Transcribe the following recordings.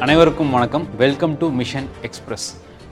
அனைவருக்கும் வணக்கம். Welcome to mission express.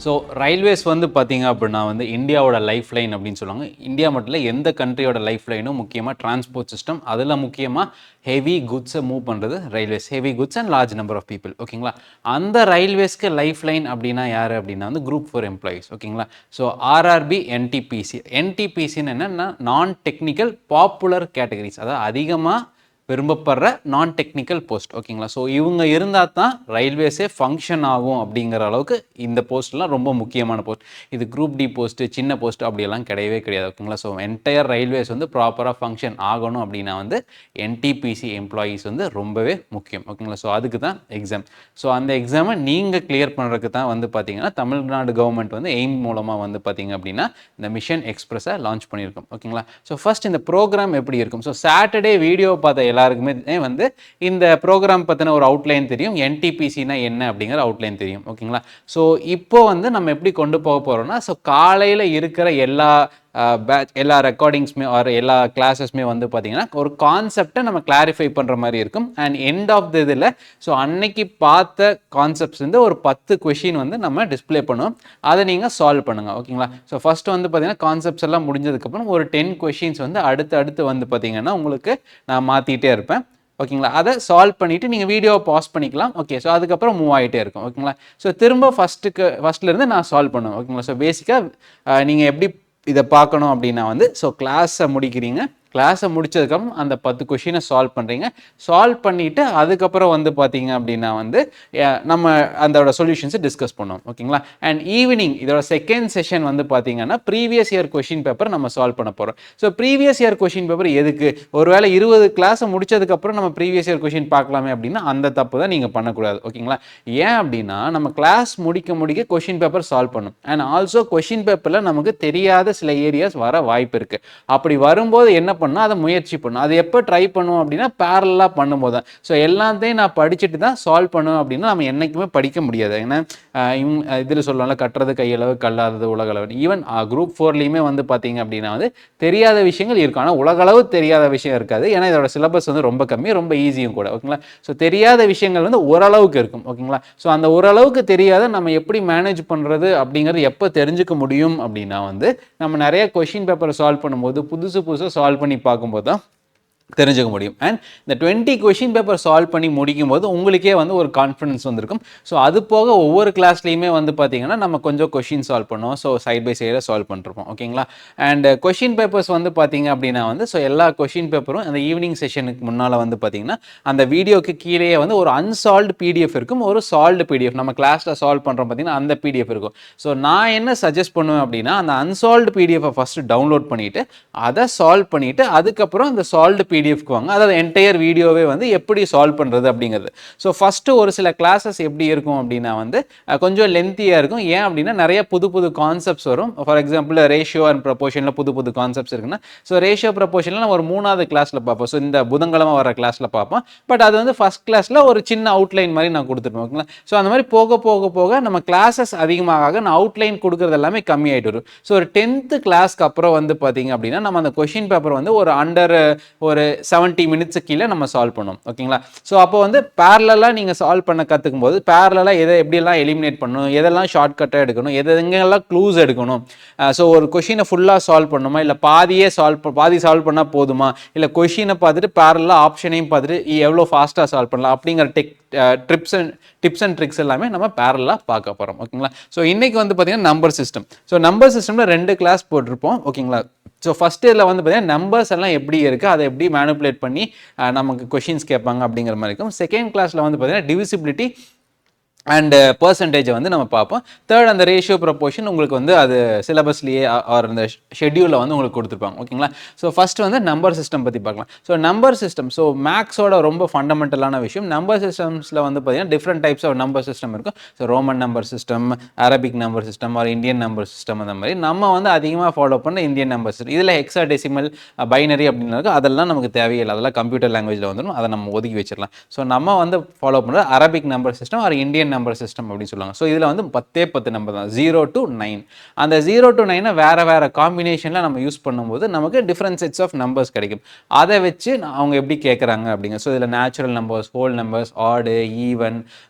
So railways வந்து பார்த்தீங்க அப்படின்னா வந்து இந்தியாவோட லைஃப் லைன் அப்படின்னு சொல்லுவாங்க. இந்தியா மட்டும் இல்லை, எந்த கண்ட்ரியோட லைஃப் லைனும் முக்கியமாக டிரான்ஸ்போர்ட் சிஸ்டம். அதில் முக்கியமாக ஹெவி குட்ஸை மூவ் பண்ணுறது railways. Heavy goods and large number of people. ஓகேங்களா? அந்த ரயில்வேஸ்க்கு லைஃப் லைன் அப்படின்னா யார் அப்படின்னா வந்து குரூப் 4 எம்ப்ளாயீஸ். ஓகேங்களா? So RRB, NTPC. என்டிபிசின்னு என்னென்னா நான் டெக்னிக்கல் பாப்புலர் கேட்டகரிஸ், அதாவது அதிகமாக விரும்பப்படுற நான் டெக்னிக்கல் போஸ்ட். ஓகேங்களா? ஸோ இவங்க இருந்தால் தான் ரயில்வேஸே ஃபங்க்ஷன் ஆகும் அப்படிங்கிற அளவுக்கு இந்த போஸ்ட்லாம் ரொம்ப முக்கியமான போஸ்ட். இது குரூப் டி போஸ்ட்டு, சின்ன போஸ்ட் அப்படியெல்லாம் கிடையவே கிடையாது. ஓகேங்களா? ஸோ என்டையர் ரயில்வேஸ் வந்து ப்ராப்பராக ஃபங்க்ஷன் ஆகணும் அப்படின்னா வந்து என்டிபிசி எம்ப்ளாயீஸ் வந்து ரொம்பவே முக்கியம். ஓகேங்களா? ஸோ அதுக்கு தான் எக்ஸாம். ஸோ அந்த எக்ஸாமை நீங்கள் கிளியர் பண்ணுறதுக்கு தான் வந்து பார்த்தீங்கன்னா தமிழ்நாடு கவர்மெண்ட் வந்து எய்ம் மூலமாக வந்து பார்த்தீங்க அப்படின்னா இந்த மிஷன் எக்ஸ்பிரஸை லான்ச் பண்ணியிருக்கோம். ஓகேங்களா? ஸோ ஃபர்ஸ்ட் இந்த ப்ரோக்ராம் எப்படி இருக்கும்? ஸோ சாட்டர்டே வீடியோ பார்த்த எல்லாருக்குமே வந்து இந்த ப்ரோக்ராம் பற்றின ஒரு அவுட்லைன் தெரியும். என்டிபிசினா என்ன அப்படிங்கிற அவுட்லைன் தெரியும். ஓகேங்களா? ஸோ இப்போ வந்து நம்ம எப்படி கொண்டு போக போகிறோம்னா, ஸோ காலையில் இருக்கிற எல்லா ரெக்கார்டிங்ஸுமே ஆர் எல்லா கிளாஸஸ்மே வந்து பார்த்தீங்கன்னா ஒரு கான்செப்டை நம்ம கிளாரிஃபை பண்ணுற மாதிரி இருக்கும். அண்ட் எண்ட் ஆஃப் த இதில் ஸோ அன்னைக்கு பார்த்த கான்செப்ட்ஸ் வந்து ஒரு 10 கொஷின் வந்து நம்ம டிஸ்பிளே பண்ணுவோம். அதை நீங்கள் சால்வ் பண்ணுங்கள். ஓகேங்களா? ஸோ ஃபஸ்ட்டு வந்து பார்த்தீங்கன்னா கான்செப்ட்ஸ் எல்லாம் முடிஞ்சதுக்கப்புறம் ஒரு 10 கொஷின்ஸ் வந்து அடுத்து வந்து பார்த்தீங்கன்னா உங்களுக்கு நான் மாற்றிட்டே இருப்பேன். ஓகேங்களா? அதை சால்வ் பண்ணிவிட்டு நீங்கள் வீடியோவை பாஸ் பண்ணிக்கலாம். ஓகே, ஸோ அதுக்கப்புறம் மூவ் ஆகிட்டே இருக்கும். ஓகேங்களா? ஸோ திரும்ப ஃபஸ்ட்லேருந்து நான் சால்வ் பண்ணுவேன். ஓகேங்களா? ஸோ பேசிக்காக நீங்கள் எப்படி இதை பார்க்கணும் அப்படின்னா வந்து ஸோ கிளாஸை முடிக்கிறீங்க. கிளாஸை முடிச்சதுக்கப்புறம் அந்த 10 கொஷினை சால்வ் பண்ணுறீங்க. சால்வ் பண்ணிவிட்டு அதுக்கப்புறம் வந்து பார்த்தீங்க அப்படின்னா வந்து நம்ம அதோட சொல்யூஷன்ஸை டிஸ்கஸ் பண்ணுவோம். ஓகேங்களா? அண்ட் ஈவினிங் இதோட செகண்ட் செஷன் வந்து பார்த்தீங்கன்னா ப்ரீவியஸ் இயர் கொஷின் பேப்பர் நம்ம சால்வ் பண்ண போகிறோம். So previous year question paper எதுக்கு? ஒருவேளை 20 கிளாஸை முடிச்சதுக்கப்புறம் நம்ம ப்ரீவியஸ் இயர் கொஷின் பார்க்கலாமே அப்படின்னா அந்த தப்பு தான் நீங்கள் பண்ணக்கூடாது. ஓகேங்களா? ஏன் அப்படின்னா நம்ம கிளாஸ் முடிக்க கொஷின் பேப்பர் சால்வ் பண்ணும். அண்ட் ஆல்சோ கொஷின் பேப்பரில் நமக்கு தெரியாத சில ஏரியாஸ் வர வாய்ப்பு இருக்குது. அப்படி வரும்போது என்ன அதை முயற்சி பண்ணும். அது எப்போ ட்ரை பண்ணுவோம் அப்படின்னா பேரலாக பண்ணும்போது தான். ஸோ எல்லாத்தையும் நான் படிச்சுட்டு தான் சால்வ் பண்ணுவேன் அப்படின்னா நம்ம என்றைக்குமே படிக்க முடியாது. ஏன்னா இதில் சொல்லலாம் கட்டுறது கையளவு கல்லாதது உலகளவு. ஈவன் குரூப் 4லையுமே வந்து பார்த்தீங்க அப்படின்னா வந்து தெரியாத விஷயங்கள் இருக்கும். ஆனால் உலகளவு தெரியாத விஷயம் இருக்காது. ஏன்னா இதோட சிலபஸ் வந்து ரொம்ப கம்மி, ரொம்ப ஈஸியும் கூட. ஓகேங்களா? ஸோ தெரியாத விஷயங்கள் வந்து ஓரளவுக்கு இருக்கும். ஓகேங்களா? ஸோ அந்த ஓரளவுக்கு தெரியாத நம்ம எப்படி மேனேஜ் பண்ணுறது அப்படிங்கிறது எப்போ தெரிஞ்சுக்க முடியும் அப்படின்னா வந்து நம்ம நிறைய கொஷின் பேப்பரை சால்வ் பண்ணும்போது புதுசாக சால்வ் பண்ணி பார்க்கும்போது தான் தெரிஞ்சுக்க முடியும். அண்ட் இந்த 20 கொஷின் பேப்பர் சால்வ் பண்ணி முடிக்கும் போது உங்களுக்கே வந்து ஒரு கான்ஃபிடன்ஸ் வந்திருக்கும். ஸோ அது போக ஒவ்வொரு கிளாஸ்லையுமே வந்து பார்த்தீங்கன்னா நம்ம கொஞ்சம் கொஷின் சால்வ் பண்ணுவோம். ஸோ சைட் பை சைடாக சால்வ் பண்ணிருப்போம். ஓகேங்களா? அண்ட் கொஷின் பேப்பர்ஸ் வந்து பார்த்தீங்க அப்படின்னா வந்து ஸோ எல்லா கொஷின் பேப்பரும் அந்த ஈவினிங் செஷனுக்கு முன்னால் வந்து பார்த்தீங்கன்னா அந்த வீடியோக்கு கீழே வந்து ஒரு அன்சால்வ்டு பிடிஎஃப் இருக்கும், ஒரு சால்வ்டு பிடிஎஃப். நம்ம கிளாஸில் சால்வ் பண்ணுறோம் பார்த்தீங்கன்னா அந்த பிடிஎஃப் இருக்கும். ஸோ நான் என்ன சஜஸ்ட் பண்ணுவேன் அப்படின்னா அந்த அன்சால்வ்டு பிடிஎஃபை ஃபஸ்ட்டு டவுன்லோட் பண்ணிவிட்டு அதை சால்வ் பண்ணிவிட்டு அதுக்கப்புறம் அந்த சால்வ்டு பிடிஎஃப்க்கு வாங்க. அதாவது என்டையர் வீடியோவே வந்து எப்படி சால்வ் பண்ணுறது அப்படிங்கிறது. ஸோ ஃபஸ்ட்டு ஒரு சில கிளாஸஸ் எப்படி இருக்கும் அப்படின்னா வந்து கொஞ்சம் லென்த்தியாக இருக்கும். ஏன் அப்படின்னா நிறைய புது கான்செப்ட்ஸ் வரும். ஃபார் எக்ஸாம்பிள் ரேஷியோ அண்ட் ப்ரொபோர்ஷனில் புது கான்செப்ட்ஸ் இருக்குன்னா ஸோ ரேஷியோ ப்ரொபோர்ஷனில் நம்ம ஒரு 3வது கிளாஸில் பார்ப்போம். ஸோ இந்த புதன்கிழமை வர கிளாஸில் பார்ப்போம். பட் அது வந்து ஃபஸ்ட் கிளாஸில் ஒரு சின்ன அவுட்லைன் மாதிரி நான் கொடுத்துருப்பேன். ஓகேங்களா? ஸோ அந்த மாதிரி போக நம்ம கிளாஸஸ் அதிகமாக நான் அவுட்லைன் கொடுக்குறது எல்லாமே கம்மியாயிட்டு வரும். ஸோ ஒரு 10th கிளாஸ்க்கு அப்புறம் வந்து பார்த்தீங்க அப்படின்னா நம்ம அந்த கொஷின் பேப்பர் வந்து ஒரு அண்டர் ஒரு 70 மினிட்ஸ் கீழே நம்ம சால்வ் பண்ணுவோம். ஓகேங்களா? ஸோ அப்போ வந்து பேரலாக நீங்கள் சால்வ் பண்ண கற்றுக்கும் போது பேரலாக எப்படியெல்லாம் எலிமினேட் பண்ணணும், எதெல்லாம் ஷார்ட்கட்டாக எடுக்கணும், எங்கெல்லாம் க்ளூஸ் எடுக்கணும். ஸோ ஒரு கொஷினை ஃபுல்லாக சால்வ் பண்ணணுமா, இல்லை பாதி சால்வ் பண்ணால் போதுமா, இல்லை கொஷினை பார்த்துட்டு பேரலாக ஆப்ஷனையும் பார்த்துட்டு எவ்வளோ ஃபாஸ்ட்டாக சால்வ் பண்ணலாம் அப்படிங்கிற டிப்ஸ் அண்ட் ட்ரிக்ஸ் எல்லாமே நம்ம பேரலாக பார்க்க போகிறோம். ஓகேங்களா? ஸோ இன்றைக்கி வந்து பார்த்தீங்கன்னா நம்பர் சிஸ்டம். ஸோ நம்பர் சிஸ்டமில் 2 கிளாஸ் போட்டிருப்போம். ஓகேங்களா? ஸோ ஃபஸ்ட் இதில் வந்து பார்த்தீங்கன்னா நம்பர்ஸ் எல்லாம் எப்படி இருக்குது, அதை எப்படி மேனிப்புலேட் பண்ணி நமக்கு கொஷின்ஸ் கேட்பாங்க அப்படிங்கிற மாதிரி இருக்கும். செகண்ட் கிளாஸில் வந்து பார்த்தீங்கன்னா டிவிசிபிலிட்டி அண்ட் பர்சன்டேஜை வந்து நம்ம பார்ப்போம். தேர்ட் அந்த ரேஷியோ ப்ரொபோர்ஷன் உங்களுக்கு வந்து அது சிலபஸ்லேயே ஆர் அந்த ஷெட்யூலில் வந்து உங்களுக்கு கொடுத்துருப்பாங்க. ஓகேங்களா? ஸோ ஃபஸ்ட்டு வந்து நம்பர் சிஸ்டம் பற்றி பார்க்கலாம். ஸோ நம்பர் சிஸ்டம் ஸோ மேக்ஸோட ரொம்ப ஃபண்டமெண்டலான விஷயம். நம்பர் சிஸ்டம்ஸில் வந்து பார்த்தீங்கன்னா different types of number system இருக்கும். So Roman number system, Arabic number system, ஒரு இந்தியன் நம்பர் சிஸ்டம். அந்த மாதிரி நம்ம வந்து அதிகமாக ஃபாலோ பண்ண இந்தியன் நம்பர் சிஸ்டம். இதில் ஹெக்ஸாடெசிமல், பைனரி அப்படின்னு இருக்கும். அதெல்லாம் நமக்கு தேவையில்லை, அதெல்லாம் கம்ப்யூட்டர் லாங்குவேஜில் வந்துடும். அதை நம்ம ஒதுக்கி வச்சிடலாம். ஸோ நம்ம வந்து ஃபாலோ பண்ணுறது அரபிக் நம்பர் சிஸ்டம் ஒரு இந்தியன் நம்பர் சிஸ்டம் அப்படின்னு சொல்லுவாங்க. ஸோ இதில் வந்து 10 நம்பர் தான், 0 to 9. அந்த 0 to 9 வேறு காம்பினேஷனில் நம்ம யூஸ் பண்ணும்போது நமக்கு டிஃப்ரெண்ட் செட்ஸ் ஆஃப் நம்பர்ஸ் கிடைக்கும். அதை வச்சு அவங்க எப்படி கேட்குறாங்க அப்படிங்க. ஸோ இதில் natural numbers, whole numbers, odd, even,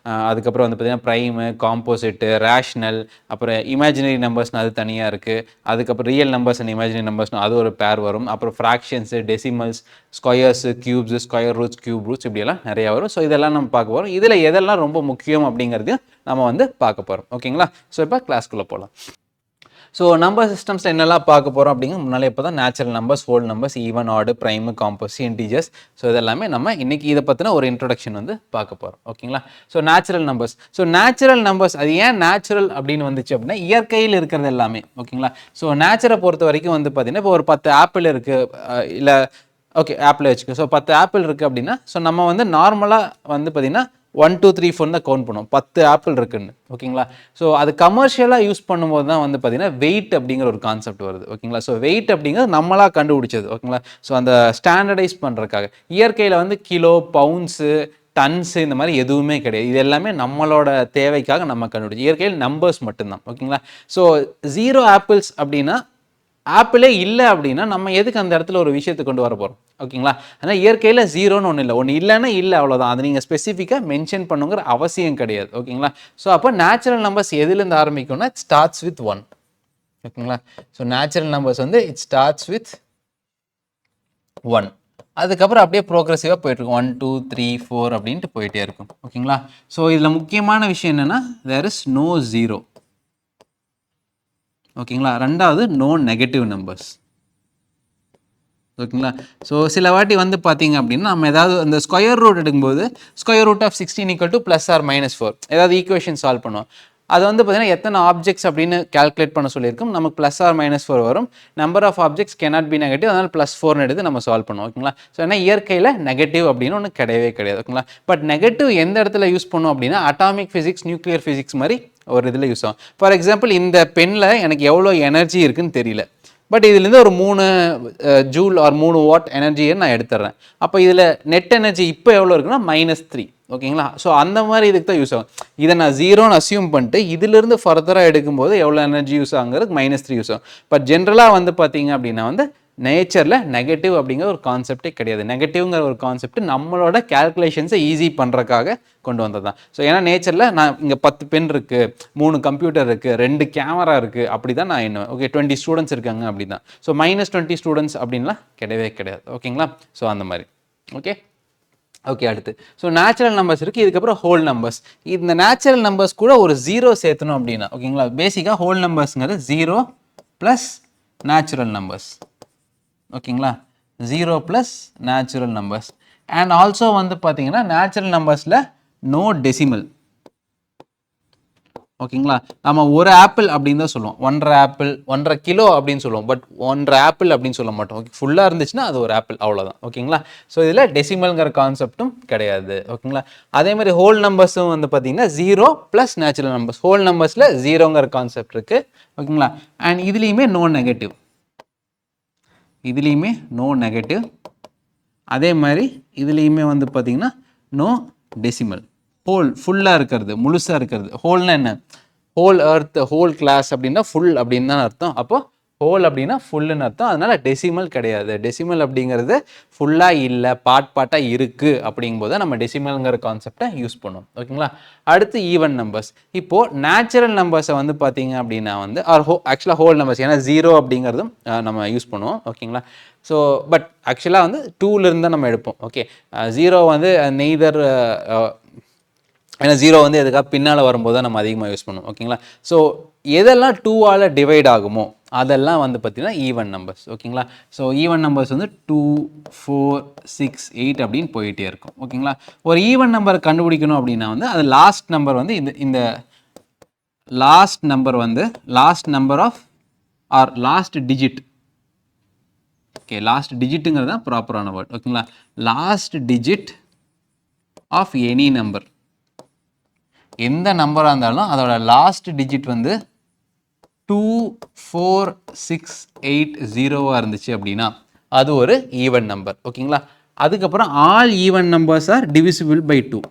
அதுக்கப்புறம் வந்து பார்த்தீங்கன்னா ப்ரைமு, காம்போசிட்டு, ரேஷ்னல், அப்புறம் இமேஜினரி நம்பர்ஸ்னு அது தனியாக இருக்குது. அதுக்கப்புறம் ரியல் நம்பர்ஸ் அண்ட் இமேஜினரி நம்பர்ஸ்னு அது ஒரு பேர் வரும். அப்புறம் fractions, decimals, squares, cubes, square roots, cube roots, இப்படியெல்லாம் நிறையா வரும். ஸோ இதெல்லாம் நம்ம பார்க்க போகிறோம். இதில் எதெல்லாம் ரொம்ப முக்கியம் அப்படிங்கிறதையும் நம்ம வந்து பார்க்க போகிறோம். ஓகேங்களா? ஸோ இப்போ கிளாஸ்க்குள்ளே போகலாம். ஸோ நம்பர் சிஸ்டம்ஸில் என்னெல்லாம் பார்க்க போகிறோம் அப்படிங்க முன்னாலே இப்போ தான் natural numbers, whole numbers, even, ஆடு, ப்ரைமு, காம்போஸ், இன்டீஜர்ஸ். ஸோ இதெல்லாமே நம்ம இன்றைக்கி இதை பற்றின ஒரு இன்ட்ரொடக்ஷன் வந்து பார்க்க போகிறோம். ஓகேங்களா? So natural numbers. So natural numbers அது ஏன் நேச்சுரல் அப்படின்னு வந்துச்சு அப்படின்னா இயற்கையில் இருக்கிறது எல்லாமே. ஓகேங்களா? ஸோ நேச்சரை பொறுத்த வரைக்கும் வந்து பார்த்திங்கன்னா இப்போ ஒரு 10 ஆப்பிள் இருக்குது, இல்லை ஓகே ஆப்பிள் வச்சுக்கோ. ஸோ 10 ஆப்பிள் இருக்குது அப்படின்னா ஸோ நம்ம வந்து நார்மலாக வந்து பார்த்திங்கன்னா 1 2 3 4 தான் கவுண்ட் பண்ணுவோம், 10 ஆப்பிள் இருக்குன்னு. ஓகேங்களா? ஸோ அது கமர்ஷியலாக யூஸ் பண்ணும்போது தான் வந்து பார்த்தீங்கன்னா வெயிட் அப்படிங்கிற ஒரு கான்செப்ட் வருது. ஓகேங்களா? ஸோ வெயிட் அப்படிங்கிறது நம்மளாக கண்டுபிடிச்சது. ஓகேங்களா? ஸோ அந்த ஸ்டாண்டர்டைஸ் பண்ணுறதுக்காக. இயற்கையில் வந்து கிலோ, பவுன்ஸு, டன்ஸு இந்த மாதிரி எதுவுமே கிடையாது. இது எல்லாமே நம்மளோட தேவைக்காக நம்ம கண்டுபிடிச்சி. இயற்கையில் நம்பர்ஸ் மட்டும்தான். ஓகேங்களா? ஸோ 0 ஆப்பிள்ஸ் அப்படின்னா ஆப்பிளே இல்லை அப்படின்னா நம்ம எதுக்கு அந்த இடத்துல ஒரு விஷயத்தை கொண்டு வர போகிறோம்? ஓகேங்களா? ஆனால் இயற்கையில் 0ன்னு ஒன்று இல்லை, ஒன்று இல்லைன்னா இல்லை, அவ்வளோதான். அது நீங்கள் ஸ்பெசிஃபிக்காக மென்ஷன் பண்ணுங்கிற அவசியம் கிடையாது. ஓகேங்களா? ஸோ அப்போ நேச்சுரல் நம்பர்ஸ் எதுலேருந்து ஆரம்பிக்கும்னா இட் ஸ்டார்ட்ஸ் வித் 1. ஓகேங்களா? ஸோ நேச்சுரல் நம்பர்ஸ் வந்து இட் ஸ்டார்ட்ஸ் வித் 1. அதுக்கப்புறம் அப்படியே ப்ரோக்ரெசிவாக போயிட்டுருக்கும், 1 2 3 4 அப்படின்ட்டு போயிட்டே இருக்கும். ஓகேங்களா? ஸோ இதில் முக்கியமான விஷயம் என்னென்னா தேர் இஸ் நோ 0. ஓகேங்களா? ரெண்டாவது நோ நெகட்டிவ் நம்பர்ஸ். ஓகேங்களா? ஸோ சில வாட்டி வந்து பார்த்தீங்க அப்படின்னா நம்ம ஏதாவது அந்த ஸ்கொயர் ரூட் எடுக்கும்போது square root of 16 equal to +or-4 ஏதாவது ஈக்குவேஷன் சால்வ் பண்ணுவோம். அது வந்து பார்த்தீங்கன்னா எத்தனை ஆப்ஜெக்ட்ஸ் அப்படின்னு கால்குலேட் பண்ண சொல்லியிருக்கும், நமக்கு +or-4 வரும். Number of objects cannot be negative, அதனால் +4 எடுத்து நம்ம சால்வ் பண்ணுவோம். ஓகேங்களா? ஸோ ஏன்னா இயற்கையில் நெகட்டிவ் அப்படின்னு ஒன்று கிடையவே கிடையாது. ஓகேங்களா? பட் நெகட்டிவ் எந்த இடத்துல யூஸ் பண்ணுவோம் அப்படின்னா அட்டாமிக் ஃபிசிக்ஸ், நியூக்ளியர் ஃபிசிக்ஸ் மாதிரி ஒரு இதில் யூஸ் ஆகும். ஃபார் எக்ஸாம்பிள் இந்த பெனில் எனக்கு எவ்வளோ எனர்ஜி இருக்குன்னு தெரியல, பட் இதுலேருந்து ஒரு 3 ஜூல் ஆர் 3 வாட் எனர்ஜியை நான் எடுத்துடுறேன். அப்போ இதில் நெட் எனர்ஜி இப்போ எவ்வளோ இருக்குன்னா -3. ஓகேங்களா? ஸோ அந்த மாதிரி இதுக்கு தான் யூஸ் ஆகும். இதை நான் 0ன்னு அசியூம் பண்ணிட்டு இதிலிருந்து ஃபர்தராக எடுக்கும்போது எவ்வளோ எனர்ஜி யூஸ் ஆகுங்கிறது -3 யூஸ் ஆகும். பட் ஜென்ரலாக வந்து பார்த்தீங்க அப்படின்னா வந்து நேச்சரில் நெகட்டிவ் அப்படிங்கிற ஒரு கான்செப்டே கிடையாது. நெகட்டிவ்ங்கிற ஒரு கான்செப்ட் நம்மளோட கேல்குலேஷன்ஸை ஈஸி பண்ணுறதுக்காக கொண்டு வந்தது தான். ஸோ ஏன்னா நேச்சரில் நான் இங்கே 10 பென் இருக்குது, 3 கம்ப்யூட்டர் இருக்குது, 2 கேமரா இருக்குது, அப்படி தான் நான் எண்ணுவேன். ஓகே 20 ஸ்டூடெண்ட்ஸ் இருக்காங்க அப்படி தான். ஸோ -20 ஸ்டூடெண்ட்ஸ் அப்படின்லாம் கிடையவே கிடையாது. ஓகேங்களா? ஸோ அந்த மாதிரி. ஓகே அடுத்து ஸோ நேச்சுரல் நம்பர்ஸ் இருக்குது, இதுக்கப்புறம் ஹோல் நம்பர்ஸ். இந்த நேச்சுரல் நம்பர்ஸ் கூட ஒரு 0 சேர்த்தணும் அப்படின்னா ஓகேங்களா? பேசிக்காக ஹோல் நம்பர்ஸுங்கிறது 0 + நேச்சுரல் நம்பர்ஸ். ஓகேங்களா? 0 + நேச்சுரல் நம்பர்ஸ். அண்ட் ஆல்சோ வந்து பார்த்தீங்கன்னா நேச்சுரல் நம்பர்ஸில் நோ டெசிமல். ஓகேங்களா? நம்ம ஒரு ஆப்பிள் அப்படின்னு தான் சொல்லுவோம், 1.5 ஆப்பிள், 1.5 கிலோ அப்படின்னு சொல்லுவோம். பட் 1.5 ஆப்பிள் அப்படின்னு சொல்ல மாட்டோம். ஓகே ஃபுல்லாக இருந்துச்சுன்னா அது ஒரு ஆப்பிள், அவ்வளோதான். ஓகேங்களா? ஸோ இதில் டெசிமல்ங்கிற கான்செப்டும் கிடையாது. ஓகேங்களா? அதே மாதிரி ஹோல் நம்பர்ஸும் வந்து பார்த்தீங்கன்னா 0 + நேச்சுரல் நம்பர்ஸ். ஹோல் நம்பர்ஸில் 0ங்கிற கான்செப்ட் இருக்குது. ஓகேங்களா? அண்ட் இதுலேயுமே நோ நெகட்டிவ். இதுலேயுமே நோ நெகட்டிவ். அதே மாதிரி இதுலேயுமே வந்து பார்த்தீங்கன்னா நோ டெசிமல். ஹோல் ஃபுல்லாக இருக்கிறது, முழுசாக இருக்கிறது. ஹோல்னா என்ன? ஹோல் எர்த், ஹோல் கிளாஸ் அப்படின்னா ஃபுல் அப்படின்னு தான் அர்த்தம். அப்போ ஹோல் அப்படின்னா ஃபுல்லுன்னு அர்த்தம். அதனால டெசிமல் கிடையாது. டெசிமல் அப்படிங்கிறது ஃபுல்லாக இல்லை, பார்ட்டாக இருக்குது அப்படிங்கும்போது நம்ம டெசிமல்ங்கிற கான்செப்டை யூஸ் பண்ணுவோம். ஓகேங்களா? அடுத்து ஈவன் நம்பர்ஸ். இப்போது நேச்சுரல் நம்பர்ஸை வந்து பார்த்தீங்க அப்படின்னா வந்து ஆக்சுவலாக ஹோல் நம்பர்ஸ், ஏன்னா 0 அப்படிங்கிறதும் நம்ம யூஸ் பண்ணுவோம். ஓகேங்களா? ஸோ பட் ஆக்சுவலாக வந்து 2லேருந்து தான் நம்ம எடுப்போம். ஓகே 0 வந்து நெய்தர், ஏன்னா 0 வந்து எதுக்காக பின்னால் வரும்போது தான் நம்ம அதிகமாக யூஸ் பண்ணுவோம். ஓகேங்களா? ஸோ எதெல்லாம் 2ஆல் டிவைட் ஆகுமோ அதெல்லாம் வந்து பார்த்தீங்கன்னா ஈவன் நம்பர்ஸ். ஓகேங்களா? ஸோ ஈவன் நம்பர்ஸ் வந்து 2 4 6 8 அப்படின்னு போயிட்டே இருக்கும். ஓகேங்களா? ஒரு ஈவன் நம்பர் கண்டுபிடிக்கணும் அப்படின்னா வந்து அது லாஸ்ட் நம்பர் வந்து இந்த லாஸ்ட் நம்பர் வந்து last number of or last digit. Okay last டிஜிட்டுங்கிறது தான் ப்ராப்பரான வேர்ட். ஓகேங்களா? Last digit of any number. எந்த நம்பராக இருந்தாலும் அதோட லாஸ்ட் டிஜிட் வந்து 2 4 6 8 0 இருந்துச்சு அப்படின்னா அது ஒரு ஈவன் நம்பர். ஓகேங்களா? அதுக்கப்புறம் all even numbers are divisible by 2.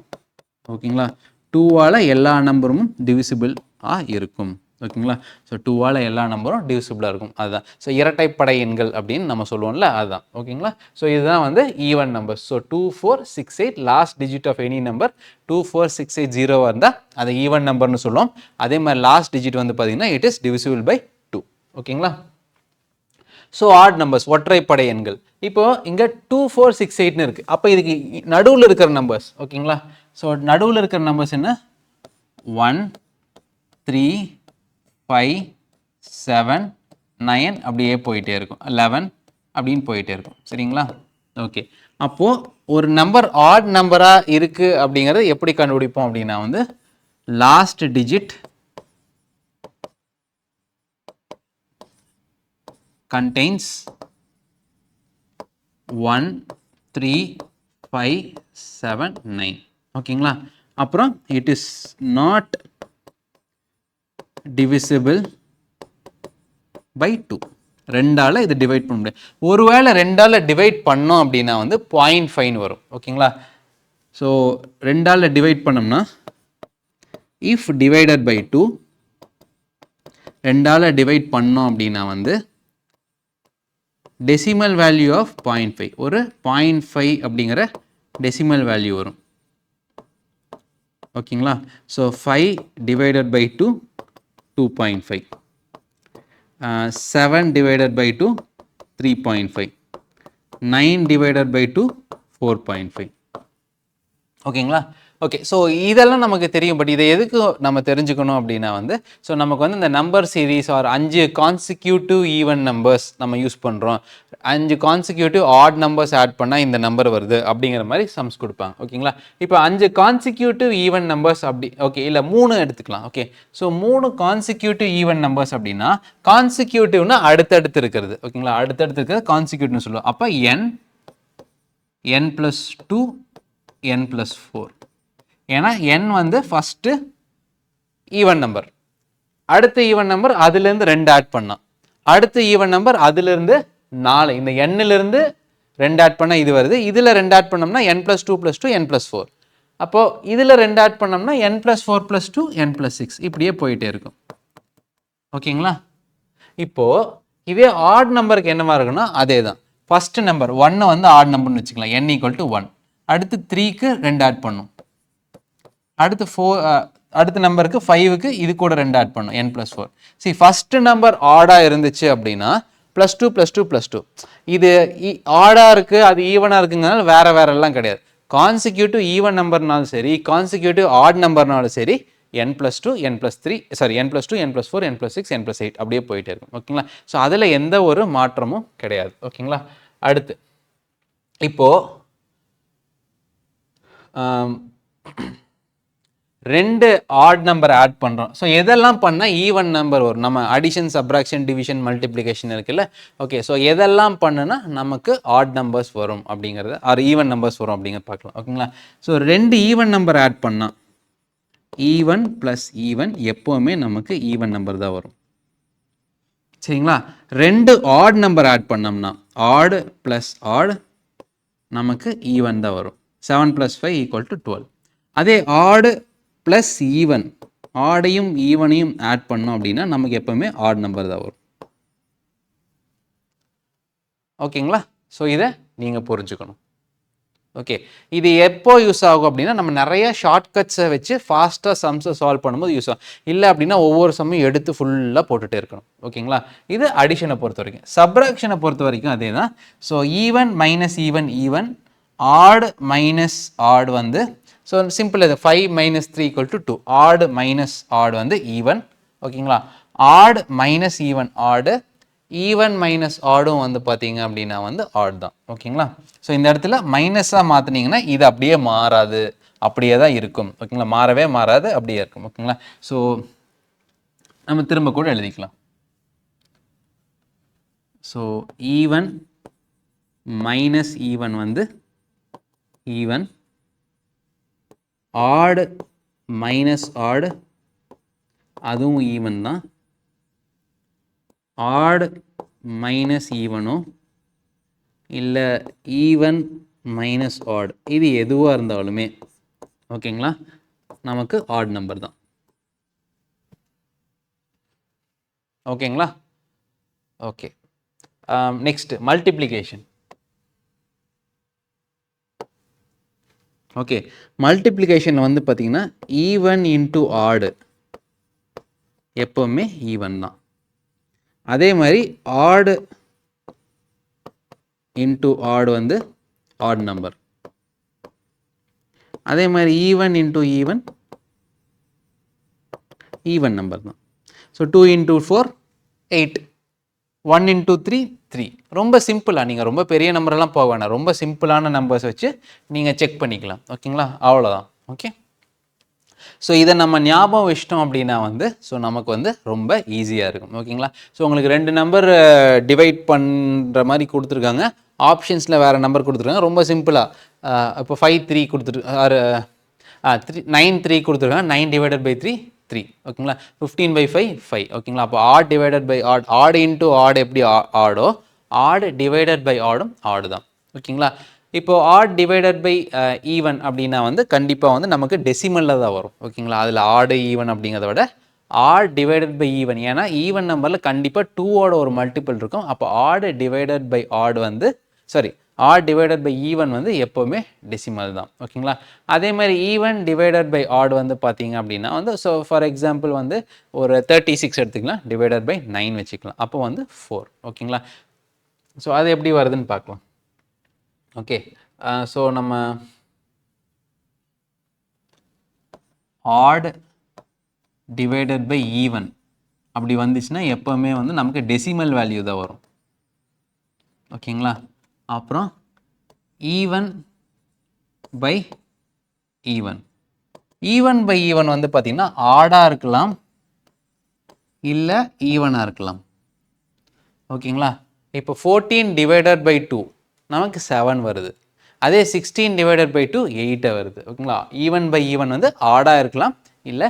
ஓகேங்களா? 2ஆல் எல்லா நம்பரும் டிவிசிபிளாக இருக்கும். ஓகேங்களா? ஸோ 2ஆல் எல்லா நம்பரும் டிவிசிபிளாக இருக்கும். அதுதான் ஸோ இரட்டைப்படை எண்கள் அப்படின்னு நம்ம சொல்லுவோம்ல, அதுதான். ஓகேங்களா? ஸோ இதுதான் வந்து even numbers. So 2468 last digit of any number 24680 இருந்தால் அதை ஈவன் நம்பர்னு சொல்லுவோம். அதே மாதிரி லாஸ்ட் டிஜிட் வந்து பார்த்தீங்கன்னா இட் இஸ் டிவிசிபிள் பை 2. ஓகேங்களா? ஸோ ஆட் நம்பர்ஸ் ஒற்றைப்படை எண்கள். இப்போ இங்கே 2468ன்னு இருக்குது. அப்போ இதுக்கு நடுவில் இருக்கிற நம்பர்ஸ். ஓகேங்களா? ஸோ நடுவில் இருக்கிற நம்பர்ஸ் என்ன? 1 3 5 7 9 அப்படியே போயிட்டே இருக்கும். 11 அப்படின்னு போயிட்டே இருக்கும். சரிங்களா? ஓகே. அப்போது ஒரு நம்பர் ஆட் நம்பராக இருக்குது அப்படிங்கிறத எப்படி கண்டுபிடிப்போம் அப்படின்னா வந்து லாஸ்ட் டிஜிட் contains 1 3 5 7 9. ஓகேங்களா? அப்புறம் it is not divisible by 2. ரெண்டால் இது டிவைட் பண்ண முடியாது. ஒருவேளை ரெண்டால் டிவைட் பண்ணோம் அப்படின்னா வந்து 0.5 வரும். ஓகேங்களா? ஸோ ரெண்டால் டிவைட் பண்ணோம்னா இஃப் டிவைடட் பை 2 ரெண்டால் டிவைட் பண்ணோம் அப்படின்னா வந்து டெசிமல் வேல்யூ ஆஃப் 0.5 ஒரு 0.5 அப்படிங்கிற டெசிமல் வேல்யூ வரும். ஓகேங்களா? So 5 divided by 2 2.5, 7 divided by 2 3.5, 9 divided by 2 4.5. ஓகேங்களா? ஓகே. ஸோ இதெல்லாம் நமக்கு தெரியும். பட் இதை எதுக்கு நம்ம தெரிஞ்சுக்கணும் அப்படின்னா வந்து ஸோ நமக்கு வந்து இந்த number series are 5 consecutive even numbers நம்ம யூஸ் பண்ணுறோம். 5 கான்சிக்யூட்டிவ் ஆட் நம்பர்ஸ் ஆட் பண்ணால் இந்த நம்பர் வருது அப்படிங்கிற மாதிரி சம்ஸ் கொடுப்பாங்க. ஓகேங்களா? இப்போ 5 கான்சிக்யூட்டிவ் ஈவன் நம்பர்ஸ் அப்படி ஓகே இல்லை 3 எடுத்துக்கலாம். Okay. So 3 consecutive even numbers அப்படின்னா கான்சிக்யூட்டிவ்னா அடுத்தடுத்து இருக்கிறது. ஓகேங்களா? அடுத்தடுத்து இருக்கிறது கான்சிக்யூட்டிவ்னு சொல்லுவோம். அப்போ n + 2 n + 4. ஏன்னா n வந்து ஃபஸ்ட்டு ஈவன் நம்பர், அடுத்த ஈவன் நம்பர் அதுலேருந்து 2 ஆட் பண்ணலாம், அடுத்த ஈவன் நம்பர் அதுலேருந்து 4, இந்த n-லிருந்து 2 ஆட் பண்ணால் இது வருது, இதில் 2 ஆட் பண்ணோம்னா n + 2 + 2 n + 4. அப்போது இதில் 2 ஆட் பண்ணோம்னா n + 4 + 2 n + 6 இப்படியே போயிட்டே இருக்கும். ஓகேங்களா? இப்போது இதே ஆட் நம்பருக்கு என்னவா இருக்குன்னா அதே தான். ஃபஸ்ட்டு நம்பர் 1 வந்து ஆட் நம்பர்னு வச்சுக்கலாம், n = 1. அடுத்து 3க்கு 2 ஆட் பண்ணும், அடுத்து 4 அடுத்த நம்பருக்கு 5க்கு இது கூட 2 ஆட் பண்ணும் n + 4. சரி, ஃபஸ்ட்டு நம்பர் ஆடாக இருந்துச்சு அப்படின்னா +2 +2 +2 இது ஆடாக இருக்குது, அது ஈவனாக இருக்குங்கிறனால வேறெல்லாம் கிடையாது. கான்சிக்யூட்டிவ் ஈவன் நம்பர்னாலும் சரி, கான்சிக்யூட்டிவ் ஆட் நம்பர்னாலும் சரி n + 2 n + 3 sorry n + 2 n + 4 n + 6 n + 8 அப்படியே போயிட்டே இருக்கும். ஓகேங்களா? ஸோ அதில் எந்த ஒரு மாற்றமும் கிடையாது. ஓகேங்களா? அடுத்து இப்போது 2 ஆட் நம்பர் ஆட் பண்ணுறோம். ஸோ எதெல்லாம் பண்ணால் ஈவன் நம்பர் வரும்? நம்ம அடிஷன், சப்ராக்ஷன், டிவிஷன், மல்டிப்ளிகேஷன் இருக்குல்ல. ஓகே. ஸோ எதெல்லாம் பண்ணுனா நமக்கு ஆட் நம்பர்ஸ் வரும் அப்படிங்கிறத ஆர் ஈவன் நம்பர்ஸ் வரும் அப்படிங்கிறத பார்க்கலாம். ஓகேங்களா? ஸோ 2 ஈவன் நம்பர் ஆட் பண்ணால் ஈவன் ப்ளஸ் ஈவன் எப்போவுமே நமக்கு ஈவன் நம்பர் தான் வரும். சரிங்களா? 2 ஆட் நம்பர் ஆட் பண்ணோம்னா ஆட் ப்ளஸ் ஆட் நமக்கு ஈவன் தான் வரும். 7 + 5 = 12. அதே ஆடு ப்ளஸ் ஈவன், ஆடையும் ஈவனையும் ஆட் பண்ணோம் அப்படின்னா நமக்கு எப்பவுமே ஆட் நம்பர் தான் வரும். ஓகேங்களா? ஸோ இதை நீங்கள் புரிஞ்சுக்கணும். ஓகே. இது எப்போ யூஸ் ஆகும் அப்படின்னா நம்ம நிறைய ஷார்ட்கட்ஸை வச்சு ஃபாஸ்ட்டாக சம்ஸை சால்வ் பண்ணும்போது யூஸ் ஆகும். இல்லை அப்படின்னா ஒவ்வொரு சம்மையும் எடுத்து ஃபுல்லாக போட்டுகிட்டே இருக்கணும். ஓகேங்களா? இது அடிஷனை பொறுத்த வரைக்கும். சப்ராக்ஷனை பொறுத்த வரைக்கும் அதே தான். So even minus even even, odd minus odd வந்து ஸோ சிம்பிள். இது 5 - 3 = 2. ஆட் மைனஸ் ஆட் வந்து ஈவன். ஓகேங்களா? Odd minus even odd, even minus ஆடும் வந்து பார்த்தீங்க அப்படின்னா வந்து ஆட் தான். ஓகேங்களா? ஸோ இந்த இடத்துல மைனஸாக மாற்றினீங்கன்னா இது அப்படியே மாறாது, அப்படியே தான் இருக்கும். ஓகேங்களா? மாறவே மாறாது, அப்படியே இருக்கும். ஓகேங்களா? ஸோ நம்ம திரும்ப கூட எழுதிக்கலாம். ஸோ ஈவன் மைனஸ் ஈவன் வந்து ஈவன், ஆட் மைனஸ் ஆட் அதுவும் ஈவன் தான், ஆட் மைனஸ் ஈவனோ இல்லை ஈவன் மைனஸ் ஆட் இது எதுவாக இருந்தாலுமே ஓகேங்களா நமக்கு ஆட் நம்பர் தான். ஓகேங்களா? Okay. Next multiplication. Okay, multiplication வந்து பார்த்தீங்கன்னா ஈவன் இன்ட்டு ஆடு எப்போவுமே ஈவன் தான். அதே மாதிரி ஆடு இன்ட்டு ஆடு வந்து ஆட் நம்பர். அதே மாதிரி even into even even number தான். So 2 into 4 8, 1 into 3 3. ரொம்ப சிம்பிளாக, நீங்கள் ரொம்ப பெரிய நம்பரெல்லாம் போக வேணாம், ரொம்ப சிம்பிளான நம்பர்ஸ் வச்சு நீங்கள் செக் பண்ணிக்கலாம். ஓகேங்களா? அவ்வளோதான். ஓகே, ஸோ இதை நம்ம ஞாபகம் வச்சிட்டோம் அப்படின்னா வந்து ஸோ நமக்கு வந்து ரொம்ப ஈஸியாக இருக்கும். ஓகேங்களா? ஸோ உங்களுக்கு 2 நம்பர் டிவைட் பண்ணுற மாதிரி கொடுத்துருக்காங்க, ஆப்ஷன்ஸில் வேறு நம்பர் கொடுத்துருக்காங்க. ரொம்ப சிம்பிளாக இப்போ 5 3 கொடுத்துரு ஆர் 9 3 கொடுத்துருக்காங்க. 9 டிவைடட் பை 3 3. ஓகேங்களா? 15/5 5. ஓகேங்களா? அப்போ ஆட் டிவைடட் பை ஆட், ஆடு இன்ட்டு ஆடு எப்படி ஆடோ, ஆடு டிவைடட் பை ஆடும் ஆடு தான். ஓகேங்களா? இப்போ ஆட் டிவைடட் பை ஈவன் அப்படின்னா வந்து கண்டிப்பாக வந்து நமக்கு டெசிமலில் தான் வரும். ஓகேங்களா? அதில் ஆடு ஈவன் அப்படிங்கிறத விட ஆட் டிவைடட் பை ஈவன், ஏன்னா ஈவன் நம்பரில் கண்டிப்பாக 2ஓட ஒரு மல்டிபிள் இருக்கும். அப்போ ஆடு டிவைடட் பை ஆடு வந்து ஆட் டிவைடட் பை ஈவன் வந்து எப்போவுமே டெசிமல் தான். ஓகேங்களா? அதே மாதிரி ஈவன் டிவைடட் பை ஆட் வந்து பார்த்தீங்க அப்படின்னா வந்து ஸோ ஃபார் எக்ஸாம்பிள் வந்து ஒரு 36 எடுத்துக்கலாம், டிவைடட் பை 9 வச்சுக்கலாம், அப்போ வந்து 4. ஓகேங்களா? ஸோ அது எப்படி வருதுன்னு பார்க்கலாம். ஓகே, ஸோ நம்ம ஆட் டிவைடட் பை ஈவன் அப்படி வந்துச்சுன்னா எப்போவுமே வந்து நமக்கு டெசிமல் வேல்யூ தான் வரும். ஓகேங்களா? அப்புறம் even by even, even by even வந்து பார்த்தீங்கன்னா ஆடாக இருக்கலாம் இல்லை ஈவனாக இருக்கலாம். ஓகேங்களா? இப்போ 14 டிவைடட் பை 2 நமக்கு 7 வருது. அதே 16 டிவைடட் பை 2 8 வருது. ஓகேங்களா? ஈவன் பை ஈவன் வந்து ஆடாக இருக்கலாம் இல்லை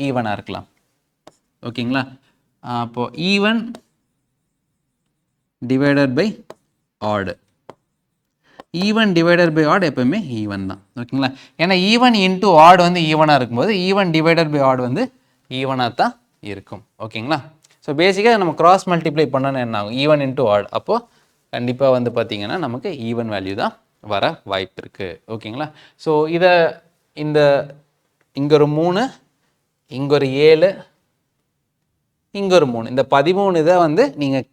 ஈவனாக இருக்கலாம். ஓகேங்களா? அப்போது ஈவன் டிவைடட் பை ஆடு, ஈவன் டிவைடட் பை ஆட் எப்பவுமே ஈவன் தான். ஓகேங்களா? ஏன்னா ஈவன் இன்ட்டு ஆட் வந்து ஈவனாக இருக்கும்போது ஈவன் டிவைடட் பை ஆட் வந்து ஈவனாக தான் இருக்கும். ஓகேங்களா? ஸோ பேசிக்காக நம்ம கிராஸ் மல்டிப்ளை பண்ணோன்னு என்ன ஆகும், ஈவன் இன்ட்டு ஆட், அப்போது கண்டிப்பாக வந்து பார்த்திங்கன்னா நமக்கு ஈவன் வேல்யூ தான் வர வாய்ப்பு இருக்குது. ஓகேங்களா? ஸோ இதை இங்கே ஒரு 3, இங்கே ஒரு 7, இங்கே ஒரு 3, இந்த 13 இதை வந்து நீங்கள்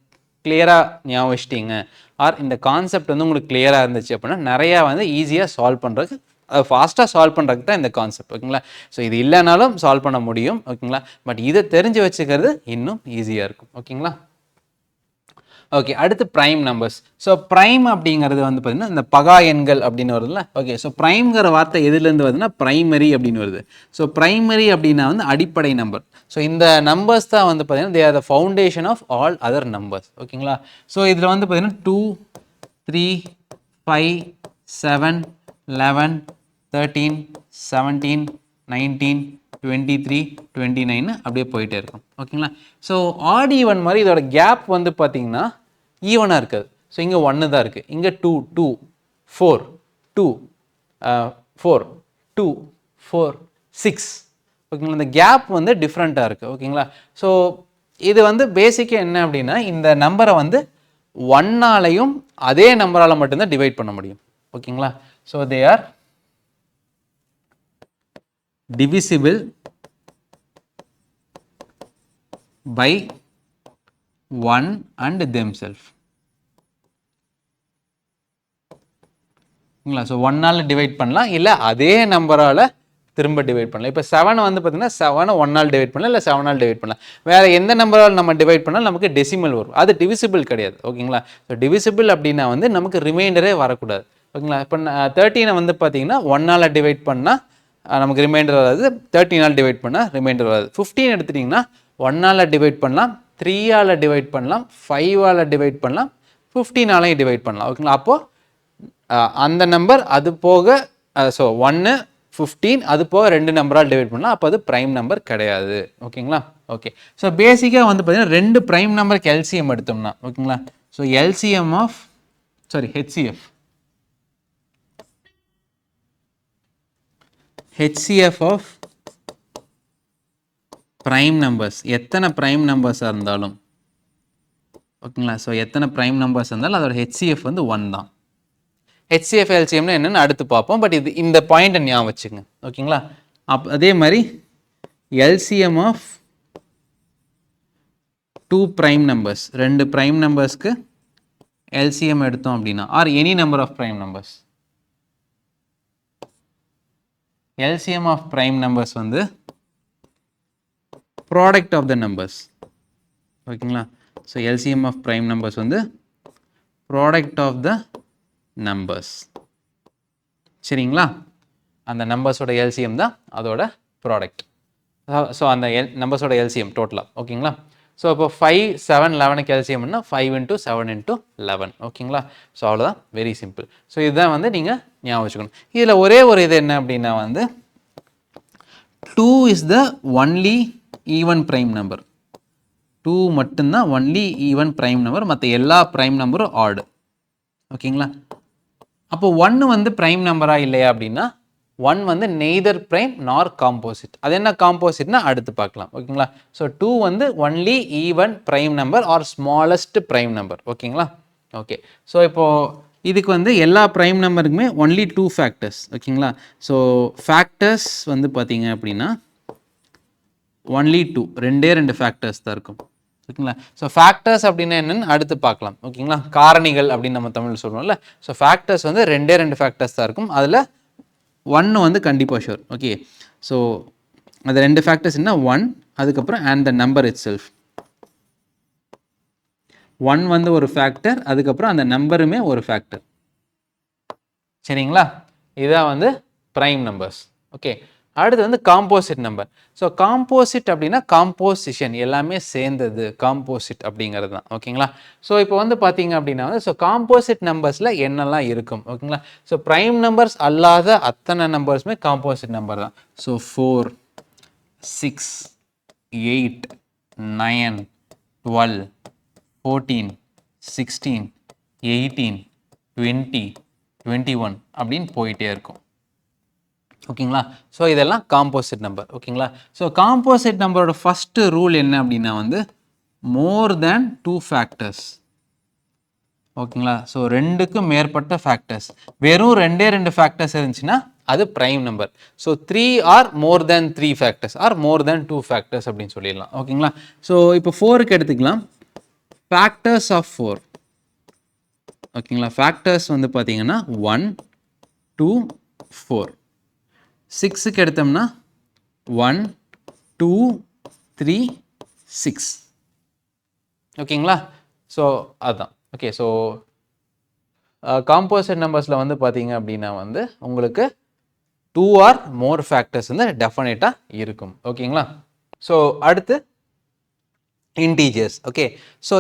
கிளியராக ஞாபகம் வச்சிட்டிங்க, ஆர் இந்த கான்செப்ட் வந்து உங்களுக்கு கிளியராக இருந்துச்சு அப்படின்னா நிறையா வந்து ஈஸியாக சால்வ் பண்ணுறதுக்கு, ஃபாஸ்ட்டாக சால்வ் பண்ணுறதுக்கு தான் இந்த கான்செப்ட். ஓகேங்களா? ஸோ இது இல்லைனாலும் சால்வ் பண்ண முடியும். ஓகேங்களா? பட் இதை தெரிஞ்சு வச்சுக்கிறது இன்னும் ஈஸியாக இருக்கும். ஓகேங்களா? ஓகே, அடுத்து ப்ரைம் நம்பர்ஸ். ஸோ ப்ரைம் அப்படிங்கிறது வந்து பார்த்தீங்கன்னா இந்த பகா எண்கள் அப்படின்னு வருதுல்ல. ஓகே, ஸோ ப்ரைம்ங்கிற வார்த்தை எதுலேருந்து வருதுன்னா பிரைமரி அப்படின்னு வருது. ஸோ பிரைமரி அப்படின்னா வந்து அடிப்படை நம்பர். ஸோ இந்த நம்பர்ஸ் தான் வந்து பார்த்தீங்கன்னா they are the foundation of all other numbers. ஓகேங்களா? ஸோ இதில் வந்து பார்த்தீங்கன்னா 2 3 5 7 11 13 17 19 23 29 அப்படியே போயிட்டே இருக்கும். ஓகேங்களா? ஸோ ஆட் ஈவன் மாதிரி இதோட கேப் வந்து பார்த்தீங்கன்னா ஈவனாக இருக்காது. ஸோ இங்கே 1 தான் இருக்குது, இங்கே 2 2 4 2 4 2 4 6. ஓகேங்களா? இந்த கேப் வந்து டிஃப்ரெண்ட்டாக இருக்குது. ஓகேங்களா? ஸோ இது வந்து பேசிக்காக என்ன அப்படின்னா இந்த நம்பரை வந்து 1ஆலையும் அதே நம்பரால் மட்டும்தான் டிவைட் பண்ண முடியும். ஓகேங்களா? So they are divisible by 1 and themselves. So 1ஆல் டிவைட் பண்ணலாம், இல்லை அதே நம்பரால் திரும்ப டிவைட் பண்ணலாம். இப்போ 7 வந்து பார்த்தீங்கன்னா 7 1ஆல் டிவைட் பண்ணலாம், இல்லை 7ஆல் டிவைட் பண்ணலாம். வேறு எந்த நம்பரால் நம்ம டிவைட் பண்ணாலும் நமக்கு டெசிமல் வரும், அது டிவிசிபிள் கிடையாது. ஓகேங்களா? ஸோ டிவிசிபிள் அப்படின்னா வந்து நமக்கு ரிமைண்டரே வரக்கூடாது. ஓகேங்களா? இப்போ 13 வந்து பார்த்தீங்கன்னா 1ஆல் டிவைட் பண்ணால் நமக்கு ரிமைண்டர் வராது, 13ஆல் டிவைட் பண்ணால் ரிமைண்டர் வராது. 15 எடுத்துட்டிங்கன்னா 1ஆல் டிவைட் பண்ணலாம், 3ஆல் டிவைட் பண்ணலாம், 5ஆல் டிவைட் பண்ணலாம், 15ஆலையும் டிவைட் பண்ணலாம். ஓகேங்களா? அப்போது அந்த நம்பர் அது போக ஸோ 1 15 அது போக 2 நம்பரால் டிவைட் பண்ணலாம், அப்போ அது ப்ரைம் நம்பர் கிடையாது. ஓகேங்களா? ஓகே, ஸோ பேசிக்காக வந்து பார்த்தீங்கன்னா 2 ப்ரைம் நம்பருக்கு எல்சிஎம் எடுத்தோம்னா, ஓகேங்களா, so LCM of HCF of prime numbers எத்தனை ப்ரைம் நம்பர்ஸாக இருந்தாலும் ஓகேங்களா. ஸோ எத்தனை ப்ரைம் நம்பர்ஸ் இருந்தாலும் அதோட ஹெச்சிஎஃப் வந்து 1 தான். ஹெச்சிஎஃப் எல்சிஎம்னு என்னென்னு அடுத்து பார்ப்போம். பட் இது இந்த பாயிண்ட்டை ஞாபகம் வச்சுங்க ஓகேங்களா. அதே மாதிரி LCM of 2 prime numbers, 2 prime நம்பர்ஸ்க்கு எல்சிஎம் எடுத்தோம் அப்படின்னா or any number of prime numbers, LCM of prime numbers வந்து ப்ராடக்ட் ஆஃப் த நம்பர்ஸ் ஓகேங்களா. So LCM of prime numbers வந்து ப்ராடக்ட் ஆஃப் த நம்பர்ஸ் சரிங்களா. அந்த நம்பர்ஸோட எல்சிஎம் தான் அதோட ப்ராடக்ட். ஸோ அந்த நம்பர்ஸோட எல்சிஎம் டோட்டலாக ஓகேங்களா. ஸோ இப்போ 5, 7, 11க்கு எல்சிஎம்னா 5 × 7 × 11 ஓகேங்களா. ஸோ அவ்வளோதான், வெரி சிம்பிள். ஸோ இதுதான் வந்து நீங்கள் ஞாபகம் வச்சுக்கணும். இதில் ஒரே ஒரு இது என்ன அப்படின்னா வந்து 2 is the only even prime number. 2 மட்டும்தான் ஒன்லி ஈவன் ப்ரைம் நம்பர், மற்ற எல்லா ப்ரைம் நம்பரும் ஆடு ஓகேங்களா. அப்போ 1 வந்து ப்ரைம் நம்பராக இல்லையா அப்படின்னா 1 வந்து நெய்தர் ப்ரைம் நார் காம்போசிட். அது என்ன காம்போசிட்னா அடுத்து பார்க்கலாம் ஓகேங்களா. ஸோ 2 வந்து only even prime number are smallest prime number ஓகேங்களா. ஓகே, ஸோ இப்போது இதுக்கு வந்து எல்லா ப்ரைம் நம்பருக்குமே ஒன்லி 2 ஃபேக்டர்ஸ் ஓகேங்களா. ஸோ ஃபேக்டர்ஸ் வந்து பார்த்தீங்க அப்படின்னா ஒன்லி 2, 2 ஃபேக்டர்ஸ் தான் இருக்கும் ஓகேங்களா. ஸோ ஃபேக்டர்ஸ் அப்படின்னா என்னென்னு அடுத்து பார்க்கலாம் ஓகேங்களா. காரணிகள் அப்படின்னு நம்ம தமிழ் சொல்லுவோம்ல. ஸோ ஃபேக்டர்ஸ் வந்து 2 ஃபேக்டர்ஸ் தான் இருக்கும். அதில் 1 வந்து கண்டிப்பாக ஷோர் ஓகே. ஸோ அது 2 ஃபேக்டர்ஸ் என்ன 1 அதுக்கப்புறம் and the number it self. 1 வந்து ஒரு ஃபேக்டர், அதுக்கப்புறம் அந்த நம்பருமே ஒரு ஃபேக்டர் சரிங்களா. இதுதான் வந்து ப்ரைம் நம்பர்ஸ் ஓகே. அடுத்து வந்து காம்போசிட் நம்பர். ஸோ காம்போசிட் அப்படின்னா காம்போசிஷன் எல்லாமே சேர்ந்தது காம்போசிட் அப்படிங்கிறது தான் ஓகேங்களா. ஸோ இப்போ வந்து பார்த்தீங்க அப்படின்னா வந்து ஸோ காம்போசிட் நம்பர்ஸில் என்னெல்லாம் இருக்கும் ஓகேங்களா. ஸோ ப்ரைம் நம்பர்ஸ் அல்லாத அத்தனை நம்பர்ஸுமே காம்போசிட் நம்பர் தான். ஸோ 4, 6, 8, 9, 12, 14, 16, 18, 20, 21 அப்படின்னு போயிட்டே இருக்கும் ஓகேங்களா. ஸோ இதெல்லாம் காம்போசிட் நம்பர் ஓகேங்களா. ஸோ காம்போசிட் நம்பரோட ஃபஸ்ட்டு ரூல் என்ன அப்படின்னா வந்து மோர் தேன் 2 ஃபேக்டர்ஸ் ஓகேங்களா. ஸோ 2க்கும் மேற்பட்ட ஃபேக்டர்ஸ், வெறும் 2 ஃபேக்டர்ஸ் இருந்துச்சுன்னா அது prime number. So 3 or more than 3 factors or more than 2 factors அப்படின்னு சொல்லிடலாம் ஓகேங்களா. ஸோ இப்போ 4க்கு எடுத்துக்கலாம். ஃபேக்டர்ஸ் ஆஃப் 4 ஓகேங்களா. ஃபேக்டர்ஸ் வந்து பார்த்தீங்கன்னா 1, 2, 4. 6க்கு எடுத்தோம்னா 1, 2, 3, 6 ஓகேங்களா. ஸோ அதுதான் ஓகே. ஸோ காம்போசிட் நம்பர்ஸில் வந்து பார்த்தீங்க அப்படின்னா வந்து உங்களுக்கு 2 ஆர் மோர் ஃபேக்டர்ஸ் வந்து டெஃபினட்டாக இருக்கும் ஓகேங்களா. ஸோ அடுத்து இன்டீஜர்ஸ் ஓகே. ஸோ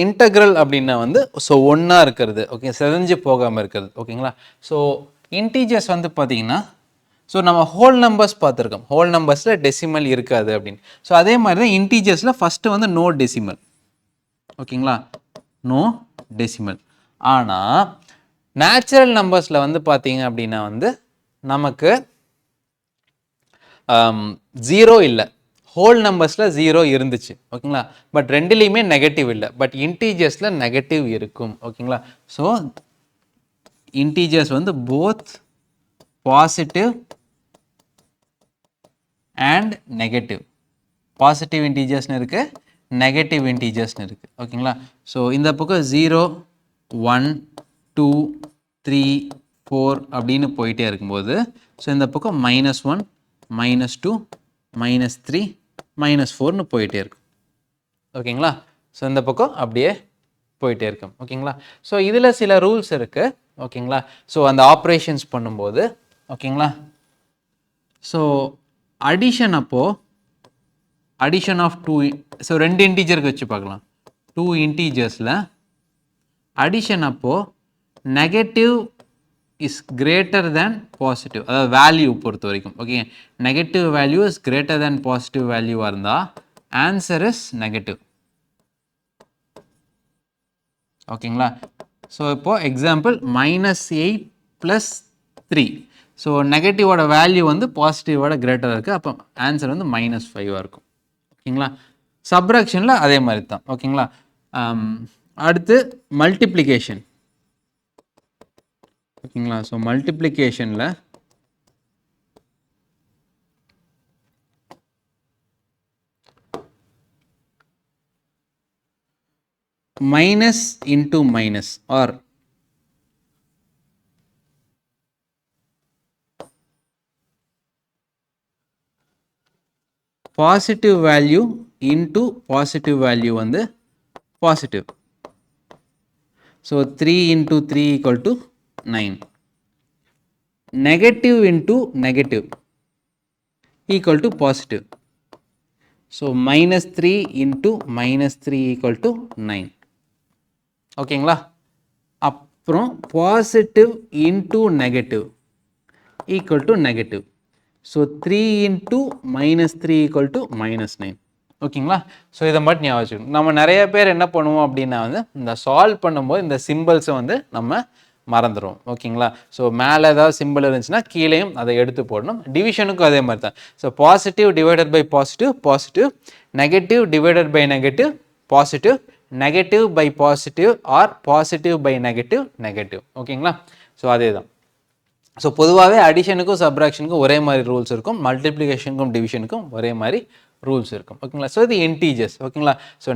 இன்டகிரல் அப்படின்னா வந்து ஸோ ஒன்றா இருக்கிறது ஓகே, செதஞ்சு போகாமல் இருக்கிறது ஓகேங்களா. ஸோ இன்டீஜர்ஸ் வந்து பார்த்தீங்கன்னா ஸோ நம்ம ஹோல் நம்பர்ஸ் பார்த்துருக்கோம், ஹோல் நம்பர்ஸில் டெசிமல் இருக்காது அப்படின்னு. ஸோ அதே மாதிரி தான் இன்டீஜர்ஸில் ஃபஸ்ட்டு வந்து நோ டெசிமல் ஓகேங்களா, நோ டெசிமல். ஆனால் நேச்சுரல் நம்பர்ஸில் வந்து பார்த்தீங்க அப்படின்னா வந்து நமக்கு 0 இல்லை, ஹோல் நம்பர்ஸில் 0 இருந்துச்சு ஓகேங்களா. பட் ரெண்டுலேயுமே நெகட்டிவ் இல்லை, பட் இன்டீஜர்ஸில் நெகட்டிவ் இருக்கும் ஓகேங்களா. ஸோ இன்டீஜர்ஸ் வந்து both positive and negative, positive இன்டீஜர்ஸ்னு இருக்குது, நெகட்டிவ் இன்டீஜர்ஸ்னு இருக்குது ஓகேங்களா. ஸோ இந்த பக்கம் 0, 1, 2, 3, 4 அப்படின்னு போயிட்டே இருக்கும்போது ஸோ இந்த பக்கம் -1, -2, -3, -4ன்னு போயிட்டே இருக்கும் ஓகேங்களா. ஸோ இந்த பக்கம் அப்படியே போயிட்டே இருக்கும் ஓகேங்களா. ஸோ இதில் சில ரூல்ஸ் இருக்குது ஓகேங்களா. ஸோ அந்த ஆப்ரேஷன்ஸ் பண்ணும்போது ஓகேங்களா. ஸோ அடிஷன் அப்போது அடிஷன் ஆஃப் 2, ஸோ 2 இன்டீஜருக்கு வச்சு பார்க்கலாம். 2 இன்டீஜர்ஸில் அடிஷன் அப்போது negative is greater than positive, அதாவது வேல்யூ பொறுத்த வரைக்கும் okay. Negative value is greater than positive வேல்யூவாக இருந்தால் ஆன்சர் இஸ் நெகட்டிவ் ஓகேங்களா. ஸோ இப்போது எக்ஸாம்பிள் -8 + 3. ஸோ நெகட்டிவோட வேல்யூ வந்து பாசிட்டிவோட கிரேட்டராக இருக்குது, அப்போ ஆன்சர் வந்து -5 இருக்கும் ஓகேங்களா. சப்ராக்ஷனில் அதே மாதிரி தான். ஓகேங்களா. அடுத்து மல்டிப்ளிகேஷன். ஓகேங்களா. ஸோ மல்டிப்ளிகேஷனில் minus into minus or positive value into positive value வந்து positive. So 3 into 3 equal to 9. Negative into negative equal to positive. So minus 3 into minus 3 equal to 9. ஓகேங்களா. அப்புறம் positive into negative equal to negative. So 3 into minus 3 equal to minus 9. ஓகேங்களா. So இதை மட்டும் ஞாபகம் வச்சுக்கணும். நம்ம நிறைய பேர் என்ன பண்ணுவோம் அப்படின்னா வந்து இந்த சால்வ் பண்ணும்போது இந்த சிம்பிள்ஸை வந்து நம்ம மறந்துடும். ஓகேங்களா. ஸோ மேலே ஏதாவது சிம்பிள் இருந்துச்சுன்னா கீழேயும் அதை எடுத்து போடணும். டிவிஷனுக்கும் அதே மாதிரி தான். So positive divided by positive positive, negative divided by negative positive, negative by positive or positive by negative negative. ஓகேங்களா. ஸோ அதே தான். ஸோ பொதுவாகவே அடிஷனுக்கும் சப்ராக்ஷனுக்கும் ஒரே மாதிரி ரூல்ஸ் இருக்கும், மல்டிப்ளிகேஷனுக்கும் டிவிஷனுக்கும் ஒரே மாதிரி ரூல்ஸ் இருக்கும். ஓகேங்களா. ஸோ இது இன்டீஜர்ஸ். ஓகேங்களா. ஸோ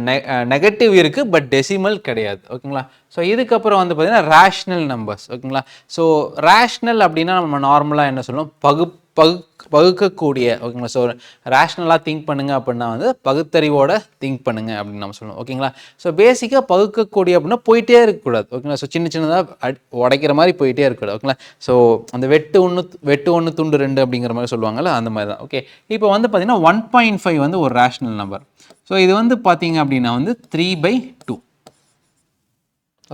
நெகட்டிவ் இருக்குது பட் டெசிமல் கிடையாது. ஓகேங்களா. ஸோ இதுக்கப்புறம் வந்து பார்த்தீங்கன்னா ரேஷ்னல் நம்பர்ஸ். ஓகேங்களா. ஸோ ரேஷ்னல் அப்படின்னா நம்ம நார்மலாக என்ன சொல்லுவோம், பகுக்கக்கூடிய. ஓகேங்களா. ஸோ ரேஷ்னலாக திங்க் பண்ணுங்க அப்படின்னா வந்து பகுத்தறிவோட திங்க் பண்ணுங்க அப்படின்னு நம்ம சொல்லுவோம். ஓகேங்களா. ஸோ பேசிக்காக பகுக்கக்கூடிய அப்படின்னா போயிட்டே இருக்கக்கூடாது. ஓகேங்களா. ஸோ சின்ன சின்னதாக உடைக்கிற மாதிரி போயிட்டே இருக்கக்கூடாது. ஓகேங்களா. ஸோ அந்த வெட்டு ஒன்று துண்டு 2 அப்படிங்கிற மாதிரி சொல்லுவாங்கல்ல, அந்த மாதிரி தான். ஓகே. இப்போ வந்து பார்த்தீங்கன்னா 1.5 வந்து ஒரு ரேஷ்னல் நம்பர். ஸோ இது வந்து பார்த்தீங்க அப்படின்னா வந்து 3/2.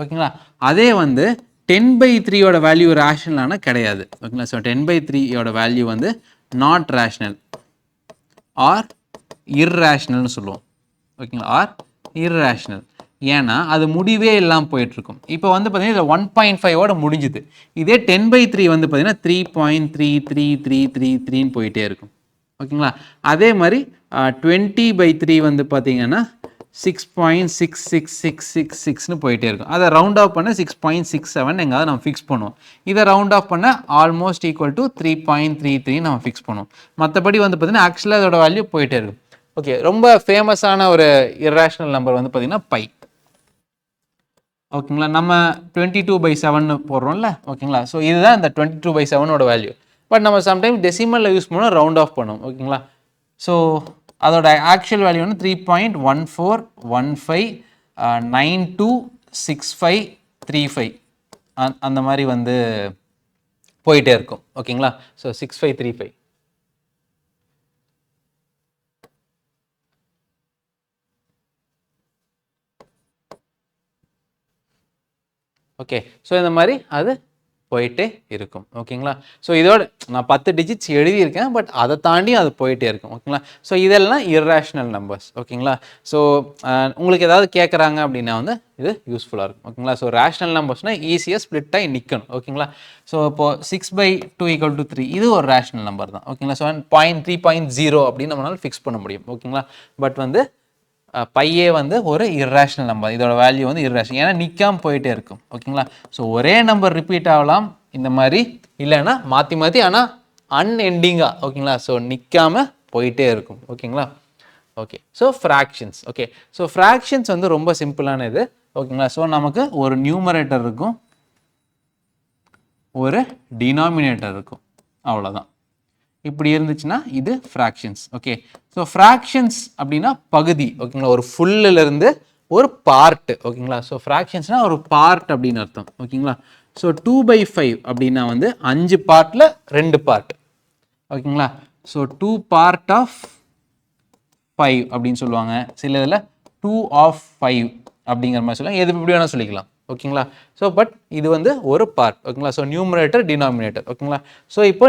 ஓகேங்களா. அதே வந்து 10/3 வேல்யூ ரேஷ்னலான கிடையாது. ஓகேங்களா. ஸோ 10/3 வேல்யூ வந்து நாட் ரேஷ்னல் ஆர் இர்ரேஷ்னல்னு சொல்லுவோம். ஓகேங்களா. Or irrational. ஏன்னா அது முடிவே இல்லாமல் போயிட்டுருக்கும். இப்போ வந்து பார்த்தீங்கன்னா இதில் 1.5 முடிஞ்சுது. இதே 10/3 வந்து பார்த்தீங்கன்னா 3.33333 போயிட்டே இருக்கும். ஓகேங்களா. அதே மாதிரி 20/3 வந்து பார்த்தீங்கன்னா 6.66666ன்னு போயிட்டே இருக்கும். அதை ரவுண்ட் ஆஃப் பண்ண 6.67 எங்காவது நம்ம ஃபிக்ஸ் பண்ணுவோம். இதை ரவுண்ட் ஆஃப் பண்ண ஆல்மோஸ்ட் ஈக்குவல் டு 3.33 நம்ம ஃபிக்ஸ் பண்ணுவோம். மற்றபடி வந்து பார்த்தீங்கன்னா ஆக்சுவலாக அதோட வேல்யூ போயிட்டே இருக்கும். ஓகே. ரொம்ப ஃபேமஸான ஒரு இர்ரேஷ்னல் நம்பர் வந்து பார்த்தீங்கன்னா பை. ஓகேங்களா. நம்ம 22/7 போடுறோம்ல. ஓகேங்களா. ஸோ இதுதான் இந்த 22/7 வேல்யூ. பட் நம்ம சம்டைம் டெசிமலில் யூஸ் பண்ணோம், ரவுண்ட் ஆஃப் பண்ணுவோம். ஓகேங்களா. ஸோ அதோட ஆக்சுவல் வேல்யூ வந்து 3.1415926535 அந்த மாதிரி வந்து போயிட்டே இருக்கும். ஓகேங்களா. ஸோ 6535. ஓகே. ஸோ இந்த மாதிரி அது போயிட்டே இருக்கும். ஓகேங்களா. ஸோ இதோட நான் 10 டிஜிட்ஸ் எழுதியிருக்கேன், பட் அதை தாண்டி அது போயிட்டே இருக்கும். ஓகேங்களா. ஸோ இதெல்லாம் இர்ரேஷ்னல் நம்பர்ஸ். ஓகேங்களா. ஸோ உங்களுக்கு ஏதாவது கேட்குறாங்க அப்படின்னா வந்து இது யூஸ்ஃபுல்லாக இருக்கும். ஓகேங்களா. ஸோ ரேஷ்னல் நம்பர்ஸ்னால் ஈஸியாக ஸ்ப்ளிட் ஆகி நிற்கணும். ஓகேங்களா. ஸோ இப்போது 6/2 = 3 இது ஒரு ரேஷ்னல் நம்பர் தான். ஓகேங்களா. ஸோ 0.3.0 அப்படின்னு நம்மளால் ஃபிக்ஸ் பண்ண முடியும். ஓகேங்களா. பட் வந்து பையே வந்து ஒரு இர்ரேஷ்னல் நம்பர். இதோட வேல்யூ வந்து இர்ரேஷ்னல், ஏன்னா நிற்காமல் போயிட்டே இருக்கும். ஓகேங்களா. ஸோ ஒரே நம்பர் ரிப்பீட் ஆகலாம் இந்த மாதிரி, இல்லைன்னா மாற்றி மாற்றி, ஆனால் அன்எண்டிங்காக. ஓகேங்களா. ஸோ நிற்காமல் போயிட்டே இருக்கும். ஓகேங்களா. Okay. So fractions. Okay. So fractions வந்து ரொம்ப சிம்பிளான இது. ஓகேங்களா. ஸோ நமக்கு ஒரு நியூமரேட்டர் இருக்கும், ஒரு டினாமினேட்டர் இருக்கும், அவ்வளோதான். இப்படி இருந்துச்சுன்னா இது ஃப்ராக்ஷன்ஸ். ஓகே. ஸோ ஃப்ராக்ஷன்ஸ் அப்படின்னா பகுதி. ஓகேங்களா. ஒரு ஃபுல்லிருந்து ஒரு பார்ட்டு. ஓகேங்களா. ஸோ ஃப்ராக்ஷன்ஸ்னால் ஒரு பார்ட் அப்படின்னு அர்த்தம். ஓகேங்களா. ஸோ 2/5 அப்படின்னா வந்து 5 பார்ட்டில் 2 பார்ட். ஓகேங்களா. ஸோ 2 பார்ட் ஆஃப் 5 அப்படின்னு சொல்லுவாங்க. சில இதில் 2 ஆஃப் 5 அப்படிங்கிற மாதிரி சொல்லுவாங்க. எது எப்படி வேணால் சொல்லிக்கலாம். ஓகேங்களா. ஸோ பட் இது வந்து ஒரு பார்ட். ஓகேங்களா. So numerator denominator. ஓகேங்களா. ஸோ இப்போ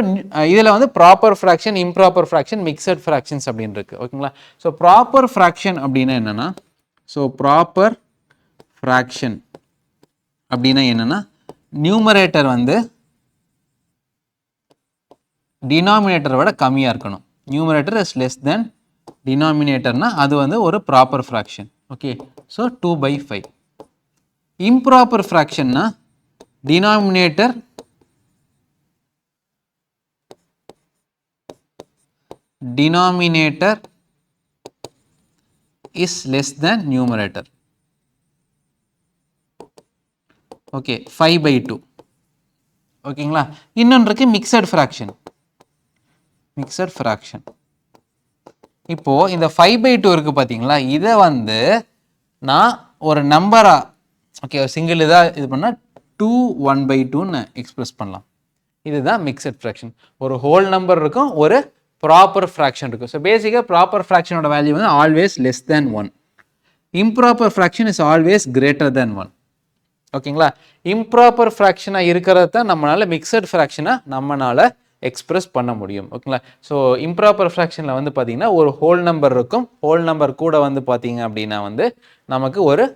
இதில் வந்து proper fraction, improper fraction, mixed fractions அப்படின்னு இருக்கு. ஓகேங்களா. ஸோ ப்ராப்பர் ஃப்ராக்ஷன் அப்படின்னா என்னன்னா, ஸோ ப்ராப்பர் ஃப்ராக்ஷன் அப்படின்னா என்னன்னா, நியூமரேட்டர் வந்து டினாமினேட்டரை விட கம்மியாக இருக்கணும். நியூமரேட்டர் இஸ் லெஸ் தென் டினாமினேட்டர்னா அது வந்து ஒரு proper fraction. Okay, so 2/5. Improper ஃப்ராக்ஷன்னா denominator is less than numerator. Okay, 5/2. ஓகேங்களா? இன்னொன்றுக்கு மிக்சட் ஃப்ராக்ஷன். இப்போ இந்த 5/2 இருக்கு பார்த்தீங்களா, இதை வந்து நான் ஒரு நம்பரா, ஓகே, சிங்கிள் இதாக இது பண்ணால் 2 1/2ன்னு எக்ஸ்பிரஸ் பண்ணலாம். இதுதான் மிக்சட் ஃப்ராக்ஷன். ஒரு ஹோல் நம்பர் இருக்கும், ஒரு ப்ராப்பர் ஃப்ராக்ஷன் இருக்கும். ஸோ பேசிக்காக ப்ராப்பர் ஃப்ராக்ஷனோட வேல்யூ வந்து always less than 1. Improper fraction is always greater than 1. ஓகேங்களா? இம்ப்ராப்பர் ஃப்ராக்ஷனாக இருக்கிறத தான் நம்மளால் மிக்சட் ஃப்ராக்ஷனாக நம்மளால் எக்ஸ்பிரஸ் பண்ண முடியும். ஓகேங்களா? ஸோ இம்ப்ராப்பர் ஃப்ராக்ஷனில் வந்து பார்த்தீங்கன்னா ஒரு ஹோல் நம்பர் இருக்கும். ஹோல் நம்பர் கூட வந்து பார்த்தீங்க அப்படின்னா வந்து நமக்கு ஒரு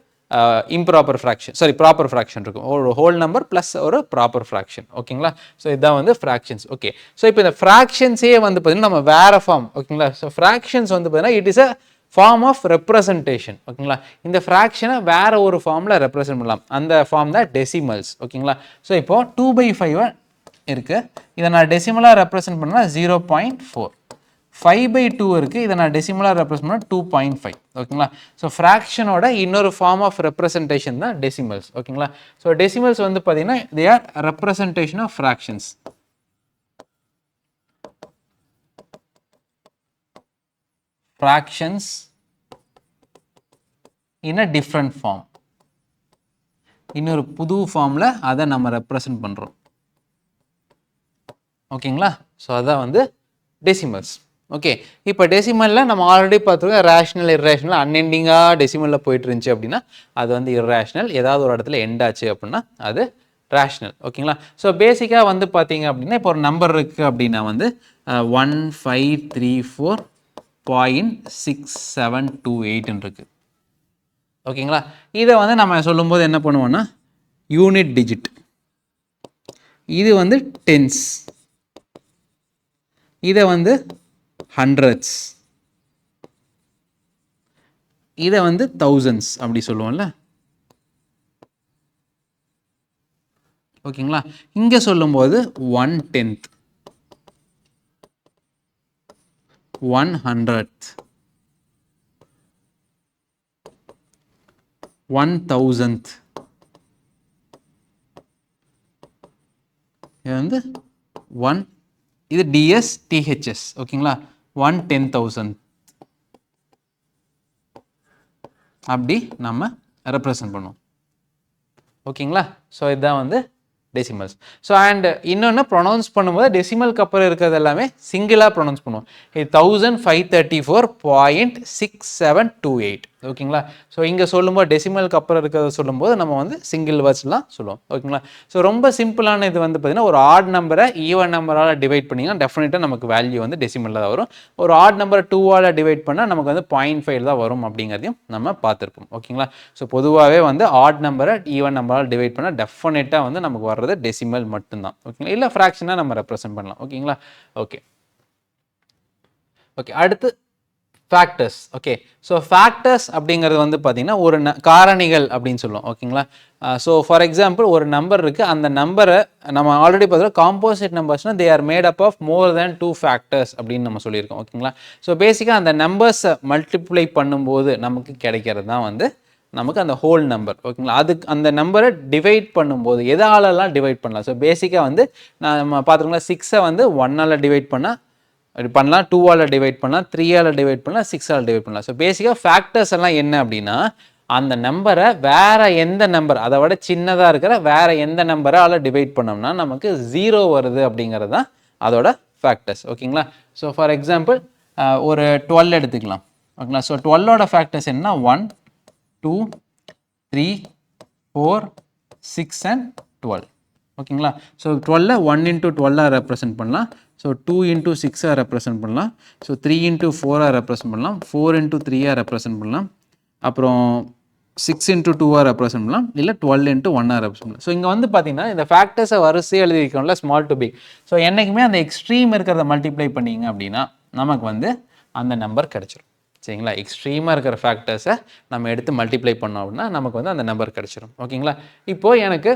இம்ப்ராப்பர் ஃப்ராக்ஷன், ப்ராப்பர் ஃப்ராக்ஷன் இருக்கும். ஒரு ஹோல் நம்பர் ப்ளஸ் ஒரு ப்ராப்பர் ஃப்ராக்ஷன். ஓகேங்களா? ஸோ இதுதான் வந்து ஃப்ராக்ஷன்ஸ். ஓகே, ஸோ இப்போ இந்த ஃப்ராக்ஷன்ஸே வந்து பார்த்தீங்கன்னா நம்ம வேறு ஃபார்ம். ஓகேங்களா? ஸோ ஃப்ராக்ஷன்ஸ் வந்து பார்த்தீங்கன்னா it is a form of representation. ஓகேங்களா? இந்த ஃப்ராக்ஷனை வேற ஒரு ஃபார்மில் ரெப்ரசென்ட் பண்ணலாம். அந்த ஃபார்ம் தான் டெசிமல்ஸ். ஓகேங்களா? ஸோ இப்போ 2/5 இருக்கு, இதை நான் டெசிமலாக ரெப்ரசென்ட் பண்ணா 0.4. 5/2 இருக்கு, இதை நான் டெசிமலாக ரெப்ரசென்ட் பண்ணா 2.5. ஓகேங்களா? ஸோ ஃப்ராக்ஷனோட இன்னொரு ஃபார்ம் ஆஃப் ரெப்ரசன்டேஷன் தான் டெசிமல்ஸ். ஓகேங்களா? ஸோ டெசிமல்ஸ் வந்து பார்த்தீங்கன்னா they are representation of fractions. fractions in a different form. இன்னொரு புது ஃபார்மில் அதை நம்ம ரெப்ரசன்ட் பண்ணுறோம். ஓகேங்களா? ஸோ அதான் வந்து டெசிமல்ஸ். ஓகே, இப்போ டெசிமலில் நம்ம ஆல்ரெடி பார்த்துருக்கோம் ரேஷ்னல் இர்ரேஷ்னல். அன்எண்டிங்காக டெசிமலில் போயிட்டு இருந்துச்சு அப்படின்னா அது வந்து இர்ரேஷ்னல். ஏதாவது ஒரு இடத்துல எண்ட் ஆச்சு அப்படின்னா அது ரேஷ்னல். ஓகேங்களா? ஸோ பேசிக்காக வந்து பார்த்தீங்க அப்படின்னா இப்போ ஒரு நம்பர் இருக்குது அப்படின்னா வந்து 1534.6728 இருக்கு. ஓகேங்களா? இதை வந்து நம்ம சொல்லும்போது என்ன பண்ணுவோம்னா யூனிட் டிஜிட், இது வந்து டென்ஸ், இதை வந்து ஹண்ட்ரட்ஸ், இதை வந்து தௌசண்ட்ஸ் அப்படி சொல்லுவோம்ல. ஓகேங்களா? இங்கே சொல்லும்போது 1/10, 100th, 1000th, இது வந்து 1, இது டிஎஸ் டிஹெச்எஸ். ஓகேங்களா? 1/10,000 அப்படி நம்ம ரெப்ரசன்ட் பண்ணுவோம். ஓகேங்களா? ஸோ இதுதான் வந்து டெசிமல்ஸ். ஸோ அண்ட் இன்னொன்று ப்ரொனவுன்ஸ் பண்ணும்போது டெசிமலுக்கு அப்புறம் இருக்கிறது எல்லாமே சிங்கிளாக ப்ரொனவுன்ஸ் பண்ணுவோம். இது 1534.6728. ஓகேங்களா? ஸோ இங்கே சொல்லும்போது டெசிமலுக்கு அப்புறம் இருக்கிறத சொல்லும்போது நம்ம வந்து சிங்கிள் வேர்ட்ஸ்லாம் சொல்லுவோம். ஓகேங்களா? ஸோ ரொம்ப சிம்பிளான இது வந்து பார்த்தீங்கன்னா ஒரு ஆட் நம்பரை ஈவன் நம்பரால் டிவைட் பண்ணிங்கன்னா டெஃபினட்டாக நமக்கு வேல்யூ வந்து டெசிமலில் தான் வரும். ஒரு ஆட் நம்பரை 2ஆல் டிவைட் பண்ணால் நமக்கு வந்து 0.5 தான் வரும் அப்படிங்கிறதையும் நம்ம பார்த்துருப்போம். ஓகேங்களா? ஸோ பொதுவாகவே வந்து ஆட் நம்பரை ஈவன் நம்பரால் டிவைட் பண்ணால் டெஃபினட்டாக வந்து நமக்கு வர்றது டெசிமல் மட்டும்தான். ஓகேங்களா? இல்லை ஃப்ராக்ஷனாக நம்ம ரெப்ரசென்ட் பண்ணலாம். ஓகேங்களா? ஓகே, அடுத்து ஃபேக்டர்ஸ். ஓகே, ஸோ ஃபேக்டர்ஸ் அப்படிங்கிறது வந்து பார்த்தீங்கன்னா ஒரு காரணிகள் அப்படின்னு சொல்லுவோம். ஓகேங்களா? ஸோ ஃபார் எக்ஸாம்பிள் ஒரு நம்பர் இருக்குது, அந்த நம்பரை நம்ம ஆல்ரெடி பார்த்தோம் காம்போசிட் நம்பர்ஸ்னால் they are made up of more than 2 factors அப்படின்னு நம்ம சொல்லியிருக்கோம். ஓகேங்களா? ஸோ பேசிக்காக அந்த நம்பர்ஸை மல்டிப்ளை பண்ணும்போது நமக்கு கிடைக்கிறது தான் வந்து நமக்கு அந்த ஹோல் நம்பர். ஓகேங்களா? அதுக்கு அந்த நம்பரை டிவைட் பண்ணும்போது எதாலெல்லாம் டிவைட் பண்ணலாம். ஸோ பேசிக்காக வந்து நம்ம பார்த்துருக்கோங்களா 6ஐ வந்து 1ஆல் டிவைட் பண்ணால் அப்படி பண்ணலாம், 2ஆல் டிவைட் பண்ணலாம், 3ஆல் டிவைட் பண்ணலாம், 6ஆல் டிவைட் பண்ணலாம். ஸோ பேசிக்காக ஃபேக்டர்ஸ் எல்லாம் என்ன அப்படின்னா அந்த நம்பரை வேற எந்த நம்பர் அதை விட சின்னதாக இருக்கிற வேற எந்த நம்பரால் டிவைட் பண்ணோம்னா நமக்கு 0 வருது அப்படிங்கிறது தான் அதோட ஃபேக்டர்ஸ். ஓகேங்களா? ஸோ ஃபார் எக்ஸாம்பிள் ஒரு 12 எடுத்துக்கலாம். ஓகேங்களா? ஸோ 12ஓட ஃபேக்டர்ஸ் என்ன 1 2 3 4 6 and 12. ஓகேங்களா? ஸோ 12 1 into 12 ரெப்ரசென்ட் பண்ணலாம். ஸோ 2 into 6 ரெப்ரசென்ட் பண்ணலாம். ஸோ 3 into 4 ரெப்ரசென்ட் பண்ணலாம். 4 into 3 ரெப்ரசென்ட் பண்ணலாம். அப்புறம் 6 into 2 ரெப்ரசென்ட் பண்ணலாம். இல்லை 12 into 1 ரெப்ரசென்ட் பண்ணலாம். ஸோ இங்கே வந்து பார்த்தீங்கன்னா இந்த ஃபேக்டர்ஸை வரிசையாக எழுதிருக்கோம்ல ஸ்மால் டு பிக். ஸோ என்றைக்குமே அந்த எக்ஸ்ட்ரீம் இருக்கிறத மல்டிப்ளை பண்ணிங்க அப்படின்னா நமக்கு வந்து அந்த நம்பர் கிடச்சிரும். சரிங்களா? எக்ஸ்ட்ரீமாக இருக்கிற ஃபேக்டர்ஸை நம்ம எடுத்து மல்டிப்ளை பண்ணோம் அப்படின்னா நமக்கு வந்து அந்த நம்பர் கிடச்சிரும். ஓகேங்களா? இப்போது எனக்கு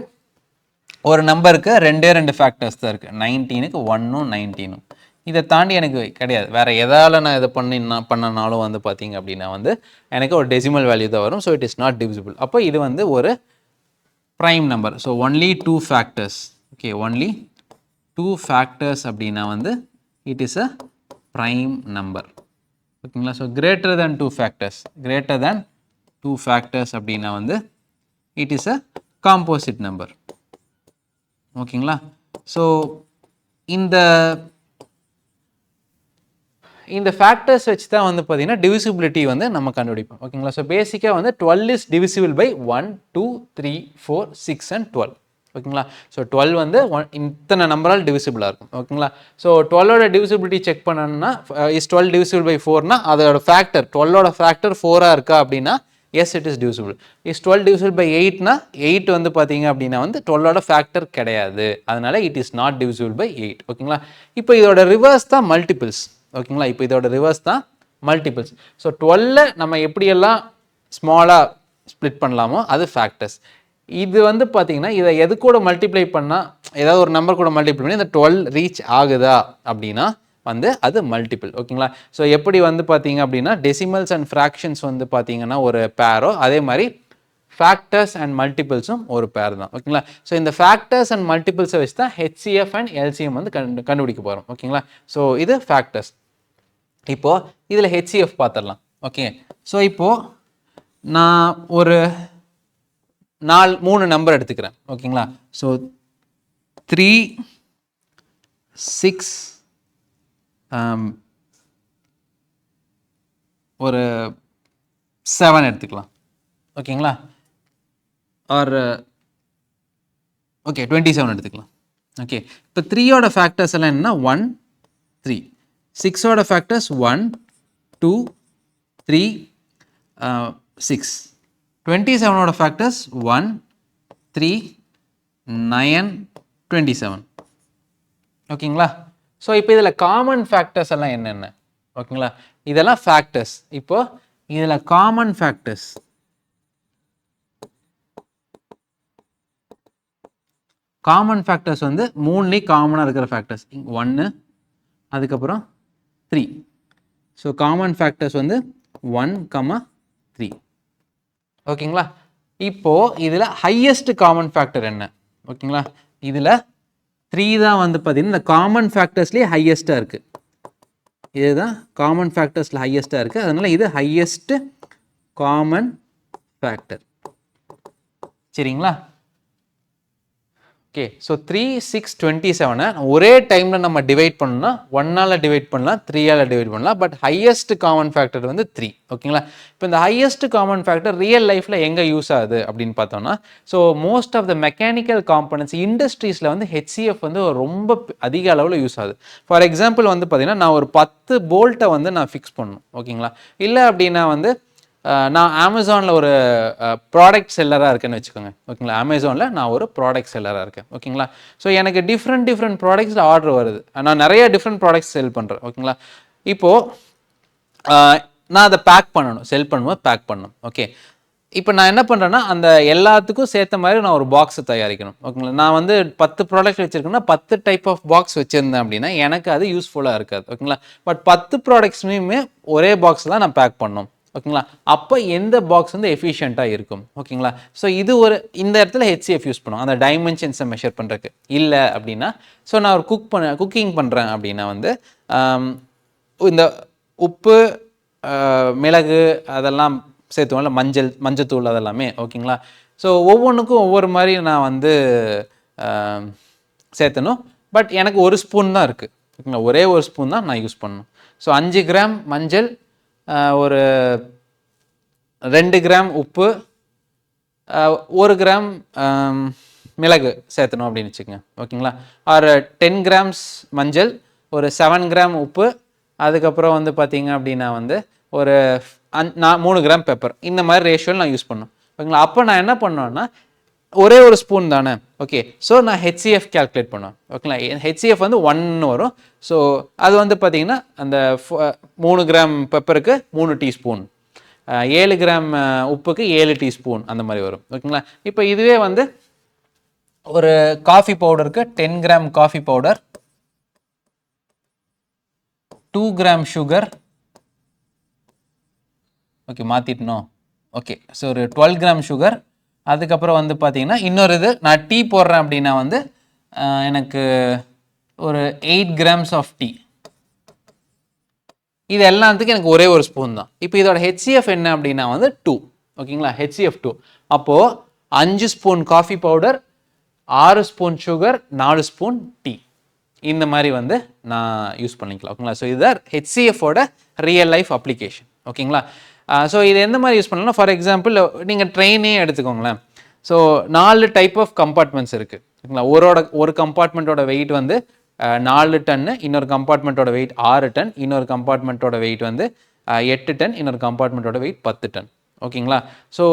ஒரு நம்பருக்கு ரெண்டு ஃபேக்டர்ஸ் தான் இருக்குது. 19க்கு 1ம் 19ம். இதை தாண்டி எனக்கு கிடையாது. வேறு எதால் நான் இதை பண்ணனாலும் வந்து பார்த்தீங்க அப்படின்னா வந்து எனக்கு ஒரு டெசிமல் வேல்யூ தான் வரும். So it is not divisible. அப்போ இது வந்து ஒரு prime number. So only 2 factors. Okay, only 2 factors அப்படின்னா வந்து it is a prime number. ஓகேங்களா? ஸோ கிரேட்டர் தேன் 2 ஃபேக்டர்ஸ் அப்படின்னா வந்து it is a composite number. ஓகேங்களா? ஸோ இந்த ஃபேக்டர்ஸ் வச்சு தான் வந்து பார்த்தீங்கன்னா டிவிசிபிலிட்டி வந்து நம்ம கண்டுபிடிப்போம். ஓகேங்களா? ஸோ பேசிக்காக வந்து 12 இஸ் டிவிசிபிள் பை 1, 2, 3, 4, 6 and 12. ஓகேங்களா? ஸோ 12 வந்து இத்தனை நம்பரால் டிவிசிபிளாக இருக்கும். ஓகேங்களா? ஸோ 12ஓட டிவிசிபிலிட்டி செக் பண்ணணும்னா இஸ் 12 டிவிசிபிள் பை 4னா அதோட ஃபேக்டர் 12ஓட ஃபேக்டர் 4ஆக இருக்கா அப்படின்னா yes it is divisible. Is 12 divisible by 8னா 8 வந்து பார்த்தீங்க அப்படின்னா வந்து 12ஓட ஃபேக்டர் கிடையாது. அதனால it is not divisible by 8. ஓகேங்களா? இப்போ இதோட ரிவர்ஸ் தான் மல்டிபிள்ஸ். ஓகேங்களா? இப்போ இதோட ரிவர்ஸ் தான் மல்டிபிள்ஸ். ஸோ 12 நம்ம எப்படியெல்லாம் ஸ்மாலாக ஸ்ப்ளிட் பண்ணலாமோ அது ஃபேக்டர்ஸ். இது வந்து பார்த்தீங்கன்னா இதை எது கூட மல்டிப்ளை பண்ணால் ஏதாவது ஒரு நம்பர் கூட மல்டிப்ளை பண்ணி இந்த 12 ரீச் ஆகுதா அப்படின்னா வந்து அது மல்டிபிள். ஓகேங்களா? ஸோ எப்படி வந்து பார்த்தீங்க அப்படின்னா டெசிமல்ஸ் அண்ட் ஃப்ராக்ஷன்ஸ் வந்து பார்த்தீங்கன்னா ஒரு பேரோ அதே மாதிரி ஃபேக்டர்ஸ் அண்ட் மல்டிபிள்ஸும் ஒரு பேர் தான். ஓகேங்களா? ஸோ இந்த ஃபேக்டர்ஸ் அண்ட் மல்டிபிள்ஸை வச்சு தான் HCF அண்ட் LCM வந்து கண்டுபிடிக்க போகிறோம். ஓகேங்களா? ஸோ இது ஃபேக்டர்ஸ். இப்போது இதில் HCF பார்த்துடலாம். ஓகே, ஸோ இப்போது நான் ஒரு 3 நம்பர் எடுத்துக்கிறேன். ஓகேங்களா? ஸோ 3, 6, ஒரு 7 எடுத்துக்கலாம். ஓகேங்களா? ஆர் ஓகே 27 எடுத்துக்கலாம். ஓகே, இப்போ 3ஓட ஃபேக்டர்ஸ் எல்லாம் என்னன்னா 1, 3. 6ஓட ஃபேக்டர்ஸ் 1, 2, 3, 6. 27ஓட ஃபேக்டர்ஸ் 1, 3, 9, 27. ஓகேங்களா? ஸோ இப்போ இதில் காமன் ஃபேக்டர்ஸ் எல்லாம் என்னென்ன? ஓகேங்களா? இதெல்லாம் ஃபேக்டர்ஸ். இப்போ இதில் காமன் ஃபேக்டர்ஸ் வந்து 3லேயும் காமனாக இருக்கிற ஃபேக்டர்ஸ் 1, அதுக்கப்புறம் 3. ஸோ காமன் ஃபேக்டர்ஸ் வந்து 1, 3. ஓகேங்களா? இப்போது இதில் ஹையஸ்ட் காமன் ஃபேக்டர் என்ன? ஓகேங்களா? இதில் 3 தான் வந்து பார்த்தீங்கன்னா இந்த காமன் ஃபேக்டர்ஸ்லேயே ஹையஸ்ட்டாக இருக்குது. இதுதான் காமன் ஃபேக்டர்ஸில் ஹையஸ்ட்டாக இருக்குது. அதனால் இது ஹையஸ்ட் காமன் ஃபேக்டர். சரிங்களா? ஓகே, ஸோ 3, 6, 27 ஒரே டைமில் நம்ம டிவைட் பண்ணணும்னா 1ஆல் டிவைட் பண்ணலாம், 3ஆல் டிவைட் பண்ணலாம். பட் ஹையஸ்ட் காமன் ஃபேக்டர் வந்து 3. ஓகேங்களா? இப்போ இந்த ஹையஸ்ட் காமன் ஃபேக்டர் ரியல் லைஃப்பில் எங்கே யூஸ் ஆகுது அப்படின்னு பார்த்தோம்னா, so most of the mechanical components இண்டஸ்ட்ரீஸில் வந்து HCF வந்து ரொம்ப அதிக அளவில் யூஸ் ஆகுது. ஃபார் எக்ஸாம்பிள் வந்து பார்த்தீங்கன்னா நான் ஒரு 10 போல்ட்டை வந்து நான் ஃபிக்ஸ் பண்ணணும். ஓகேங்களா? இல்லை அப்படின்னா வந்து நான் அமேசானில் ஒரு ப்ராடக்ட் செல்லராக இருக்கேன்னு வச்சுக்கோங்க. ஓகேங்களா? அமேசானில் நான் ஒரு ப்ராடக்ட் செல்லராக இருக்கேன். ஓகேங்களா? ஸோ எனக்கு டிஃப்ரெண்ட் ப்ராடக்ட்ஸில் ஆர்டர் வருது. நான் நிறைய டிஃப்ரெண்ட் ப்ராடக்ட்ஸ் செல் பண்ணுறேன். ஓகேங்களா? இப்போது நான் அதை பேக் பண்ணணும். செல் பண்ணும்போது பேக் பண்ணணும். ஓகே, இப்போ நான் என்ன பண்ணுறேன்னா அந்த எல்லாத்துக்கும் சேர்த்த மாதிரி நான் ஒரு பாக்ஸை தயாரிக்கணும். ஓகேங்களா? நான் வந்து 10 ப்ராடக்ட் வச்சுருக்கேன்னா 10 டைப் ஆஃப் பாக்ஸ் வச்சுருந்தேன் அப்படின்னா எனக்கு அது யூஸ்ஃபுல்லாக இருக்காது. ஓகேங்களா? பட் 10 ப்ராடக்ட்ஸுமே ஒரே பாக்ஸ் தான் நான் பேக் பண்ணணும். ஓகேங்களா? அப்போ எந்த பாக்ஸ் வந்து எஃபிஷியண்ட்டாக இருக்கும்? ஓகேங்களா? ஸோ இது இந்த இடத்துல HCF யூஸ் பண்ணுவோம் அந்த டைமென்ஷன்ஸை மெஷர் பண்ணுறதுக்கு. இல்லை அப்படின்னா ஸோ நான் ஒரு குக்கிங் பண்ணுறேன் அப்படின்னா வந்து இந்த உப்பு, மிளகு அதெல்லாம் சேர்த்துவோம்ல, மஞ்சத்தூள் அதெல்லாமே. ஓகேங்களா? ஸோ ஒவ்வொன்றுக்கும் ஒவ்வொரு மாதிரி நான் வந்து சேர்த்தணும். பட் எனக்கு ஒரு ஸ்பூன் தான் இருக்குது. ஓகேங்களா? ஒரே ஒரு ஸ்பூன் தான் நான் யூஸ் பண்ணணும். ஸோ 5 கிராம் மஞ்சள், ஒரு 2 கிராம் உப்பு, 1 கிராம் மிளகு சேர்த்தணும் அப்படின்னு வச்சுக்கோங்க. ஓகேங்களா? ஒரு 10 கிராம்ஸ் மஞ்சள், ஒரு 7 கிராம் உப்பு, அதுக்கப்புறம் வந்து பார்த்தீங்க அப்படின்னா வந்து ஒரு 3 கிராம் பெப்பர். இந்த மாதிரி ரேஷியோவில் நான் யூஸ் பண்ணணும். ஓகேங்களா? அப்போ நான் என்ன பண்ணுவேன்னா ஒரே ஒரு ஸ்பூன் தானே. ஓகே, ஸோ நான் ஹெச்சிஎஃப் கேல்குலேட் பண்ணுவேன். ஓகேங்களா, ஹெச்சிஎஃப் வந்து 1 வரும். ஸோ அது வந்து பார்த்தீங்கன்னா அந்த 3 கிராம் பெப்பருக்கு 3 டீஸ்பூன், 7 கிராம் உப்புக்கு 7 டீஸ்பூன் அந்த மாதிரி வரும். ஓகேங்களா, இப்போ இதுவே வந்து ஒரு காஃபி பவுடருக்கு 10 gram coffee powder, 2 gram sugar. Okay, மாற்றிட்டணும். ஓகே, ஸோ ஒரு 12 கிராம் சுகர். அதுக்கப்புறம் வந்து பார்த்தீங்கன்னா இன்னொரு இது, நான் டீ போடுறேன் அப்படின்னா வந்து எனக்கு ஒரு 8 கிராம்ஸ் ஆஃப் டீ. இது எல்லாத்துக்கும் எனக்கு ஒரே ஒரு ஸ்பூன் தான். இப்போ இதோட ஹெச்சிஎஃப் என்ன அப்படின்னா வந்து 2. ஓகேங்களா, ஹெச்சிஎஃப் 2. அப்போது 5 spoon coffee powder, 6 spoon sugar, 4 spoon tea, இந்த மாதிரி வந்து நான் யூஸ் பண்ணிக்கலாம். ஓகேங்களா, ஸோ இதுதான் ஹெச்சிஎஃபோட ரியல் லைஃப் அப்ளிகேஷன். ஓகேங்களா, ஸோ இது எந்த மாதிரி யூஸ் பண்ணலாம்? ஃபார் எக்ஸாம்பிள் நீங்கள் ட்ரெயினே எடுத்துக்கோங்களேன். ஸோ 4 டைப் ஆஃப் கம்பார்ட்மெண்ட்ஸ் இருக்குது. ஓகேங்களா, ஒரு கம்பார்ட்மெண்ட்டோட வெயிட் வந்து 4 டன்னு, இன்னொரு கம்பார்ட்மெண்ட்டோட வெயிட் 6 டன், இன்னொரு கம்பார்ட்மெண்ட்டோட வெயிட் வந்து 8 டன், இன்னொரு கம்பார்ட்மெண்ட்டோட வெயிட் 10 டன். ஓகேங்களா, ஸோ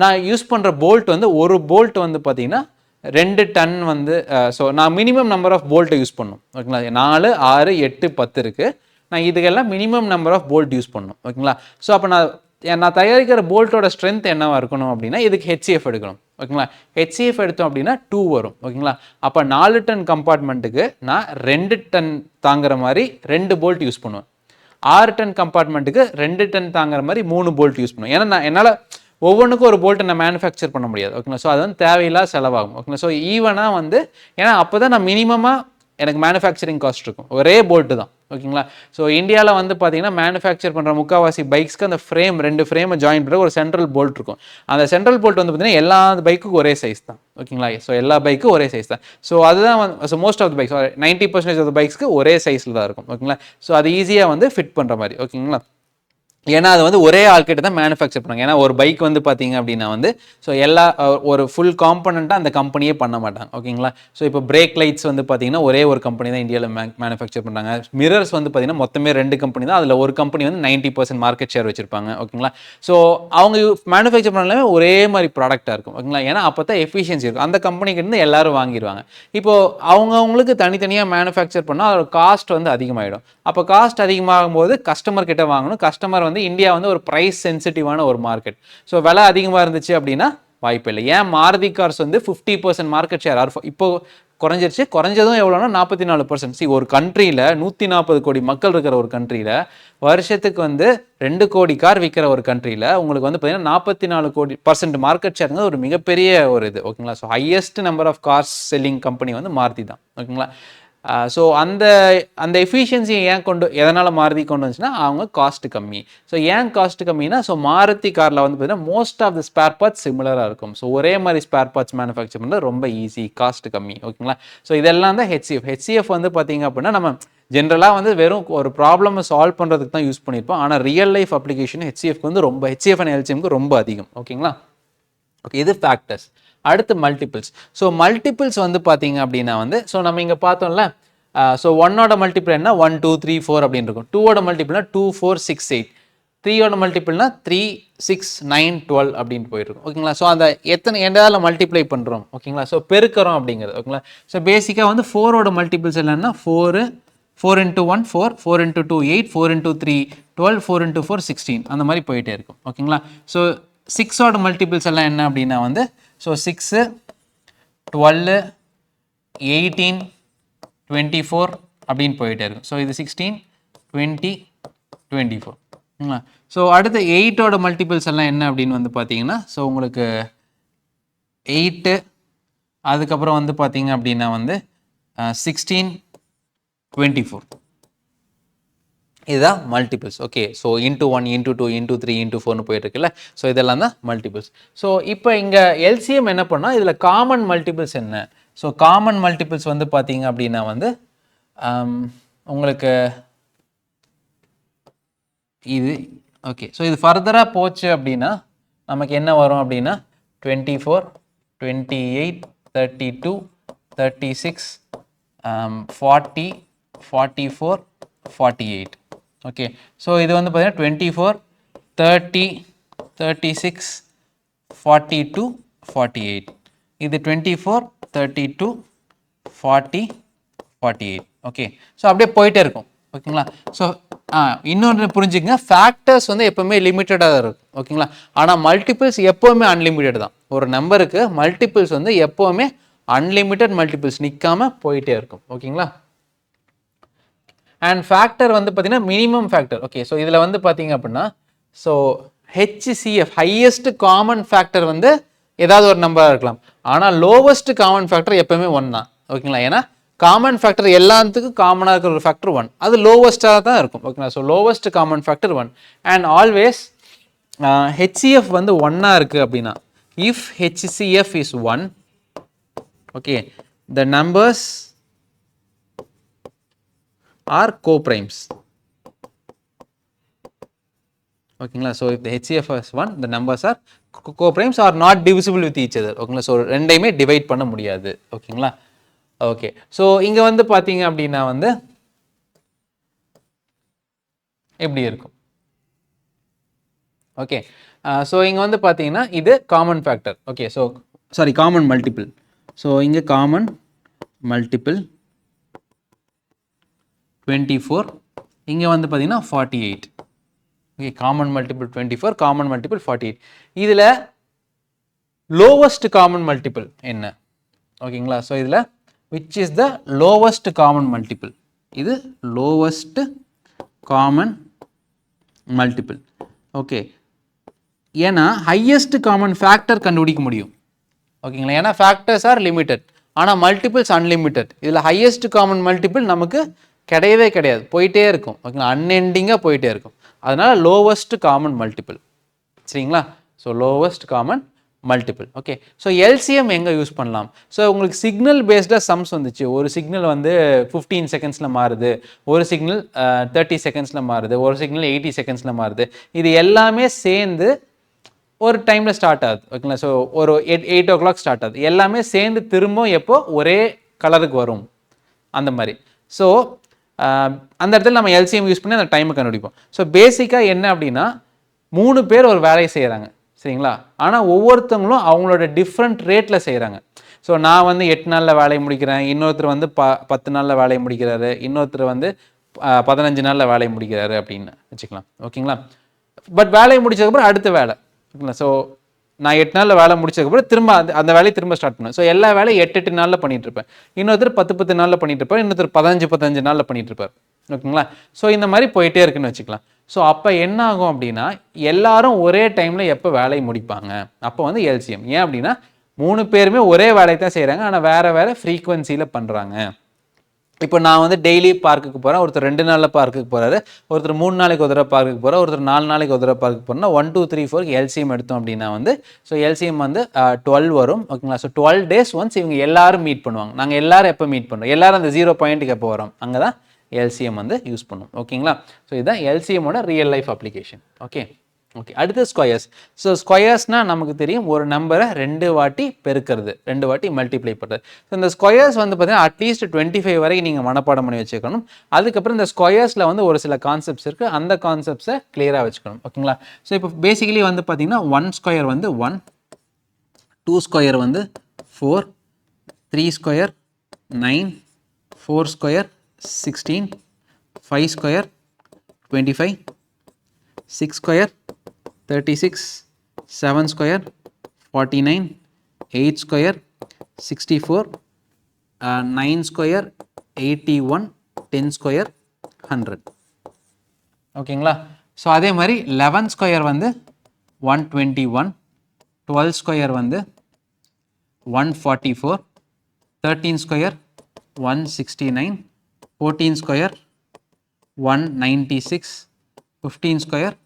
நான் யூஸ் பண்ணுற போல்ட் வந்து ஒரு போல்ட் வந்து பார்த்தீங்கன்னா 2 டன் வந்து, ஸோ நான் மினிமம் நம்பர் ஆஃப் போல்ட்டை யூஸ் பண்ணணும். ஓகேங்களா, 4, 6, 8, 10 இருக்குது. நான் இதுக்கெல்லாம் minimum number of bolt use பண்ணணும். ஓகேங்களா, ஸோ அப்போ நான் தயாரிக்கிற போல்ட்டோட ஸ்ட்ரென்த் என்னவா இருக்கணும் அப்படின்னா இதுக்கு ஹெச்சிஎஃப் எடுக்கணும். ஓகேங்களா, ஹெச்சிஎஃப் எடுத்தோம் அப்படின்னா 2 வரும். ஓகேங்களா, அப்போ 4 டன் கம்பார்ட்மெண்ட்டுக்கு நான் 2 டன் தாங்குற மாதிரி 2 போல்ட் யூஸ் பண்ணுவேன். 6 டன் கம்பார்ட்மெண்ட்டுக்கு 2 டன் தாங்குற மாதிரி 3 போல்ட் யூஸ் பண்ணுவேன். ஏன்னா என்னால் ஒவ்வொன்றுக்கும் ஒரு போல்ட்டை நான் மேனுஃபேக்சர் பண்ண முடியாது. ஓகேங்களா, ஸோ அது வந்து தேவையில்லா செலவாகும். ஓகேங்களா, ஸோ ஈவனாக வந்து ஏன்னா அப்போ தான் நான் மினிமமாக எனக்கு மேனுஃபேக்சரிங் காஸ்ட் இருக்கும். ஒரே போல்ட்டு தான். ஓகேங்களா, ஸோ இந்தியாவில் வந்து பார்த்தீங்கன்னா மேனுஃபேக்சர் பண்ணுற முக்கால்வாசி பைக்ஸ்க்கு அந்த ஃப்ரேம் 2 ஃப்ரேமை ஜாயின் பண்ணுற ஒரு சென்ட்ரல் போல்ட் இருக்கும். அந்த சென்ட்ரல் போல்ட் வந்து பார்த்தீங்கன்னா எல்லா பைக்குக்கும் ஒரே சைஸ் தான். ஓகேங்களா, ஸோ எல்லா பைக்கும் ஒரே சைஸ் தான். ஸோ அதுதான் வந்து most of the bikes 90% of the பைக்ஸ்க்கு ஒரே சைஸில் தான் இருக்கும். ஓகேங்களா, ஸோ அது ஈஸியாக வந்து ஃபிட் பண்ணுற மாதிரி. ஓகேங்களா, ஏன்னா அது வந்து ஒரே ஆள்கிட்ட தான் மேனுஃபேக்சர் பண்ணுவாங்க. ஏன்னா ஒரு பைக் வந்து பார்த்தீங்க அப்படின்னா வந்து ஸோ எல்லா ஒரு ஃபுல் காம்பனண்ட்டாக அந்த கம்பெனியே பண்ண மாட்டாங்க. ஓகேங்களா, ஸோ இப்போ பிரேக் லைட்ஸ் வந்து பார்த்தீங்கன்னா ஒரே ஒரு கம்பெனி தான் இந்தியாவில் மேனுஃபேக்சர் பண்ணுறாங்க. மிரர்ஸ் வந்து பார்த்தீங்கன்னா மொத்தமே 2 கம்பெனி தான். அதில் ஒரு கம்பெனி வந்து 90% மார்க்கெட் ஷேர் வச்சிருப்பாங்க. ஓகேங்களா, ஸோ அவங்க மேனுஃபேக்சர் பண்ணாலுமே ஒரே மாதிரி ப்ராடக்டாக இருக்கும். ஓகேங்களா, ஏன்னா அப்போ தான் எஃபிஷியன்சி இருக்கும். அந்த கம்பெனிக்கு இருந்து எல்லாரும் வாங்கிடுவாங்க. இப்போது அவங்கவுங்களுக்கு தனித்தனியாக மேனுஃபேக்சர் பண்ணால் அதோட காஸ்ட் வந்து அதிகமாகிடும். அப்போ காஸ்ட் அதிகமாகும் போது கஸ்டமர் கிட்ட வாங்கணும். கஸ்டமர் வந்து இந்தியா வந்து ஒரு பிரைஸ் சென்சிட்டிவான ஒரு மார்க்கெட். ஸோ விலை அதிகமாக இருந்துச்சு அப்படின்னா வாய்ப்பு இல்லை. ஏன் மாருதி கார்ஸ் வந்து 50% மார்க்கெட் ஷேர் இப்போ குறைஞ்சிருச்சு. குறைஞ்சதும் எவ்வளோனா 44%. ஒரு கண்ட்ரியில் 140 கோடி மக்கள் இருக்கிற ஒரு கண்ட்ரியில் வருஷத்துக்கு வந்து 2 கோடி கார் விற்கிற ஒரு கண்ட்ரியில் உங்களுக்கு வந்து பார்த்தீங்கன்னா 44% மார்க்கெட் ஷேருங்க ஒரு மிகப்பெரிய ஒரு இது. ஓகேங்களா, so highest number of cars selling company வந்து மாருதி தான். ஓகேங்களா, ஸோ அந்த எஃபிஷியன்சியை எதனால் மாருதி கொண்டு வந்துச்சுன்னா அவங்க காஸ்ட் கம்மி. ஸோ ஏன் காஸ்ட் கம்மினா ஸோ மாருதி காரில் வந்து பார்த்தீங்கன்னா most of the spare parts சிமிலராக இருக்கும். ஸோ ஒரே மாதிரி ஸ்பேர் பார்ட்ஸ் மேனுஃபேக்சர் பண்ணுறது ரொம்ப ஈஸி, காஸ்ட் கம்மி. ஓகேங்களா, ஸோ இதெல்லாம் தான் ஹெச்சிஎஃப் வந்து பார்த்தீங்க அப்படின்னா நம்ம ஜென்ரலாக வந்து வெறும் ஒரு ப்ராப்ளமை சால்வ் பண்ணுறதுக்கு தான் யூஸ் பண்ணியிருப்போம். ஆனால் ரியல் லைஃப் அப்ளிகேஷன் ஹெச்சிஎஃப்க்கு வந்து ரொம்ப ஹெச்சிஎஃப் அண்ட் எல்சிஎம்க்கு ரொம்ப அதிகம். ஓகேங்களா, ஓகே, இது ஃபேக்டர்ஸ். அடுத்து மல்டிபிள்ஸ். ஸோ மல்டிபிள்ஸ் வந்து பார்த்தீங்க அப்படின்னா வந்து ஸோ நம்ம இங்கே பார்த்தோம்ல, ஸோ 1ஓட மல்டிபிள் என்ன 1 2 3 4 அப்படின்னு இருக்கும். 2ஓட மல்டிபிள்னா 2 4 6 8. 3ஓட மல்டிபிள்னா 3 6 9 12 அப்படின்னு போயிருக்கும். ஓகேங்களா, ஸோ அந்த எதாவது மல்டிப்ளை பண்ணுறோம். ஓகேங்களா, ஸோ பெருக்கிறோம் அப்படிங்கிறது. ஓகேங்களா, ஸோ பேசிக்காக வந்து 4ஓட மல்டிபிள்ஸ் என்னன்னா 4 4 into 1 4 4 into 2 8 4 into 3 12 4 into 4 16 அந்த மாதிரி போயிட்டே இருக்கும். ஓகேங்களா, ஸோ 6ஓட மல்டிபிள்ஸ் எல்லாம் என்ன அப்படின்னா வந்து ஸோ 6 12 18 24 அப்படின்னு போயிட்டே இருக்கும். ஸோ இது 16 20 24. ஸோ அடுத்து 8ஓட மல்டிபிள்ஸ் எல்லாம் என்ன அப்படின்னு வந்து பார்த்தீங்கன்னா ஸோ உங்களுக்கு 8 அதுக்கப்புறம் வந்து பார்த்தீங்க அப்படின்னா வந்து 16 24 இதுதான் multiples. Okay, so into 1 into 2 into 3 into 4னு போயிட்டு இருக்குல்ல, ஸோ இதெல்லாம் தான் மல்டிபிள்ஸ். ஸோ இப்போ இங்கே எல்சிஎம் என்ன பண்ணால் இதில் காமன் மல்டிபிள்ஸ் என்ன? ஸோ காமன் மல்டிபிள்ஸ் வந்து பார்த்தீங்க அப்படின்னா வந்து உங்களுக்கு இது ஓகே. ஸோ இது ஃபர்தராக போச்சு அப்படின்னா நமக்கு என்ன வரும் அப்படின்னா 24 28 32 36 40 44 48. ஓகே, ஸோ இது வந்து பார்த்தீங்கன்னா 24 30 36 42 48. இது 24, 32, 40, 48. ஓகே, ஸோ அப்படியே போயிட்டே இருக்கும். ஓகேங்களா? ஸோ இன்னொன்று புரிஞ்சுக்கங்க, ஃபேக்டர்ஸ் வந்து எப்போவுமே லிமிட்டடாக தான் இருக்கும். ஓகேங்களா? ஆனால் மல்டிபிள்ஸ் எப்போவுமே அன்லிமிட்டட் தான். ஒரு நம்பருக்கு மல்டிபிள்ஸ் வந்து எப்போவுமே அன்லிமிட்டட் மல்டிபிள்ஸ் நிற்காம போயிட்டே இருக்கும். ஓகேங்களா? அண்ட் ஃபேக்டர் வந்து பார்த்தீங்கன்னா மினிமம் ஃபேக்டர். ஓகே, ஸோ இதில் வந்து பார்த்தீங்க அப்படின்னா, so HCF highest common factor வந்து ஏதாவது ஒரு நம்பராக இருக்கலாம். ஆனால் லோவஸ்ட் காமன் ஃபேக்டர் எப்பவுமே 1 தான். ஓகேங்களா? ஏன்னா காமன் ஃபேக்டர் எல்லாத்துக்கும் காமனாக இருக்கிற ஒரு ஃபேக்டர் 1, அது லோவஸ்ட்டாக தான் இருக்கும். ஓகேங்களா? So lowest common factor 1 and always HCF வந்து 1 இருக்குது அப்படின்னா, if HCF is 1, okay, the numbers are co-primes. ஓகேங்களா? so if the HCF is 1, the numbers are co-primes are not divisible with each other. ஓகேங்களா? so ரெண்டையுமே divide பண்ண முடியாது. ஓகேங்களா? Okay, so இங்கே வந்து பார்த்தீங்க அப்படின்னா வந்து எப்படி இருக்கும்? ஓகே, ஸோ இங்கே வந்து பார்த்தீங்கன்னா இது common factor. Okay, so sorry common multiple. So இங்கே காமன் மல்டிபிள் 24, இங்கே வந்து பார்த்தீங்கன்னா 48. Okay, common multiple 24, common multiple 48. இதில் லோவஸ்ட் காமன் மல்டிபிள் என்ன? ஓகேங்களா? ஸோ இதில் which is the lowest common multiple? இது லோவஸ்ட் காமன் மல்டிபிள். ஓகே, ஏன்னா ஹையஸ்ட் காமன் ஃபேக்டர் கண்டுபிடிக்க முடியும். ஓகேங்களா? ஏன்னா ஃபேக்டர்ஸ் ஆர் லிமிட்டட், ஆனால் மல்டிபிள்ஸ் அன்லிமிட்டட். இதில் ஹையஸ்ட் காமன் மல்டிபிள் நமக்கு கிடையவே கிடையாது, போயிட்டே இருக்கும். ஓகேங்களா? அன்எண்டிங்காக போயிட்டே இருக்கும். அதனால லோவஸ்ட் காமன் மல்டிபிள். சரிங்களா? So lowest common multiple. Okay, so LCM எங்கே யூஸ் பண்ணலாம்? ஸோ உங்களுக்கு சிக்னல் பேஸ்டாக சம்ஸ் வந்துச்சு. ஒரு சிக்னல் வந்து 15 செகண்ட்ஸில் மாறுது, ஒரு சிக்னல் 30 செகண்ட்ஸில் மாறுது, ஒரு சிக்னல் 80 செகண்ட்ஸில் மாறுது. இது எல்லாமே சேர்ந்து ஒரு டைமில் ஸ்டார்ட் ஆகுது. ஓகேங்களா? ஸோ ஒரு 8 o'clock ஸ்டார்ட் ஆகுது. எல்லாமே சேர்ந்து திரும்ப எப்போ ஒரே கலருக்கு வரும் அந்த மாதிரி. ஸோ அந்த இடத்துல நம்ம எல்சிஎம் யூஸ் பண்ணி அந்த டைமை கண்டுபிடிப்போம். ஸோ பேசிக்காக என்ன அப்படின்னா, 3 பேர் ஒரு வேலையை செய்கிறாங்க. சரிங்களா? ஆனால் ஒவ்வொருத்தவங்களும் அவங்களோட டிஃப்ரெண்ட் ரேட்டில் செய்கிறாங்க. ஸோ நான் வந்து 8 நாளில் வேலையை முடிக்கிறேன், இன்னொருத்தர் வந்து 10 நாளில் வேலையை முடிக்கிறாரு, இன்னொருத்தர் வந்து 15 நாளில் வேலையை முடிக்கிறாரு அப்படின்னு வச்சுக்கலாம். ஓகேங்களா? பட் வேலையை முடிச்சதுக்கப்புறம் அடுத்த வேலை. ஓகேங்களா? ஸோ நான் 8 நாளில் வேலை முடிச்சதுக்கப்புறம் திரும்ப அந்த வேலையை திரும்ப ஸ்டார்ட் பண்ணுவேன். ஸோ எல்லா வேலையும் 8 நாளில் பண்ணிட்டு இருப்பேன். இன்னொருத்தர் 10 நாளில் பண்ணிட்டு இருப்பார், இன்னொருத்தர் 15 நாளில் பண்ணிட்டு இருப்பார். ஓகேங்களா? ஸோ இந்த மாதிரி போயிட்டே இருக்குன்னு வச்சுக்கலாம். ஸோ அப்போ என்ன ஆகும் அப்படின்னா, எல்லாரும் ஒரே டைமில் எப்போ வேலையை முடிப்பாங்க? அப்போ வந்து எல்சிஎம். ஏன் அப்படின்னா 3 பேருமே ஒரே வேலையை தான் செய்கிறாங்க, ஆனால் வேறு வேறு ஃப்ரீக்வன்சியில் பண்ணுறாங்க. இப்போ நான் வந்து டெய்லி பார்க்குக்கு போகிறேன், ஒருத்தர் 2 நாளில் பார்க்குக்கு போகிறாரு, ஒருத்தர் 3 நாளைக்கு ஒரு தடவை பார்க்குக்கு போகிறார், ஒருத்தர் 4 நாளைக்கு ஒரு தடவை பார்க்குக்கு போகிறோம்னா 1 2 3 4 எல்சிஎம் எடுத்தோம் அப்படின்னா வந்து, ஸோ எல்சிஎம் வந்து 12 வரும். ஓகேங்களா? ஸோ 12 days ஒன்ஸ் இவங்க எல்லாரும் மீட் பண்ணுவாங்க. நாங்கள் எல்லாரும் எப்போ மீட் பண்ணுறோம்? எல்லாரும் அந்த 0 பாயிண்ட்டுக்கு எப்போ வரோம்? அங்கே தான் எல்சிஎம் வந்து யூஸ் பண்ணும். ஓகேங்களா? ஸோ இதுதான் எல்சிஎம்மோட real life application. Okay okay, அடுத்து ஸ்கொயர்ஸ். ஸோ ஸ்கொயர்ஸ்னால் நமக்கு தெரியும், ஒரு நம்பரை 2 வாட்டி பெருக்கிறது, 2 வாட்டி மல்டிப்ளை பண்ணுறது. ஸோ இந்த ஸ்கொயர்ஸ் வந்து பார்த்தீங்கன்னா அட்லீஸ்ட் 25 வரைக்கும் நீங்கள் மனப்பாடம் பண்ணி வச்சுக்கணும். அதுக்கப்புறம் இந்த ஸ்கொயர்ஸில் வந்து ஒரு சில கான்செப்ட்ஸ் இருக்குது, அந்த கான்செப்ட்ஸை கிளியராக வச்சுக்கணும். ஓகேங்களா? ஸோ இப்போ பேசிக்கலி வந்து பார்த்தீங்கன்னா 1 ஸ்கொயர் வந்து 1, 2 ஸ்கொயர் வந்து 4, 3 square 9, 4 square 16, 5 square 25, 6 square 36, 7 square 49, 8 square 64, 9 square 81, 10 square 100. ஓகேங்களா? ஸோ அதே மாதிரி 11 ஸ்கொயர் வந்து 121, 12 ஸ்கொயர் வந்து 144, 13 square 169, 14 square 196, 15 square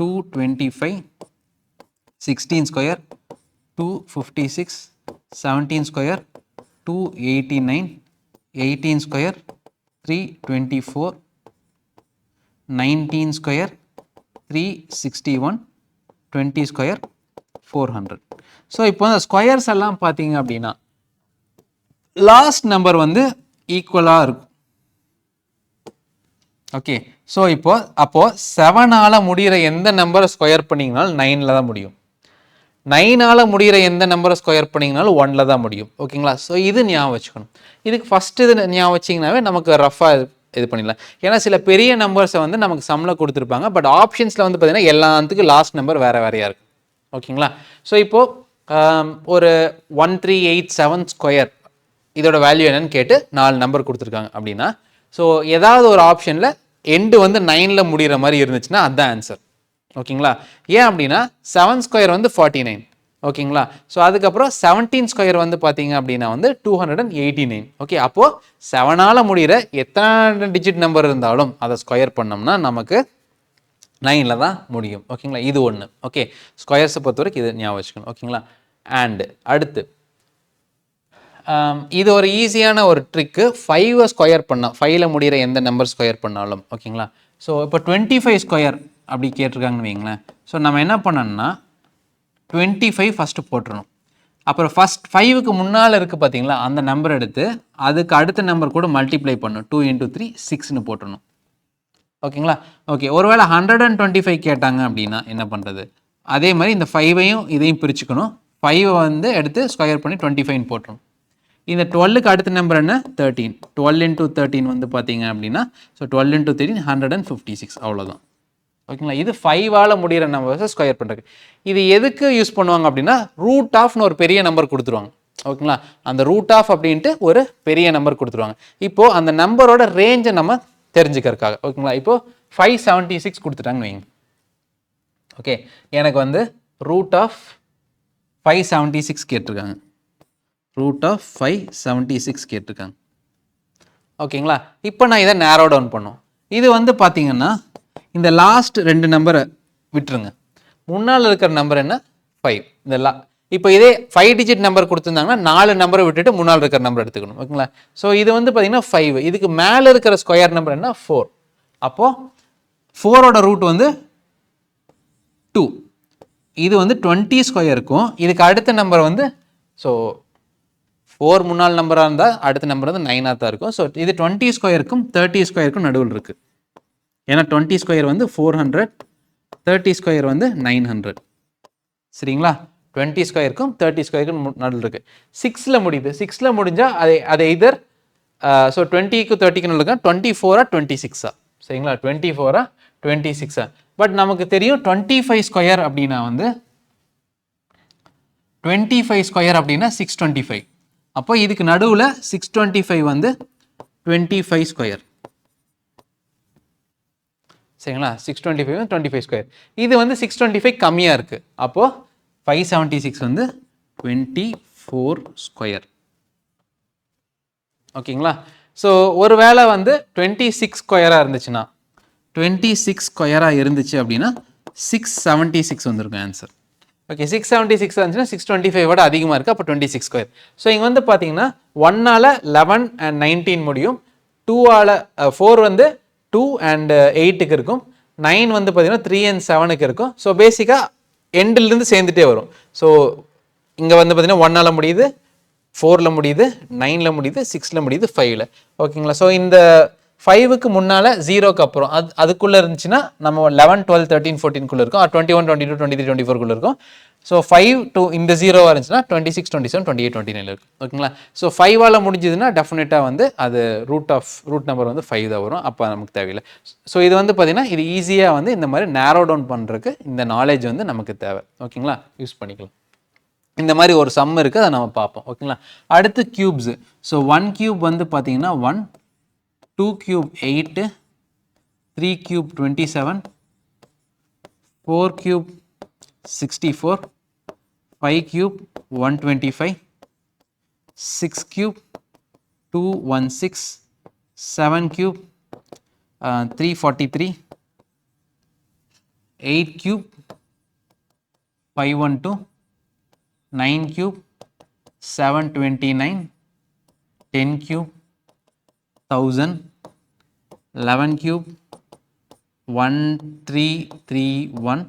225, 16 square 256, 17 square 289, 18 square 324, 19 square 361, 20 square 400. So இப்போ அந்த ஸ்கொயர்ஸ் எல்லாம் பார்த்தீங்க அப்படின்னா லாஸ்ட் நம்பர் வந்து ஈக்குவலாக இருக்கும். ஓகே, ஸோ அப்போது 7ஆல் முடிகிற எந்த நம்பரை ஸ்கொயர் பண்ணிங்கனாலும் 9ல் தான் முடியும். 9ஆல் முடிகிற எந்த நம்பரை ஸ்கொயர் பண்ணிங்கனாலும் 1ல் தான் முடியும். ஓகேங்களா? ஸோ இது ஞாபகம் வச்சுக்கணும். இதுக்கு ஃபஸ்ட்டு இது ஞாபகம் வச்சிங்கனாவே நமக்கு ரஃபாக இது பண்ணிடலாம். ஏன்னா சில பெரிய நம்பர்ஸை வந்து நமக்கு சம்மில் கொடுத்துருப்பாங்க. பட் ஆப்ஷன்ஸில் வந்து பார்த்தீங்கன்னா எல்லாத்துக்கும் லாஸ்ட் நம்பர் வேறு வேறையாக இருக்குது. ஓகேங்களா? ஸோ இப்போது ஒரு 1387 ஸ்கொயர் இதோட வேல்யூ என்னன்னு கேட்டு 4 நம்பர் கொடுத்துருக்காங்க அப்படின்னா, ஸோ ஏதாவது ஒரு ஆப்ஷனில் எண்டு வந்து 9ல் முடிகிற மாதிரி இருந்துச்சுன்னா அதுதான் ஆன்சர். ஓகேங்களா? ஏன் அப்படின்னா 7 ஸ்கொயர் வந்து 49. ஓகேங்களா? ஸோ அதுக்கப்புறம் 17 ஸ்கொயர் வந்து பார்த்தீங்க அப்படின்னா வந்து 289. ஓகே, அப்போது 7ஆல் முடிகிற எத்தனை டிஜிட் நம்பர் இருந்தாலும் அதை ஸ்கொயர் பண்ணோம்னா நமக்கு 9ல் தான் முடியும். ஓகேங்களா? இது ஒன்று. ஓகே, ஸ்கொயர்ஸை பொறுத்த வரைக்கும் இது ஞாபகம் வச்சுக்கணும். ஓகேங்களா? அண்டு அடுத்து இது ஒரு ஈஸியான ஒரு ட்ரிக்கு. 5 ஸ்கொயர் பண்ணால் 5ல் முடிகிற எந்த நம்பர் ஸ்கொயர் பண்ணாலும். ஓகேங்களா? ஸோ இப்போ 25 ஸ்கொயர் அப்படி கேட்டிருக்காங்கன்னு வைங்களேன். ஸோ நம்ம என்ன பண்ணணும்னா 25 ஃபஸ்ட்டு போட்டுருணும். அப்புறம் ஃபஸ்ட் 5க்கு முன்னால் இருக்குது பார்த்தீங்களா, அந்த நம்பர் எடுத்து அதுக்கு அடுத்த நம்பர் கூட மல்டிப்ளை பண்ணணும். 2 × 3 6ன்னு போட்டுருணும். ஓகேங்களா? ஓகே, ஒருவேளை 125 கேட்டாங்க அப்படின்னா என்ன பண்ணுறது? அதே மாதிரி இந்த 5ஐயும் இதையும் பிரிச்சுக்கணும். 5 வந்து எடுத்து ஸ்கொயர் பண்ணி 25 போட்டுரும். இந்த 12க்கு அடுத்த நம்பர் என்ன? 13. 12 × 13 வந்து பார்த்தீங்க அப்படின்னா, ஸோ 12 × 13 156. அவ்வளோதான். ஓகேங்களா? இது 5ஆல் முடிகிற நம்பர்ஸை ஸ்கொயர் பண்ணுறது. இது எதுக்கு யூஸ் பண்ணுவாங்க அப்படின்னா, ரூட் ஆஃப்னு ஒரு பெரிய நம்பர் கொடுத்துருவாங்க. ஓகேங்களா? அந்த ரூட் ஆஃப் அப்படின்ட்டு ஒரு பெரிய நம்பர் கொடுத்துருவாங்க. இப்போது அந்த நம்பரோட ரேஞ்சை நம்ம தெரிஞ்சுக்கிறதுக்காக. ஓகேங்களா? இப்போது 576 கொடுத்துட்டாங்கன்னு வைங்க. ஓகே, எனக்கு வந்து ரூட் ஆஃப் 576 கேட்டிருக்காங்க. ரூட் ஆஃப் 576 கேட்டிருக்காங்க. ஓகேங்களா? இப்போ நான் இதை நேரோ டவுன் பண்ணும். இது வந்து பார்த்தீங்கன்னா இந்த லாஸ்ட் 2 நம்பரை விட்டுருங்க. முன்னால் இருக்கிற நம்பர் என்ன? 5. இந்த இப்போ இதே 5 டிஜிட் நம்பர் கொடுத்துருந்தாங்கன்னா 4 நம்பரை விட்டுட்டு முன்னால் இருக்கிற நம்பர் எடுத்துக்கணும். ஓகேங்களா? ஸோ இது வந்து பார்த்தீங்கன்னா 5. இதுக்கு மேலே இருக்கிற ஸ்கொயர் நம்பர் என்ன? 4. அப்போது 4ஓட ரூட் வந்து 2. இது வந்து 20 ஸ்கொயருக்கும் இதுக்கு அடுத்த நம்பர் வந்து, ஸோ 4 முன்னாள் நம்பராக இருந்தால் அடுத்த நம்பர் வந்து 9ஆக தான் இருக்கும். ஸோ இது 20 ஸ்கொயருக்கும் 30 ஸ்கொயருக்கும் நடுவில் இருக்குது. ஏன்னா 20 ஸ்கொயர் வந்து 400, 30 ஸ்கொயர் வந்து 900. சரிங்களா? 20 ஸ்கொயருக்கும் 30 ஸ்கொயருக்கும் நடுவில் இருக்குது. 6ல் முடியுது. 6ல் முடிஞ்சால் அதை எதர் ஸோ 20க்கு 30க்கு நடுவில் 24ஆ 26ஆ. சரிங்களா? 24ஆ 26ஆ. பட் நமக்கு தெரியும் 25 ஸ்கொயர் அப்படின்னா வந்து 25 ஸ்கொயர் அப்படின்னா 625. அப்போ இதுக்கு நடுவில் 625 வந்து 25 ஸ்கொயர். சரிங்களா? 625 வந்து 25 ஸ்கொயர். இது வந்து 625 கம்மியாக இருக்குது. அப்போது 576 வந்து 24 ஸ்கொயர். ஓகேங்களா? ஸோ ஒரு வேளை வந்து 26 ஸ்கொயராக இருந்துச்சுன்னா 26 ஸ்கொயராக இருந்துச்சு அப்படின்னா 676 வந்துருக்கும் ஆன்சர். ஓகே, 676 இருந்துச்சுன்னா 625 அதிகமாக இருக்குது. அப்போ 26 ஸ்கொயர். ஸோ இங்கே வந்து பார்த்தீங்கன்னா 1ஆல் 11 and 19 முடியும். 2ஆல் 4 வந்து 2 and 8க்கு இருக்கும். 9 வந்து பார்த்தீங்கன்னா 3 and 7க்கு இருக்கும். ஸோ பேசிக்காக எண்டிலிருந்து சேர்ந்துட்டே வரும். ஸோ இங்கே வந்து பார்த்தீங்கன்னா 1ஆல் முடியுது, 4ல் முடியுது, 9ல் முடியுது, 6ல் முடியுது, 5ல். ஓகேங்களா? ஸோ இந்த 5க்கு முன்னால் 0க்கு அப்புறம் அதுக்குள்ளே இருந்துச்சுன்னா நம்ம 11, 12, 13, 14க்குள்ளே இருக்கும். 21, 22, 23, 24க்குள்ளே இருக்கும். ஸோ 5 to இந்த 0வாக இருந்துச்சுன்னா 26, 27, 28, 29 இருக்கும். ஓகேங்களா? ஸோ 5ஆல் முடிஞ்சதுன்னா டெஃபினட்டாக வந்து அது ரூட் நம்பர் வந்து 5 தான் வரும். அப்போ நமக்கு தேவையில்லை. ஸோ இது வந்து பார்த்தீங்கன்னா இது ஈஸியாக வந்து இந்த மாதிரி நேரோ டவுன் பண்ணுறதுக்கு இந்த நாலேஜ் வந்து நமக்கு தேவை. ஓகேங்களா? யூஸ் பண்ணிக்கலாம். இந்த மாதிரி ஒரு சம் இருக்குது, அதை நம்ம பார்ப்போம். ஓகேங்களா? அடுத்து க்யூப்ஸு. ஸோ 1 க்யூப் வந்து பார்த்தீங்கன்னா 1, 2 cube 8, 3 cube 27, 4 cube 64, 5 cube 125, 6 cube 216, 7 cube 343, 8 cube 512, 9 cube 729, 10 cube 1000, 11 cube 1331,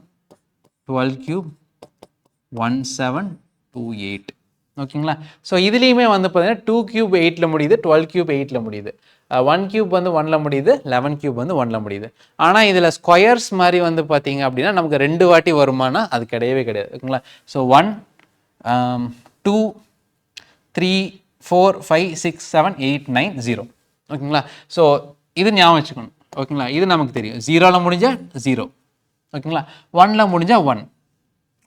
12 cube 1728. ஓகேங்களா? ஸோ இதுலேயுமே வந்து பார்த்தீங்கன்னா 2 க்யூப் 8ல் முடியுது, 12 க்யூப் 8ல் முடியுது. 1 கியூப் வந்து 1ல் முடியுது, 11 கியூப் வந்து 1ல் முடியுது. ஆனால் இதில் ஸ்கொயர்ஸ் மாதிரி வந்து பார்த்தீங்க அப்படின்னா நமக்கு 2 வாட்டி வருமானா அது கிடையவே கிடையாது. ஓகேங்களா? ஸோ 1 2 3 4 5 6 7 8 9 0. ஓகேங்களா? ஸோ இது ஞாபகம் வச்சுக்கணும். ஓகேங்களா? இது நமக்கு தெரியும். 0ல் முடிஞ்சால் 0. ஓகேங்களா? 1ல் முடிஞ்சால் 1.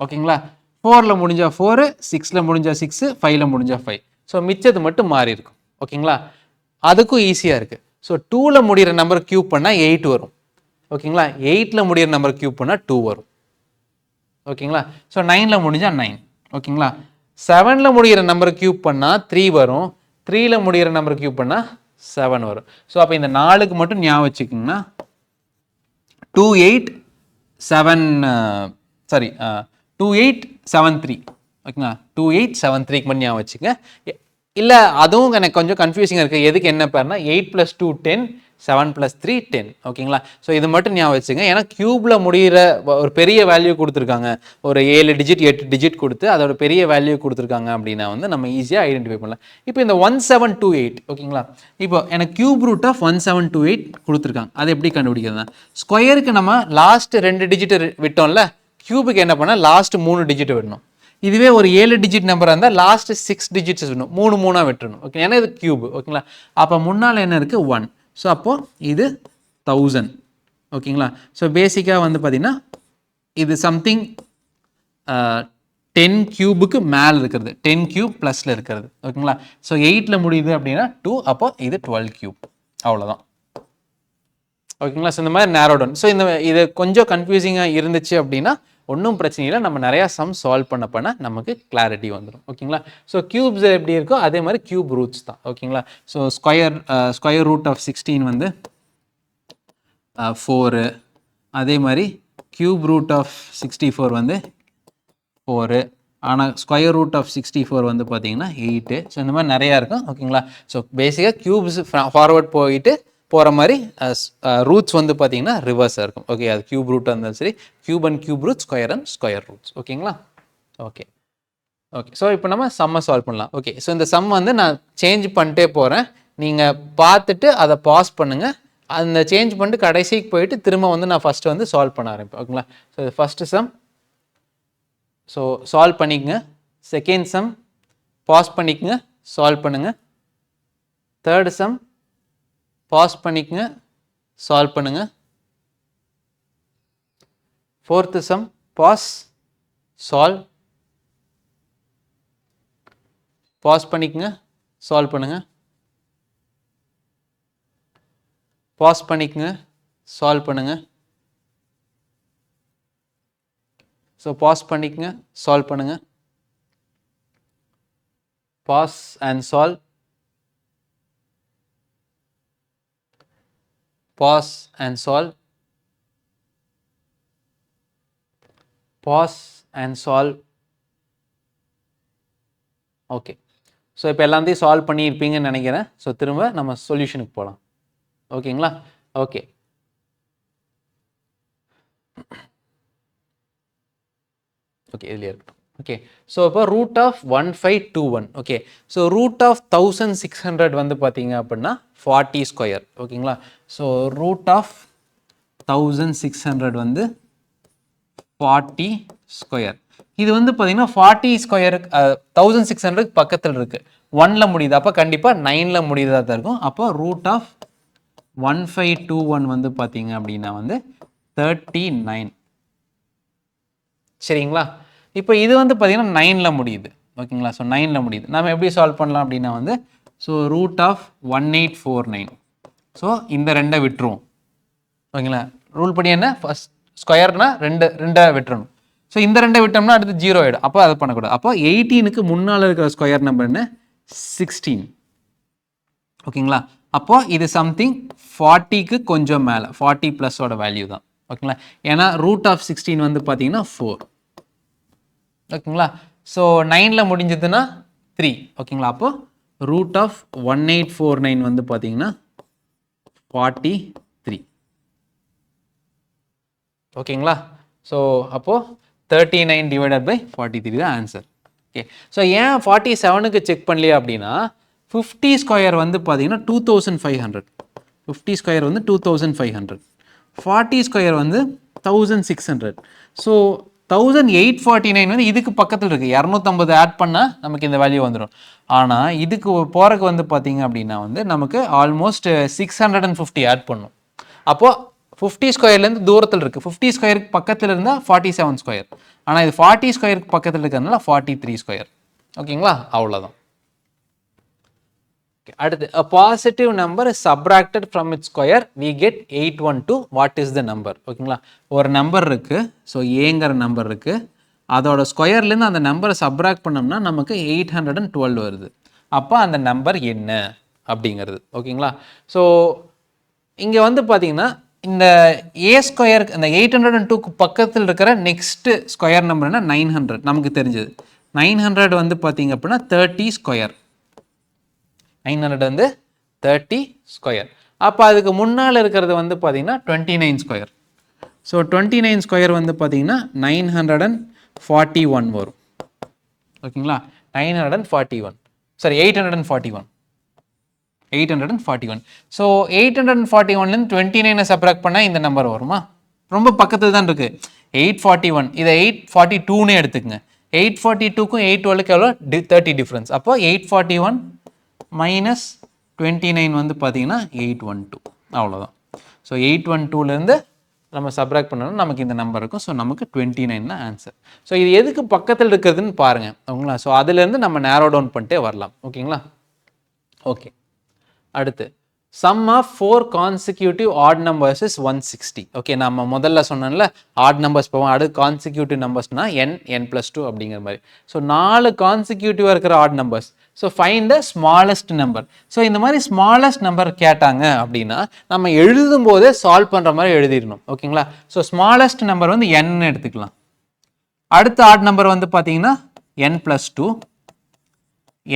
ஓகேங்களா? 4ல் முடிஞ்சால் 4, 6ல் முடிஞ்சால் 6, 5ல் முடிஞ்சால் 5. ஸோ மிச்சது மட்டும் மாறி இருக்கும். ஓகேங்களா? அதுக்கும் ஈஸியாக இருக்குது. ஸோ 2ல் முடிகிற நம்பர் கியூப் பண்ணால் 8 வரும். ஓகேங்களா? 8ல் முடிகிற நம்பர் கியூப் பண்ணால் 2 வரும். ஓகேங்களா? ஸோ 9ல் முடிஞ்சால் 9. ஓகேங்களா? 7ல் முடிகிற நம்பர் கியூப் பண்ணால் 3 வரும். 3ல் முடிகிற நம்பர் கியூப் பண்ணால் 7 வரும். ஸோ அப்போ இந்த 4க்கு மட்டும் ஞாபகம் வச்சுக்கிங்கன்னா 2873. ஓகேங்களா? 2873க்கு மட்டும் ஞாபகம் வச்சுங்க. இல்லை அதுவும் எனக்கு கொஞ்சம் கன்ஃபியூசிங்காக இருக்குது. எதுக்கு என்ன பேர்னா 8 + 2 10, 7 + 3 10. ஓகேங்களா? ஸோ இது மட்டும் ஞாபகம் வச்சுங்க. ஏன்னா கியூபில் முடிகிற ஒரு பெரிய வேல்யூ கொடுத்துருக்காங்க, ஒரு 7 டிஜிட் 8 டிஜிட் கொடுத்து அதோட பெரிய வேல்யூ கொடுத்துருக்காங்க அப்படின்னா வந்து நம்ம ஈஸியாக ஐடென்டிஃபை பண்ணலாம். இப்போ இந்த 1728. ஓகேங்களா? இப்போ எனக்கு கியூப் ரூட் ஆஃப் 1728 கொடுத்துருக்காங்க. அது எப்படி கண்டுபிடிக்கிறதுனா ஸ்கொயருக்கு நம்ம லாஸ்ட் 2 டிஜிட் விட்டோம்ல, கியூபுக்கு என்ன பண்ணால் லாஸ்ட் 3 டிஜிட் விடணும். இதுவே ஒரு 7 டிஜிட் நம்பராக இருந்தால் லாஸ்ட் 6 டிஜிட்ஸ் விடணும், 3 3 விட்டுறணும். ஓகே, ஏன்னா இது கியூப். ஓகேங்களா? அப்போ முன்னால் என்ன இருக்குது 1. ஸோ அப்போது இது 1000. ஓகேங்களா? ஸோ பேசிக்காக வந்து பார்த்திங்கன்னா இது சம்திங் 10 கியூபுக்கு மேலே இருக்கிறது, 10 கியூப் ப்ளஸில் இருக்கிறது. ஓகேங்களா? ஸோ 8ல் முடியுது அப்படின்னா 2, அப்போ இது 12 கியூப். அவ்வளோதான். ஓகேங்களா? ஸோ இந்த மாதிரி நேரோ டவுன். ஸோ இது கொஞ்சம் கன்ஃபியூசிங்காக இருந்துச்சு அப்படின்னா ஒன்றும் பிரச்சனை இல்லை, நம்ம நிறையா சம் சால்வ் பண்ண நமக்கு கிளாரிட்டி வந்துடும். ஓகேங்களா? ஸோ கியூப்ஸ் எப்படி இருக்கோ அதே மாதிரி கியூப் ரூட்ஸ் தான். ஓகேங்களா? ஸோ ஸ்கொயர் ரூட் ஆஃப் 16 வந்து 4. அதே மாதிரி கியூப் ரூட் ஆஃப் 64 வந்து 4. ஆனால் ஸ்கொயர் ரூட் ஆஃப் 64 வந்து பார்த்தீங்கன்னா 8. ஸோ இந்த மாதிரி நிறையா இருக்கும். ஓகேங்களா? ஸோ பேசிக்காக கியூப்ஸ் ஃபார்வர்ட் போகிற மாதிரி ரூட்ஸ் வந்து பார்த்தீங்கன்னா ரிவர்ஸாக இருக்கும். ஓகே, அது கியூப் ரூட்டாக இருந்தாலும் சரி, cube and cube root, square and square roots. ஓகேங்களா? ஓகே. ஸோ இப்போ நம்ம சம்மை சால்வ் பண்ணலாம். ஓகே, ஸோ இந்த சம் வந்து நான் சேஞ்ச் பண்ணிட்டே போகிறேன். நீங்கள் பார்த்துட்டு அதை பாஸ் பண்ணுங்கள். அந்த சேஞ்ச் பண்ணிட்டு கடைசிக்கு போயிட்டு திரும்ப வந்து நான் ஃபஸ்ட்டு வந்து சால்வ் பண்ண ஆரம்பிப்பேன். ஓகேங்களா? ஸோ இது ஃபஸ்ட்டு சம். ஸோ சால்வ் பண்ணிக்கங்க. செகண்ட் சம் பாஸ் பண்ணிக்கங்க, சால்வ் பண்ணுங்கள். தேர்டு சம் பாஸ் பண்ணிக்கங்க, சால்வ் பண்ணுங்கள். Fourth sum pause, solve, pause பண்ணிக்கங்க, சால்வ் பண்ணுங்கள். பாஸ் பண்ணிக்கங்க, சால்வ் பண்ணுங்கள். ஸோ பாஸ் பண்ணிக்கங்க, சால்வ் பண்ணுங்கள். Pause and solve. Pause and solve. Pause and solve. Okay, so இப்போ எல்லாத்தையும் சால்வ் பண்ணியிருப்பீங்கன்னு நினைக்கிறேன். ஸோ திரும்ப நம்ம சொல்யூஷனுக்கு போகலாம். ஓகேங்களா? ஓகே, ஓகே இதுலேயே இருக்கட்டும். ஓகே, ஸோ இப்போ root of 1521. Okay, so root of 1600 வந்து பார்த்தீங்க அப்படின்னா 40 ஸ்கொயர். ஓகேங்களா? ஸோ ரூட் ஆஃப் 1600 வந்து 40 ஸ்கொயர். இது வந்து பார்த்தீங்கன்னா 40 ஸ்கொயருக்கு 1600 பக்கத்தில் இருக்குது, 1ல் முடியுது. அப்போ கண்டிப்பாக 9ல் முடியுதா தான் இருக்கும். அப்போ ரூட் ஆஃப் 1521 வந்து பார்த்தீங்க அப்படின்னா வந்து 39. சரிங்களா? இப்போ இது வந்து பார்த்தீங்கன்னா 9ல் முடியுது. ஓகேங்களா? ஸோ 9ல் முடியுது. நம்ம எப்படி சால்வ் பண்ணலாம் அப்படின்னா வந்து ஸோ ரூட் ஆஃப் 1849. ஸோ இந்த 2 விட்டுருவோம். ஓகேங்களா? ரூல் படி என்ன, ஃபஸ்ட் ஸ்கொயர்னா 2 விட்டுறணும். ஸோ இந்த 2 விட்டோம்னா அடுத்து 0 ஆகிடும். அப்போ அதை பண்ணக்கூடாது. அப்போ 18க்கு முன்னால் இருக்கிற ஸ்கொயர் நம்பர் என்ன, 16. ஓகேங்களா? அப்போது இது சம்திங் 40க்கு கொஞ்சம் மேலே, 40 ப்ளஸோட வேல்யூ தான். ஓகேங்களா? ஏன்னா ரூட் ஆஃப் 16 வந்து பார்த்தீங்கன்னா 4. ஓகேங்களா? ஸோ 9ல் முடிஞ்சதுன்னா 3. ஓகேங்களா? அப்போது ரூட் ஆஃப் 1849 வந்து பார்த்தீங்கன்னா 43. ஓகேங்களா? ஸோ அப்போது 39 டிவைடட் பை 43 தான் ஆன்சர். ஓகே, ஸோ ஏன் 47க்கு செக் பண்ணலையா அப்படின்னா 50 ஸ்கொயர் வந்து பார்த்தீங்கன்னா 2500. 50 ஸ்கொயர் வந்து 2500. 40 ஸ்கொயர் வந்து 1600. ஸோ 1849 வந்து இதுக்கு பக்கத்தில் இருக்குது. 250 ஆட் பண்ணால் நமக்கு இந்த வேல்யூ வந்துடும். ஆனால் இதுக்கு போகிறக்கு வந்து பார்த்தீங்க அப்படின்னா வந்து நமக்கு ஆல்மோஸ்ட் 650 ஆட் பண்ணும். அப்போது 50 ஸ்கொயர்லேருந்து தூரத்தில் இருக்குது. 50 ஸ்கொயருக்கு பக்கத்தில் இருந்தால் 47 ஸ்கொயர். ஆனால் இது 40 ஸ்கொயருக்கு பக்கத்தில் இருக்கிறதுனால 43 ஸ்கொயர். ஓகேங்களா? அவ்வளோதான். அடுத்து, a positive number is subtracted from its square, we get 812. what is the number? ஓகேங்களா? ஒரு நம்பர் இருக்கு. ஸோ ஏங்கிற நம்பர் இருக்கு. அதோட ஸ்கொயர்லேருந்து அந்த நம்பரை சப்ராக்ட் பண்ணோம்னா நமக்கு 812 வருது. அப்போ அந்த நம்பர் என்ன அப்படிங்கிறது. ஓகேங்களா? ஸோ இங்கே வந்து பார்த்தீங்கன்னா இந்த ஏ ஸ்கொயர் அந்த 802க்கு பக்கத்தில் இருக்கிற நெக்ஸ்ட் ஸ்கொயர் நம்பர்னா 900 நமக்கு தெரிஞ்சது. 900 வந்து பார்த்தீங்க அப்படின்னா 30 ஸ்கொயர். 900 வந்து 30 ஸ்கொயர். அப்போ அதுக்கு முன்னால் இருக்கிறது வந்து பார்த்தீங்கன்னா 29 ஸ்கொயர். ஸோ 29 ஸ்கொயர் வந்து பார்த்தீங்கன்னா 941 வரும். ஓகேங்களா? 941 சாரி 841. 841. ஸோ 841லேருந்து 29 சப்ராக்ட் பண்ணால் இந்த நம்பர் வருமா? ரொம்ப பக்கத்தில் தான் இருக்குது. 841 இதை 842ன்னு எடுத்துக்கங்க. 842க்கும் 812க்கு எவ்வளோ 30 டிஃப்ரென்ஸ். அப்போ 841 மைனஸ் 29 வந்து பார்த்தீங்கன்னா 812. அவ்வளோதான். ஸோ 812லேருந்து நம்ம சப்ராக்ட் பண்ணோம்னா நமக்கு இந்த நம்பர் இருக்கும். ஸோ நமக்கு 29 தான் ஆன்சர். ஸோ இது எதுக்கு பக்கத்தில் இருக்கிறதுன்னு பாருங்கள். ஓகேங்களா? ஸோ அதுலேருந்து நம்ம நேரோ டவுன் பண்ணிட்டே வரலாம். ஓகேங்களா? ஓகே. அடுத்து, sum of 4 consecutive odd numbers is 160. Okay, நம்ம முதல்ல சொன்னோம்ல ஆட் நம்பர்ஸ் போவோம். அடுத்து கான்சிக்யூட்டிவ் நம்பர்ஸ்னா n+2 அப்படிங்கிற மாதிரி. ஸோ 4 கான்சிக்யூட்டிவாக இருக்கிற odd numbers. So find the smallest number. So இந்த மாதிரி ஸ்மாலஸ்ட் நம்பர் கேட்டாங்க அப்படின்னா நம்ம எழுதும் போதே சால்வ் பண்ணுற மாதிரி எழுதிடணும். ஓகேங்களா? ஸோ ஸ்மாலஸ்ட் நம்பர் வந்து n எடுத்துக்கலாம். அடுத்த ஆட் நம்பர் வந்து பார்த்தீங்கன்னா n+2,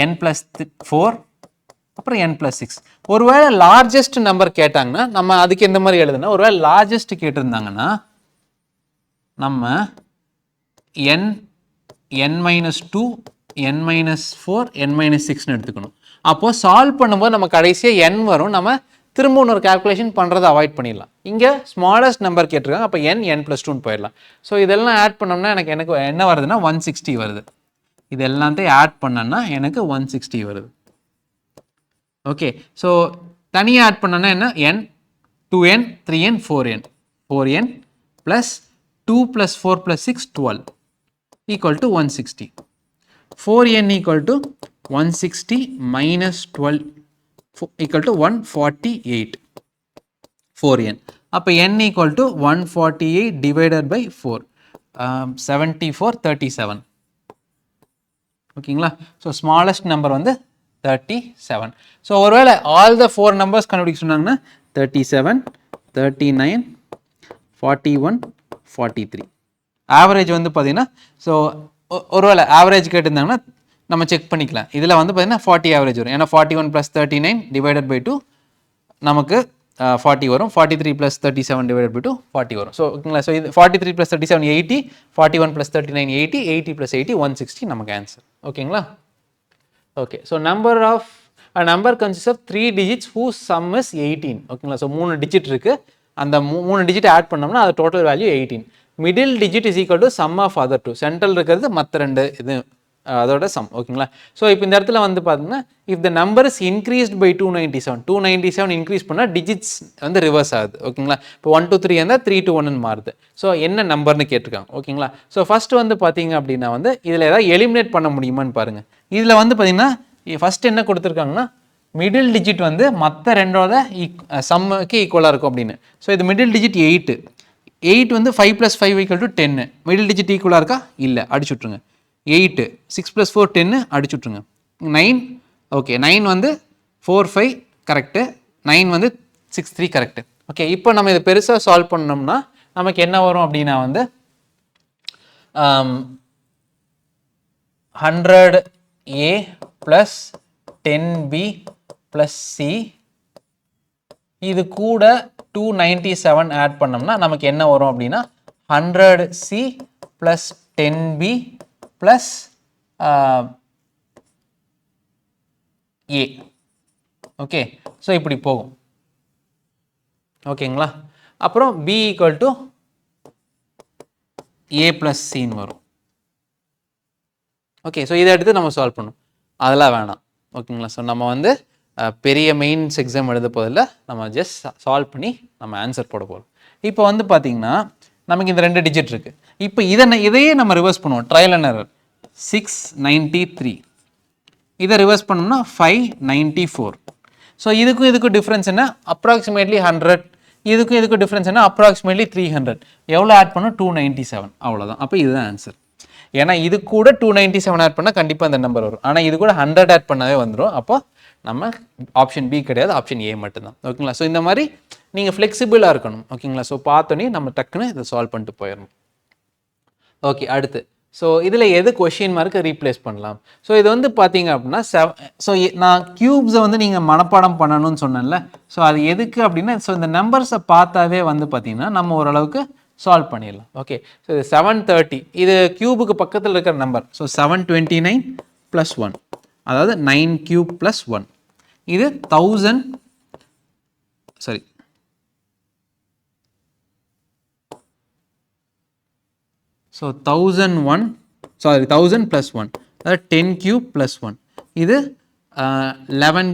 n+4, அப்புறம் n+6. ஒருவேளை லார்ஜஸ்ட் நம்பர் கேட்டாங்கன்னா நம்ம அதுக்கு எந்த மாதிரி எழுதுனா, ஒருவேளை லார்ஜஸ்ட் கேட்டிருந்தாங்கன்னா நம்ம n-2, n-4, n-6ன்னு எடுத்துக்கணும். அப்போது சால்வ் பண்ணும்போது நம்ம கடைசியாக n வரும். நம்ம திரும்ப ஒரு கால்குலேஷன் பண்ணுறதை அவாய்ட் பண்ணிடலாம். இங்கே ஸ்மாலஸ்ட் நம்பர் கேட்டிருக்காங்க. அப்போ n+2ன்னு போயிடலாம். ஸோ இதெல்லாம் ஆட் பண்ணோம்னா எனக்கு என்ன வருதுன்னா 160 வருது. இது எல்லாத்தையும் ஆட் பண்ணோன்னா எனக்கு 160 வருது. ஓகே, ஸோ தனியாக ஆட் பண்ணோன்னா என்ன? n, 2n, 3n, 4n. 4n plus 2 + 4 + 6 12 equal to 160. 4n equal to 160 minus 12 equal to 148. 4n. அப்போ n equal to 148 divided by 4. 74, 37. ஓகேங்களா? ஸோ ஸ்மாலஸ்ட் நம்பர் வந்து 37. ஸோ ஒருவேளை ஆல் த 4 நம்பர்ஸ் கண்டுபிடிக்க சொன்னாங்கன்னா 37, 39, 41, 43. ஆவரேஜ் வந்து பார்த்தீங்கன்னா ஸோ ஒருவேளை ஆவரேஜ் கேட்டிருந்தாங்கன்னா நம்ம செக் பண்ணிக்கலாம். இதில் வந்து பார்த்தீங்கன்னா 40 ஆவரேஜ் வரும். ஏன்னா 41 + 39 டிவைடட் பை 2 நமக்கு 40 வரும். 43 + 37 டிவைடட் பை 2 40 வரும். ஸோ ஓகேங்களா? ஸோ இது 43 + 37 80, 41 + 39 80, 80 + 80 160 நமக்கு ஆன்சர். ஓகேங்களா? Okay, so a number consists of 3 digits whose sum is 18. ஓகேங்களா? ஸோ 3 டிஜிட் இருக்குது. அந்த 3 டிஜிட் ஆட் பண்ணோம்னா அது total value 18. Middle digit is equal to sum of other 2. Central இருக்கிறது மற்ற 2 இது அதோட சம். ஓகேங்களா? ஸோ இப்போ இந்த இடத்துல வந்து பார்த்தீங்கன்னா if the number is increased by 297 increase பண்ணால் டிஜிட்ஸ் வந்து ரிவர்ஸ் ஆகுது. ஓகேங்களா? இப்போ 1 to 3 இருந்தால் 3 to 1ன்னு மாறுது. ஸோ என்ன நம்பர்னு கேட்டிருக்காங்க. ஓகேங்களா? ஸோ ஃபர்ஸ்ட் வந்து பார்த்தீங்க அப்படின்னா வந்து இதில் ஏதாவது எலிமினேட் பண்ண முடியுமான்னு பாருங்கள். இதில் வந்து பார்த்தீங்கன்னா ஃபர்ஸ்ட் என்ன கொடுத்துருக்காங்கன்னா மிடில் டிஜிட் வந்து மற்ற 2ஓட சம்முக்கு ஈக்குவலாக இருக்கும் அப்படின்னு. ஸோ இது மிடில் டிஜிட் 8. 8 வந்து 5 + 5 = 10. மிடில் டிஜிட் ஈக்குவலாக இருக்கா? இல்லை, அடிச்சுட்ருங்க. 8, 6 + 4 10 அடிச்சுட்ருங்க. 9, ஓகே, 9 வந்து 4 5 கரெக்டு, 9 வந்து 6 3 கரெக்டு. ஓகே, இப்போ நம்ம இதை பெருசாக சால்வ் பண்ணோம்னா நமக்கு என்ன வரும் அப்படின்னா வந்து 100A + 10B + C இது கூட 297 ஆட் பண்ணோம்னா நமக்கு என்ன வரும் அப்படின்னா 100C + 10B + ஏ. ஓகே, ஸோ இப்படி போகும். ஓகேங்களா, அப்புறம் B equal to A plus சின்னு வரும். ஓகே, ஸோ இதை எடுத்து நம்ம சால்வ் பண்ணணும், அதெல்லாம் வேணாம். ஓகேங்களா, ஸோ நம்ம வந்து பெரிய மெயின்ஸ் எக்ஸாம் எழுத போதில் நம்ம ஜஸ்ட் சால்வ் பண்ணி நம்ம ஆன்சர் போட போகிறோம். இப்போ வந்து பார்த்தீங்கன்னா நமக்கு இந்த 2 டிஜிட் இருக்குது. இப்போ இதையே நம்ம ரிவர்ஸ் பண்ணுவோம், ட்ரையல் அண்ட் எரர். 693 இதை ரிவர்ஸ் பண்ணோம்னா 594. ஸோ இதுக்கும் டிஃப்ரென்ஸ் என்ன, அப்ராக்சிமேட்லி 100. இதுக்கும் டிஃப்ரென்ஸ் என்ன, அப்ராக்சிமேட்லி 300. எவ்வளோ ஆட் பண்ணோம், 297. அவ்வளோதான். அப்போ இதுதான் ஆன்சர். ஏன்னா இது கூட 297 ஆட் பண்ணால் கண்டிப்பாக அந்த நம்பர் வரும். ஆனால் இது கூட 100 ஆட் பண்ணாவே வந்துடும். அப்போ நம்ம ஆப்ஷன் பி கிடையாது, ஆப்ஷன் ஏ மட்டும்தான். ஓகேங்களா, ஸோ இந்த மாதிரி நீங்கள் ஃப்ளெக்சிபிளாக இருக்கணும். ஓகேங்களா, ஸோ பார்த்தோன்னே நம்ம டக்குன்னு இதை சால்வ் பண்ணிட்டு போயிடணும். ஓகே, அடுத்து ஸோ இதில் எது கொஷின் மார்க்கு ரீப்ளேஸ் பண்ணலாம். ஸோ இது வந்து பார்த்தீங்க அப்படின்னா ஸோ நான் க்யூப்ஸை வந்து நீங்கள் மனப்பாடம் பண்ணணும்னு சொன்னேன்ல. ஸோ அது எதுக்கு அப்படின்னா, ஸோ இந்த நம்பர்ஸை பார்த்தாவே வந்து பார்த்தீங்கன்னா நம்ம ஓரளவுக்கு சால்வ் பண்ணிடலாம். ஓகே, ஸோ இது 730, இது க்யூபுக்கு பக்கத்தில் இருக்கிற நம்பர். ஸோ 729 + 1, அதாவது 9 cube + 1. இது 1000, சாரி, ஸோ 1001, சாரி 1000 + 1, அதாவது 10 cube + 1. இது 11,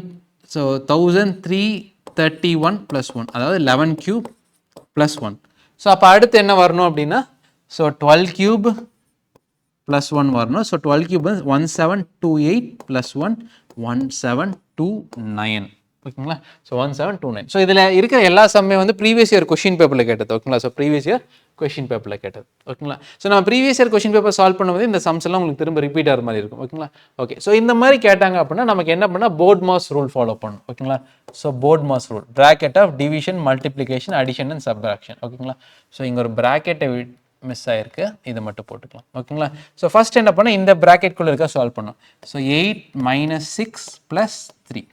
ஸோ 1331 + 1, அதாவது 11 cube + 1. ஸோ அப்போ அடுத்து என்ன வரணும் அப்படின்னா, ஸோ 12 cube + 1 வரணும். So 12 cube 1728 + 1 1729. ஓகேங்களா, ஸோ 1729. ஸோ இதில் இருக்கிற எல்லா சம்மே வந்து ப்ரீவியஸ் இயர் கொஷின் பேப்பரில் கேட்டது. ஓகேங்களா, ஸோ ப்ரீவியஸ் இயர் கொஷின் பேப்பரில் கேட்டது. ஓகேங்களா, ஸோ நம்ம previous year question paper solve பண்ணும்போது இந்த சம்ஸ் எல்லாம் உங்களுக்கு திரும்ப ரிப்பீட் ஆகிற மாதிரி இருக்கும். ஓகேங்களா, ஓகே, ஸோ இந்த மாதிரி கேட்டாங்க அப்படின்னா நமக்கு என்ன பண்ணால் போர்ட் மாஸ் ரூல் ஃபாலோ பண்ணணும். ஓகேங்களா, so BODMAS rule, bracket of division, multiplication, addition and subtraction. ஓகேங்களா, ஸோ இங்கே ஒரு பிராக்கெட்டை மிஸ் ஆயிருக்கு, இதை மட்டும் போட்டுக்கலாம். ஓகேங்களா, ஸோ ஃபர்ஸ்ட் என்ன பண்ணால் இந்த பிராக்கெட்குள்ளே இருக்க சால்வ் பண்ணோம். ஸோ 8 - 6 + 3.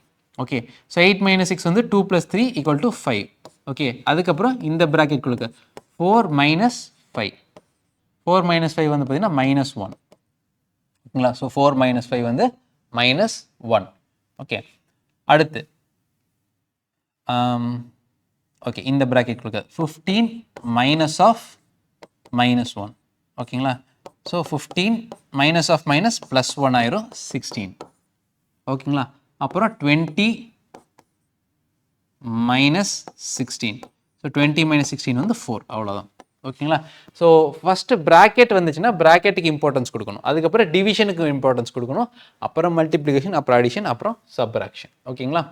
ஓகே, ஸோ 8 - 6 வந்து 2 + 3 = 5. ஓகே, அதுக்கப்புறம் இந்த பிராக்கெட் குழுக்க 4 - 5. 4 - 5 வந்து பார்த்தீங்கன்னா -1. ஓகேங்களா, ஸோ 4 - 5 வந்து -1. ஓகே, அடுத்து ஓகே இந்த பிராக்கெட் குழுக்க 15 - -1. ஓகேங்களா, ஸோ 15 -(-1) ஆயிரும் 16. ஓகேங்களா, அப்புறம் 20 - 16. ஸோ 20 - 16 வந்து 4. அவ்வளோதான். ஓகேங்களா, ஸோ ஃபஸ்ட்டு ப்ராக்கெட் வந்துச்சுன்னா ப்ராக்கெட்டுக்கு இம்பார்ட்டன்ஸ் கொடுக்கணும், அதுக்கப்புறம் டிவிஷனுக்கு இம்பார்ட்டன்ஸ் கொடுக்கணும், அப்புறம் மல்டிப்ளிகேஷன், அப்புறம் அடிஷன், அப்புறம் சப்ராக்ஷன். ஓகேங்களா,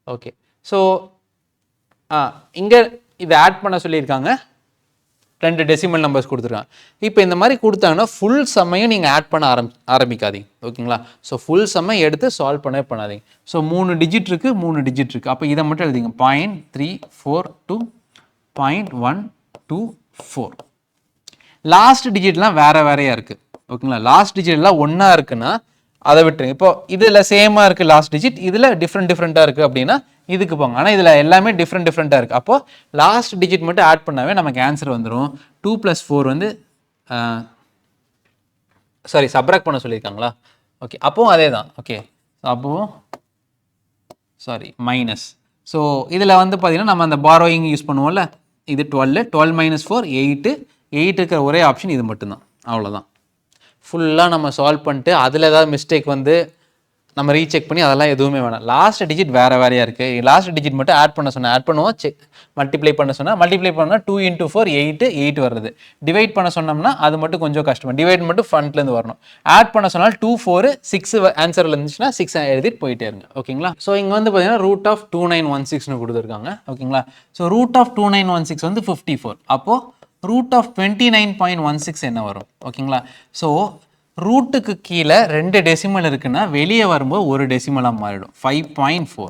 ஓகே, ஸோ இங்கே இதை ஆட் பண்ண சொல்லியிருக்காங்க, 2 டெசிமல் நம்பர்ஸ் கொடுத்துருக்காங்க. இப்போ இந்த மாதிரி கொடுத்தாங்கன்னா ஃபுல் சம்மையும் நீங்கள் ஆட் பண்ண ஆரம்பிக்காதீங்க. ஓகேங்களா, ஸோ ஃபுல் சம்மை எடுத்து சால்வ் பண்ணாதீங்க. ஸோ 3 டிஜிட் இருக்குது, 3 டிஜிட் இருக்குது. அப்போ இதை மட்டும் எழுதிங்க, 0.342, 0.124. லாஸ்ட் டிஜிட்லாம் வேறையாக இருக்குது. ஓகேங்களா, லாஸ்ட் டிஜிட்லாம் ஒன்றா இருக்குன்னா அதை விட்டுருங்க. இப்போ இதில் சேமாக இருக்குது லாஸ்ட் டிஜிட், இதில் டிஃப்ரெண்ட்டாக இருக்குது அப்படின்னா இதுக்கு போங்க. ஆனால் இதில் எல்லாமே டிஃப்ரெண்ட்டாக இருக்குது. அப்போது லாஸ்ட் டிஜிட் மட்டும் ஆட் பண்ணாவே நமக்கு ஆன்சர் வந்துடும். 2 + 4 வந்து சாரி சப்ராக்ட் பண்ண சொல்லியிருக்காங்களா? ஓகே, அப்போவும் அதே தான். ஓகே, அப்போவும் சாரி மைனஸ். ஸோ இதில் வந்து பார்த்தீங்கன்னா நம்ம அந்த பாரோயிங் யூஸ் பண்ணுவோம்ல, இது 12, 12 - 4 8. 8 இருக்கிற ஒரே ஆப்ஷன் இது மட்டும்தான். அவ்வளோதான். ஃபுல்லாக நம்ம சால்வ் பண்ணிட்டு அதில் ஏதாவது மிஸ்டேக் வந்து நம்ம ரீசெக் பண்ணி அதெல்லாம் எதுவுமே வேணாம். லாஸ்ட் டிஜிட் வேறையாக இருக்குது, லாஸ்ட் டிஜிட் மட்டும் ஆட் பண்ண சொன்னால் ஆட் பண்ணுவோம், மல்டிப்ளை பண்ண சொன்னால் மல்டிப்ளை பண்ணால் 2 × 4 8 வருது. டிவைட் பண்ண சொன்னோம்னா அது மட்டும் கொஞ்சம் கஷ்டம், டிவைட் மட்டும் ஃப்ரண்ட்லேருந்து வரணும். ஆட் பண்ண சொன்னால் 2 4 6 ஆன்சரில் இருந்துச்சுன்னா 6 எழுதிட்டு போயிட்டே இருங்க. ஓகேங்களா, ஸோ இங்கே வந்து பார்த்தீங்கன்னா √2916 கொடுத்துருக்காங்க. ஓகேங்களா, ஸோ √2916 வந்து 54. அப்போது √29.16 என்ன வரும்? ஓகேங்களா, ஸோ ரூட்டுக்கு கீழே 2 டெசிமல் இருக்குன்னா வெளியே வரும்போது ஒரு டெசிமலாக மாறிடும், 5.4.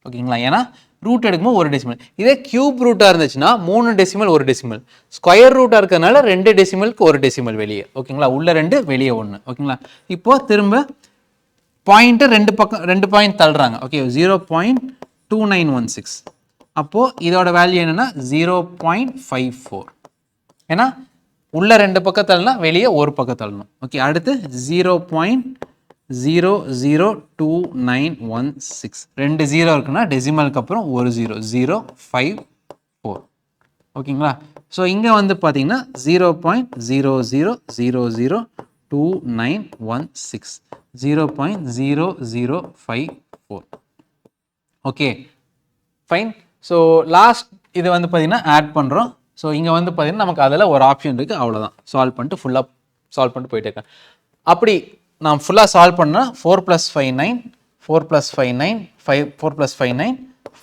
ஓகேங்களா, ஏன்னா ரூட் எடுக்கும்போது ஒரு டெசிமல். இதே கியூப் ரூட்டாக இருந்துச்சுன்னா 3 டெசிமல் 1 டெசிமல். ஸ்கொயர் ரூட்டாக இருக்கிறதுனால 2 டெசிமலுக்கு 1 டெசிமல் வெளியே. ஓகேங்களா, உள்ள 2 வெளியே 1. ஓகேங்களா, இப்போ திரும்ப பாயிண்ட்டு 2 பாயிண்ட் தள்ளுறாங்க. ஓகே, 0.2916. அப்போது இதோட வேல்யூ என்னென்னா 0.54. ஏன்னா உள்ள 2 பக்கம் தள்ளனா வெளியே ஒரு பக்கம் தள்ளணும். ஓகே, அடுத்து 0.2916. 0.02916. ரெண்டு ஜீரோ இருக்குன்னா டெசிமலுக்கு அப்புறம் ஒரு ஜீரோ 054. ஓகேங்களா? ஸோ இங்கே வந்து பார்த்தீங்கன்னா 0.0002916, 0.0054. Okay fine. ஸோ லாஸ்ட் இது வந்து பார்த்தீங்கன்னா ஆட் பண்ணுறோம். ஸோ இங்கே வந்து பார்த்தீங்கன்னா நமக்கு அதில் ஒரு ஆப்ஷன் இருக்குது, அவ்வளோதான். சால்வ் பண்ணிட்டு ஃபுல்லாக சால்வ் பண்ணிட்டு போயிட்டே இருக்கேன். அப்படி நான் ஃபுல்லாக சால்வ் பண்ணால் 4 + 5 9, 4 + 5 9, 4 + 5 9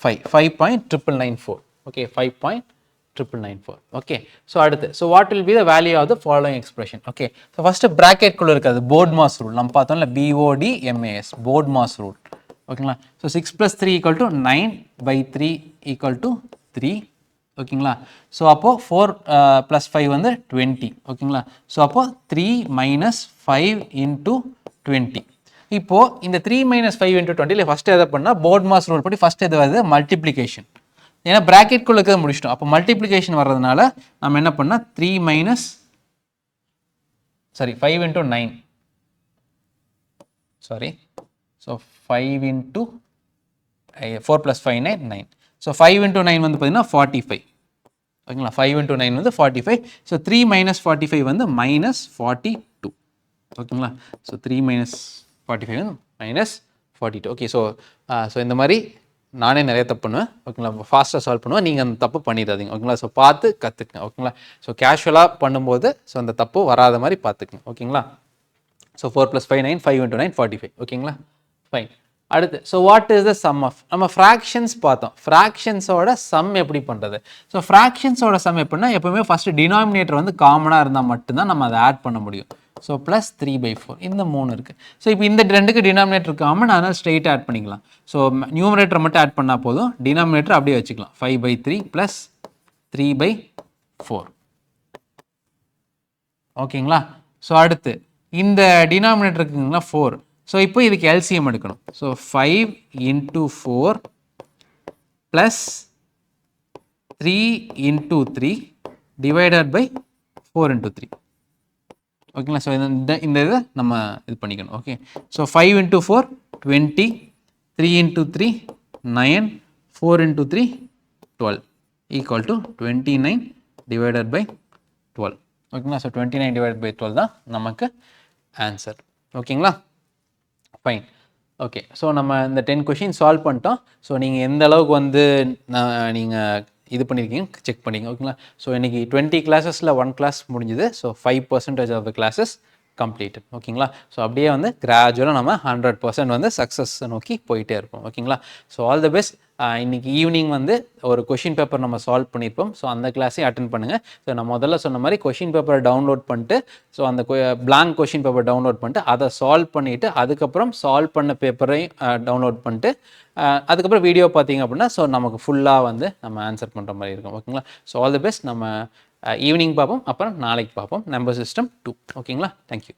5, 5.994. ஓகே, 5.994. ஓகே, ஸோ அடுத்து so what will be the value of the following expression? Okay, so first ப்ராக்கெட்குள்ளே இருக்காது போர்ட் மாஸ் ரூல் நம்ம பார்த்தோம்ல, BODMAS போர்ட் மாஸ் ரூல். ஓகேங்களா? ஸோ 6 + 3 = 9/3 = 3. ஓகேங்களா? ஸோ அப்போது 4 + 5 வந்து 20. ஓகேங்களா? ஸோ அப்போது 3 - 5 × 20. இப்போது இந்த 3 - 5 × 20 ஃபஸ்ட்டு எதை பண்ணால் போர்ட் மாஸ் ரூல் படி ஃபஸ்ட்டு எது வருது? மல்டிப்ளிகேஷன். ஏன்னா ப்ராக்கெட்குள்ளே இருக்கிறது முடிச்சிட்டோம். அப்போ மல்டிப்ளிகேஷன் வர்றதுனால நம்ம என்ன பண்ணால் 5 × 9. Sorry, so 5 × 4 + 5 9 9. ஸோ 5 × 9 வந்து பார்த்தீங்கன்னா 45. ஓகேங்களா? 5 × 9 வந்து 45. ஸோ 3 - 45 வந்து -42. ஓகேங்களா? ஸோ 3 - 45 வந்து -42. ஓகே, ஸோ இந்த மாதிரி நானே நிறைய தப்பு பண்ணுவேன். ஓகேங்களா? ஃபாஸ்ட்டாக சால்வ் பண்ணுவேன், நீங்கள் அந்த தப்பு பண்ணிடாதீங்க. ஓகேங்களா? ஸோ பார்த்து கற்றுக்குங்க. ஓகேங்களா? ஸோ கேஷுவலாக பண்ணும்போது ஸோ அந்த தப்பு வராத மாதிரி பார்த்துக்குங்க. ஓகேங்களா? ஸோ 4 + 5 9, 5 × 9 45. ஓகேங்களா? ஃபைன். அடுத்து so what is the sum of, நம்ம ஃப்ராக்ஷன்ஸ் பார்த்தோம். ஃப்ராக்ஷன்ஸோட சம் எப்படி பண்ணுறது? ஸோ ஃப்ராக்ஷன்ஸோட சம் எப்படின்னா எப்பவுமே ஃபஸ்ட்டு டினாமினேட்டர் வந்து காமனாக இருந்தால் மட்டும்தான் நம்ம அதை ஆட் பண்ண முடியும். ஸோ +3/4 இந்த 3 இருக்குது. ஸோ இப்போ இந்த ரெண்டுக்கு டினாமினேட்டர் காமன், அதனால் ஸ்ட்ரெயிட்டாக ஆட் பண்ணிக்கலாம். ஸோ நியூமரேட்டர் மட்டும் ஆட் பண்ணால் போதும், டினாமினேட்டர் அப்படியே வச்சுக்கலாம். 5/3 + 3/4. ஓகேங்களா? ஸோ அடுத்து இந்த டினாமினேட்டர் இருக்குங்களா 4. ஸோ இப்போ இதுக்கு எல்சிஎம் எடுக்கணும். ஸோ 5 × 4 + 3 × 3 / 4 × 3. ஓகேங்களா? ஸோ இந்த இதை நம்ம இது பண்ணிக்கணும். Okay, so 5 × 4 20, 3 × 3 9, 4 × 3 12 = 29 / 12. ஓகேங்களா? ஸோ 29 / 12 தான் நமக்கு ஆன்சர். ஓகேங்களா? ஃபைன். ஓகே, ஸோ நம்ம இந்த 10 கொஷின் சால்வ் பண்ணிட்டோம். ஸோ நீங்கள் எந்த அளவுக்கு வந்து நீங்கள் இது பண்ணியிருக்கீங்க செக் பண்ணிங்க. ஓகேங்களா? ஸோ இன்றைக்கி 20 கிளாஸஸில் 1 கிளாஸ் முடிஞ்சுது. So 5% of the classes completed. ஓகேங்களா? ஸோ அப்படியே வந்து கிராஜுவலாக நம்ம 100% வந்து சக்ஸஸ் நோக்கி போயிட்டே இருப்போம். ஓகேங்களா? So all the best. இன்றைக்கி ஈவினிங் வந்து ஒரு கொஷின் பேப்பர் நம்ம சால்வ் பண்ணியிருப்போம். ஸோ அந்த கிளாஸையும் அட்டென்ட் பண்ணுங்கள். ஸோ நான் முதல்ல சொன்ன மாதிரி கொஷின் பேப்பரை டவுன்லோட் பண்ணிட்டு ஸோ அந்த பிளாங்க் கொஷின் பேப்பர் டவுன்லோட் பண்ணிட்டு அதை சால்வ் பண்ணிவிட்டு அதுக்கப்புறம் சால்வ் பண்ண பேப்பரையும் டவுன்லோட் பண்ணிட்டு அதுக்கப்புறம் வீடியோ பார்த்தீங்க அப்படின்னா ஸோ நமக்கு ஃபுல்லாக வந்து நம்ம ஆன்சர் பண்ணுற மாதிரி இருக்கும். ஓகேங்களா? So all the best. நம்ம ஈவினிங் பார்ப்போம், அப்புறம் நாளைக்கு பார்ப்போம். Number system 2. ஓகேங்களா? தேங்க்யூ.